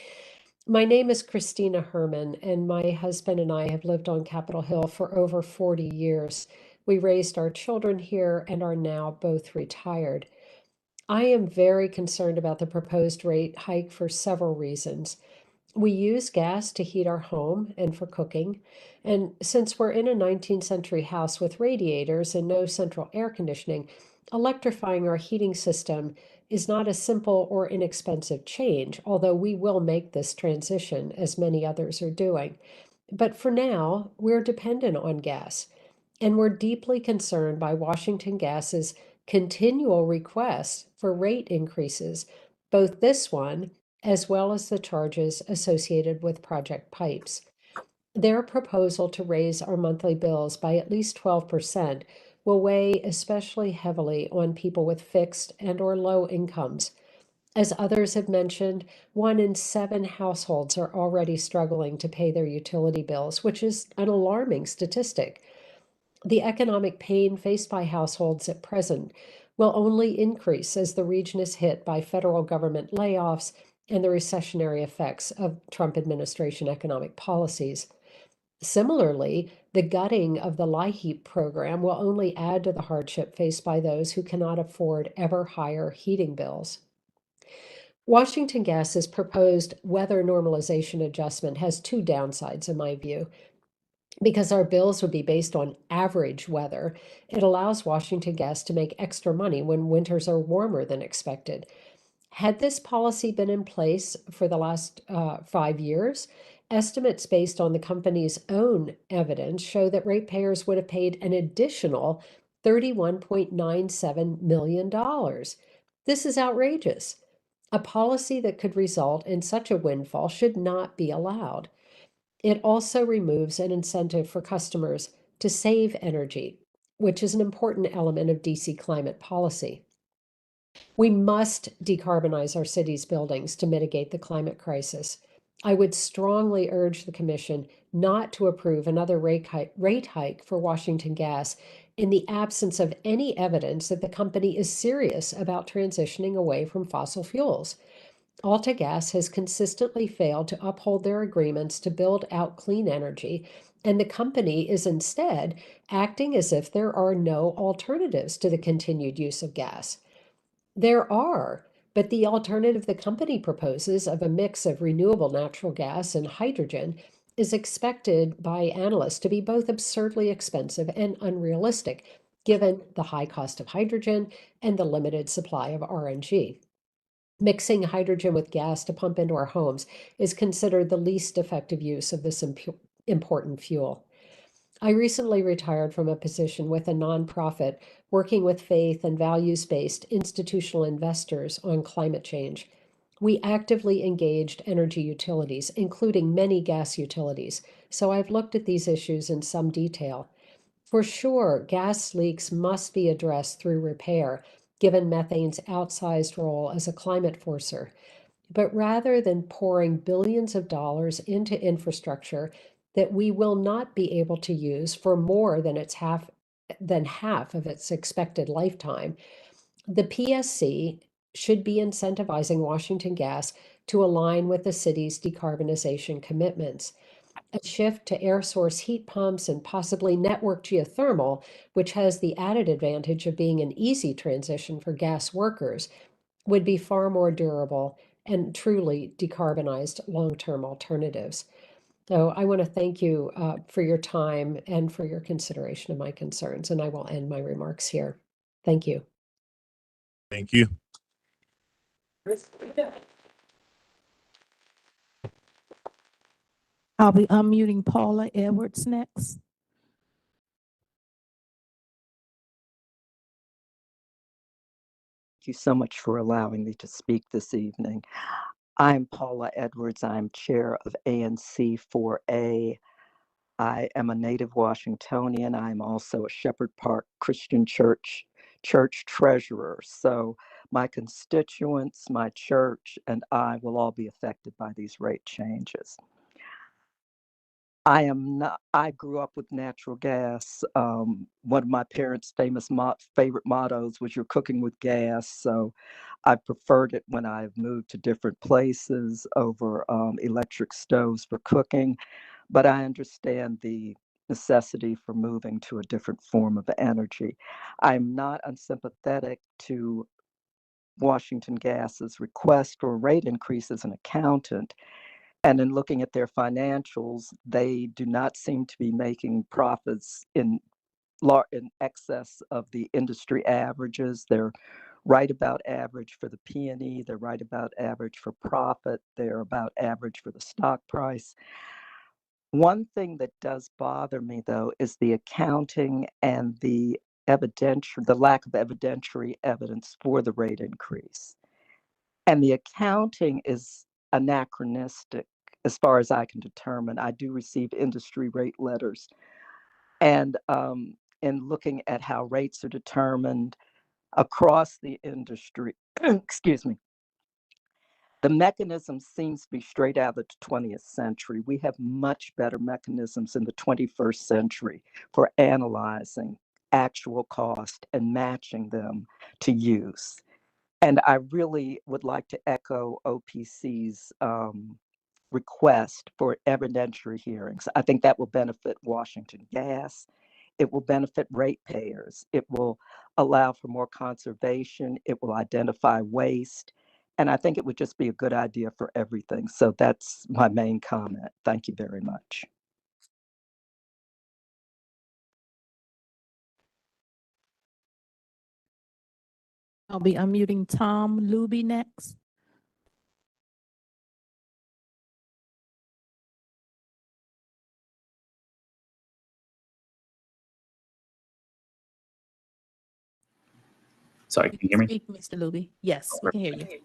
My name is Christina Herman, and my husband and I have lived on Capitol Hill for over 40 years. We raised our children here and are now both retired. I am very concerned about the proposed rate hike for several reasons. We use gas to heat our home and for cooking. And since we're in a 19th century house with radiators and no central air conditioning, electrifying our heating system is not a simple or inexpensive change, although we will make this transition as many others are doing. But for now, we're dependent on gas, and we're deeply concerned by Washington Gas's continual requests for rate increases, both this one as well as the charges associated with Project Pipes. Their proposal to raise our monthly bills by at least 12% will weigh especially heavily on people with fixed and/or low incomes. As others have mentioned, 1 in 7 households are already struggling to pay their utility bills, which is an alarming statistic. The economic pain faced by households at present will only increase as the region is hit by federal government layoffs and the recessionary effects of Trump administration economic policies. Similarly, the gutting of the LIHEAP program will only add to the hardship faced by those who cannot afford ever higher heating bills. Washington Gas's proposed weather normalization adjustment has 2 downsides in my view. Because our bills would be based on average weather, it allows Washington Gas to make extra money when winters are warmer than expected. Had this policy been in place for the last 5 years, estimates based on the company's own evidence show that ratepayers would have paid an additional $31.97 million. This is outrageous. A policy that could result in such a windfall should not be allowed. It also removes an incentive for customers to save energy, which is an important element of DC climate policy. We must decarbonize our city's buildings to mitigate the climate crisis. I would strongly urge the Commission not to approve another rate hike for Washington Gas in the absence of any evidence that the company is serious about transitioning away from fossil fuels. AltaGas has consistently failed to uphold their agreements to build out clean energy, and the company is instead acting as if there are no alternatives to the continued use of gas. There are, but the alternative the company proposes of a mix of renewable natural gas and hydrogen is expected by analysts to be both absurdly expensive and unrealistic, given the high cost of hydrogen and the limited supply of RNG. Mixing hydrogen with gas to pump into our homes is considered the least effective use of this important fuel. I recently retired from a position with a nonprofit working with faith and values-based institutional investors on climate change. We actively engaged energy utilities, including many gas utilities, so I've looked at these issues in some detail. For sure, gas leaks must be addressed through repair, given methane's outsized role as a climate forcer. But rather than pouring billions of dollars into infrastructure that we will not be able to use for more than half of its expected lifetime, the PSC should be incentivizing Washington Gas to align with the city's decarbonization commitments. A shift to air source heat pumps and possibly network geothermal, which has the added advantage of being an easy transition for gas workers, would be far more durable and truly decarbonized long-term alternatives. So I want to thank you for your time and for your consideration of my concerns, and I will end my remarks here. Thank you. Thank you. I'll be unmuting Paula Edwards next. Thank you so much for allowing me to speak this evening. I'm Paula Edwards. I'm chair of ANC 4A. I am a native Washingtonian. I'm also a Shepherd Park Christian Church treasurer. So my constituents, my church, and I will all be affected by these rate changes. I grew up with natural gas. One of my parents' favorite mottos was "You're cooking with gas." So I preferred it when I've moved to different places over electric stoves for cooking. But I understand the necessity for moving to a different form of energy. I'm not unsympathetic to Washington Gas's request for a rate increase as an accountant. And in looking at their financials, they do not seem to be making profits in excess of the industry averages. They're right about average for the P&E. They're right about average for profit. They're about average for the stock price. One thing that does bother me, though, is the accounting and the lack of evidentiary evidence for the rate increase. And the accounting is anachronistic as far as I can determine. I do receive industry rate letters. And in looking at how rates are determined across the industry, excuse me, the mechanism seems to be straight out of the 20th century. We have much better mechanisms in the 21st century for analyzing actual cost and matching them to use. And I really would like to echo OPC's request for evidentiary hearings. I think that will benefit Washington Gas. It will benefit ratepayers. It will allow for more conservation. It will identify waste. And I think it would just be a good idea for everything. So that's my main comment. Thank you very much. I'll be unmuting Tom Luby next. Sorry, can you hear me? Speak, Mr. Luby. Yes, we can hear you.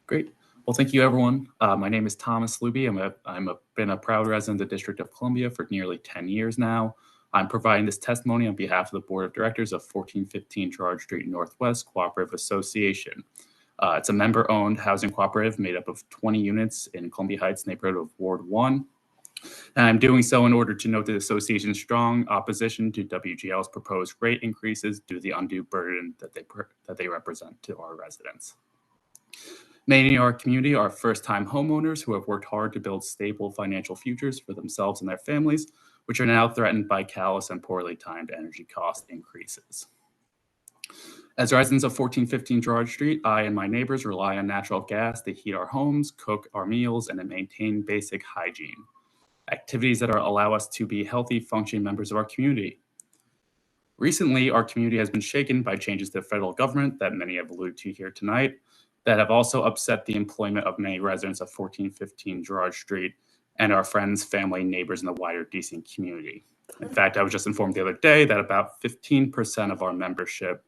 Great. Well, thank you, everyone. My name is Thomas Luby. I'm been a proud resident of the District of Columbia for nearly 10 years now. I'm providing this testimony on behalf of the Board of Directors of 1415 Gerard Street Northwest Cooperative Association. It's a member-owned housing cooperative made up of 20 units in Columbia Heights neighborhood of Ward 1. And I'm doing so in order to note the association's strong opposition to WGL's proposed rate increases due to the undue burden that they represent to our residents. Many in our community are first-time homeowners who have worked hard to build stable financial futures for themselves and their families, which are now threatened by callous and poorly timed energy cost increases. As residents of 1415 Gerard Street, I and my neighbors rely on natural gas to heat our homes, cook our meals, and to maintain basic hygiene. Activities that allow us to be healthy, functioning members of our community. Recently, our community has been shaken by changes to the federal government that many have alluded to here tonight that have also upset the employment of many residents of 1415 Gerard Street and our friends, family, neighbors in the wider DC community. In fact, I was just informed the other day that about 15% of our membership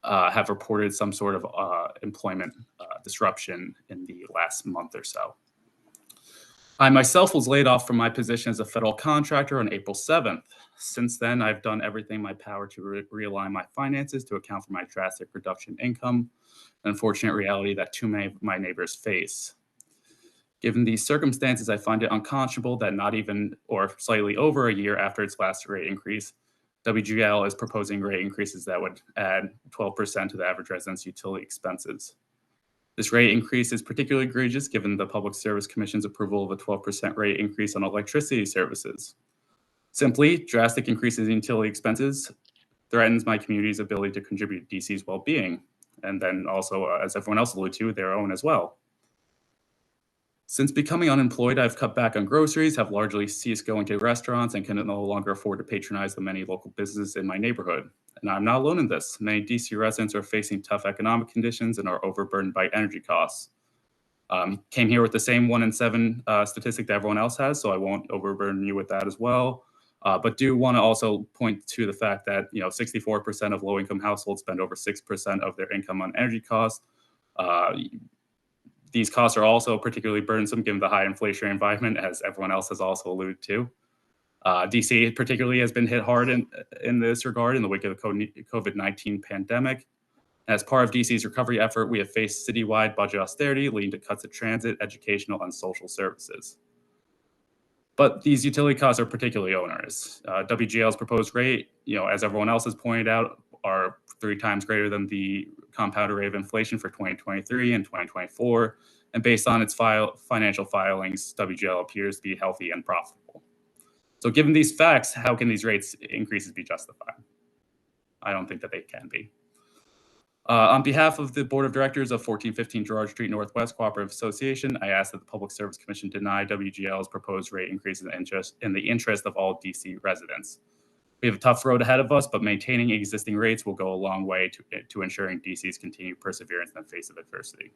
have reported some sort of employment disruption in the last month or so. I myself was laid off from my position as a federal contractor on April 7th. Since then, I've done everything in my power to realign my finances to account for my drastic reduction in income, an unfortunate reality that too many of my neighbors face. Given these circumstances, I find it unconscionable that not even or slightly over a year after its last rate increase, WGL is proposing rate increases that would add 12% to the average resident's utility expenses. This rate increase is particularly egregious given the Public Service Commission's approval of a 12% rate increase on electricity services. Simply, drastic increases in utility expenses threatens my community's ability to contribute to DC's well-being, and then also, as everyone else alluded to, their own as well. Since becoming unemployed, I've cut back on groceries, have largely ceased going to restaurants, and can no longer afford to patronize the many local businesses in my neighborhood. And I'm not alone in this. Many DC residents are facing tough economic conditions and are overburdened by energy costs. Came here with the same 1 in 7 statistic that everyone else has, so I won't overburden you with that as well. But do want to also point to the fact that 64% of low-income households spend over 6% of their income on energy costs. These costs are also particularly burdensome given the high inflationary environment, as everyone else has also alluded to. DC particularly has been hit hard in this regard in the wake of the COVID-19 pandemic. As part of DC's recovery effort, we have faced citywide budget austerity, leading to cuts to transit, educational, and social services. But these utility costs are particularly onerous. WGL's proposed rate, as everyone else has pointed out, are 3 times greater than the compounded rate of inflation for 2023 and 2024. And based on its financial filings, WGL appears to be healthy and profitable. So given these facts, how can these rates increases be justified? I don't think that they can be. On behalf of the Board of Directors of 1415 Gerard Street Northwest Cooperative Association, I ask that the Public Service Commission deny WGL's proposed rate increase in the interest of all DC residents. We have a tough road ahead of us, but maintaining existing rates will go a long way to ensuring DC's continued perseverance in the face of adversity.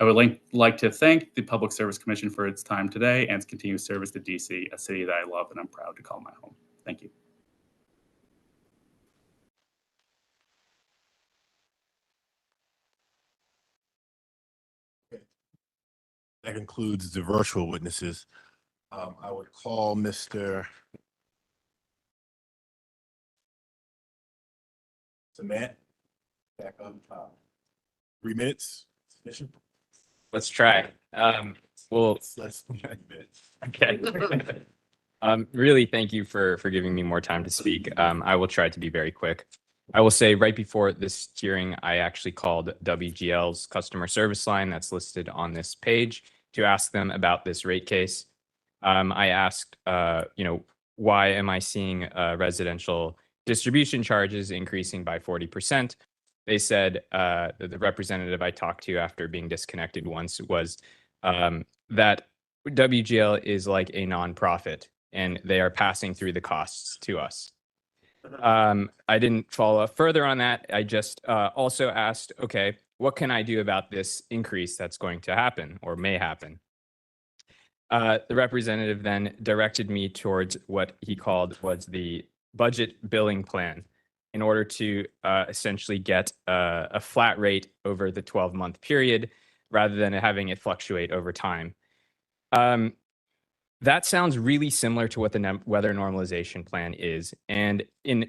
I would like to thank the Public Service Commission for its time today and its continued service to DC, a city that I love and I'm proud to call my home. Thank you. That concludes the virtual witnesses. I would call Mr. Matt back up. 3 minutes. Sufficient? Let's try. Let's Okay. Really, thank you for giving me more time to speak. I will try to be very quick. I will say right before this hearing, I actually called WGL's customer service line that's listed on this page to ask them about this rate case. I asked, why am I seeing residential distribution charges increasing by 40%? They said, the representative I talked to after being disconnected once was that WGL is like a nonprofit and they are passing through the costs to us. I didn't follow up further on that. I just also asked, okay, what can I do about this increase that's going to happen or may happen? The representative then directed me towards what he called was the budget billing plan in order to essentially get a flat rate over the 12-month period rather than having it fluctuate over time. That sounds really similar to what the weather normalization plan is. And in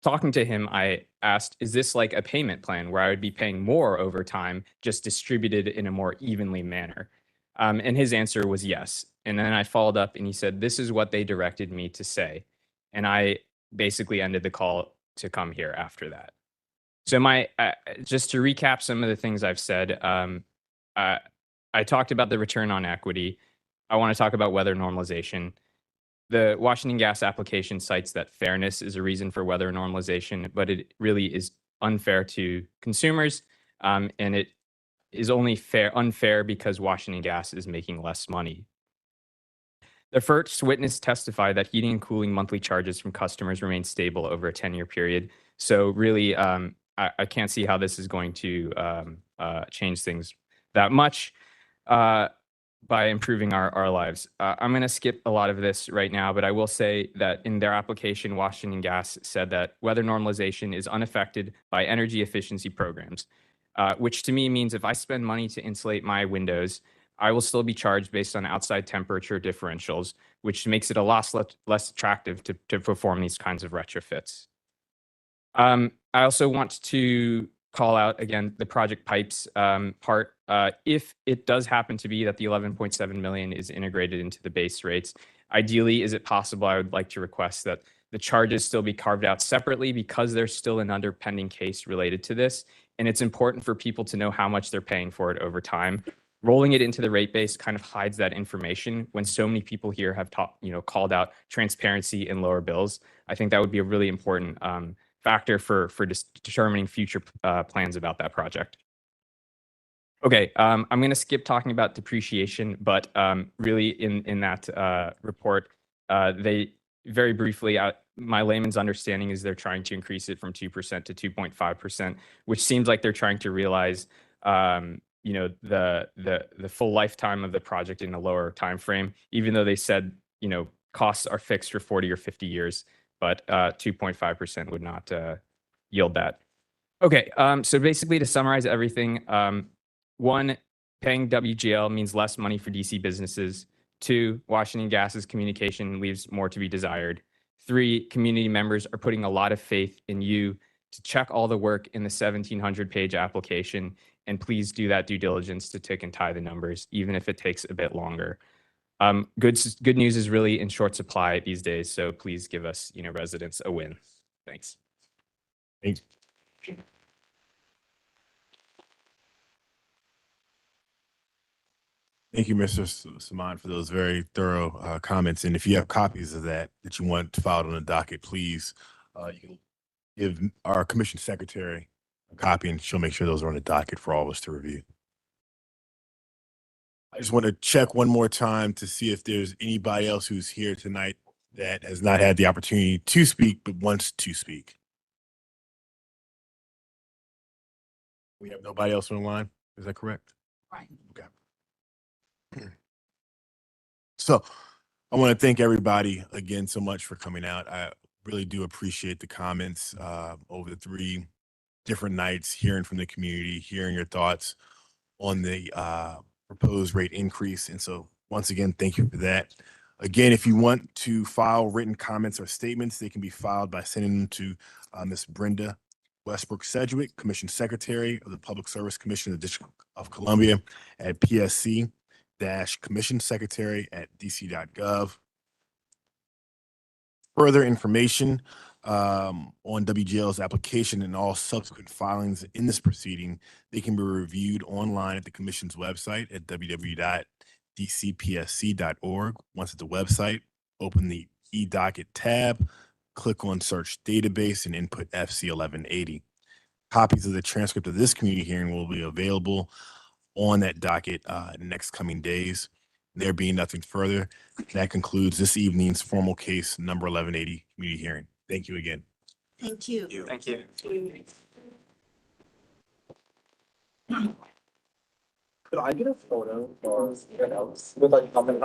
talking to him, I asked, is this like a payment plan where I would be paying more over time, just distributed in a more evenly manner? And his answer was yes. And then I followed up and he said, this is what they directed me to say. And I basically ended the call to come here after that. So just to recap some of the things I've said, I talked about the return on equity. I want to talk about weather normalization. The Washington Gas application cites that fairness is a reason for weather normalization, but it really is unfair to consumers. And it is only unfair because Washington Gas is making less money. The first witness testified that heating and cooling monthly charges from customers remain stable over a 10-year period. So really, I can't see how this is going to change things that much by improving our lives. I'm going to skip a lot of this right now, but I will say that in their application, Washington Gas said that weather normalization is unaffected by energy efficiency programs, which to me means if I spend money to insulate my windows, I will still be charged based on outside temperature differentials, which makes it a lot less attractive to perform these kinds of retrofits. I also want to call out again the project pipes part. If it does happen to be that the 11.7 million is integrated into the base rates, ideally, is it possible? I would like to request that the charges still be carved out separately because there's still an pending case related to this, and it's important for people to know how much they're paying for it over time. Rolling it into the rate base kind of hides that information when so many people here have called out transparency and lower bills. I think that would be a really important factor for determining future plans about that project. Okay, I'm going to skip talking about depreciation, but really in that report, they very briefly, my layman's understanding is they're trying to increase it from 2% to 2.5%, which seems like they're trying to realize the full lifetime of the project in a lower time frame, even though they said costs are fixed for 40 or 50 years, but 2.5% would not yield that. Okay, so basically to summarize everything, 1, paying WGL means less money for DC businesses. 2, Washington Gas's communication leaves more to be desired. 3, community members are putting a lot of faith in you to check all the work in the 1,700-page application, and please do that due diligence to tick and tie the numbers, even if it takes a bit longer. Good news is really in short supply these days, so please give us, residents a win. Thanks. Thanks. Thank you, Mr. Saman, for those very thorough comments. And if you have copies of that you want filed on the docket, please you can give our commission secretary a copy, and she'll make sure those are on the docket for all of us to review. I just want to check one more time to see if there's anybody else who's here tonight that has not had the opportunity to speak but wants to speak. We have nobody else on the line. Is that correct? Right. Okay. So I want to thank everybody again so much for coming out. I really do appreciate the comments over the 3 different nights, hearing from the community, hearing your thoughts on the proposed rate increase. And so once again, thank you for that. Again, if you want to file written comments or statements, they can be filed by sending them to Ms. Brenda Westbrook Sedgwick, Commission Secretary of the Public Service Commission of the District of Columbia at PSC-Commission Secretary at dc.gov. Further information on WGL's application and all subsequent filings in this proceeding, they can be reviewed online at the Commission's website at www.dcpsc.org. Once at the website, open the eDocket tab, click on Search Database, and input FC1180. Copies of the transcript of this community hearing will be available on that docket in the next coming days. There being nothing further, that concludes this evening's formal case number 1180 community hearing. Thank you again. Thank you. Thank you. Could I get a photo or with like comment?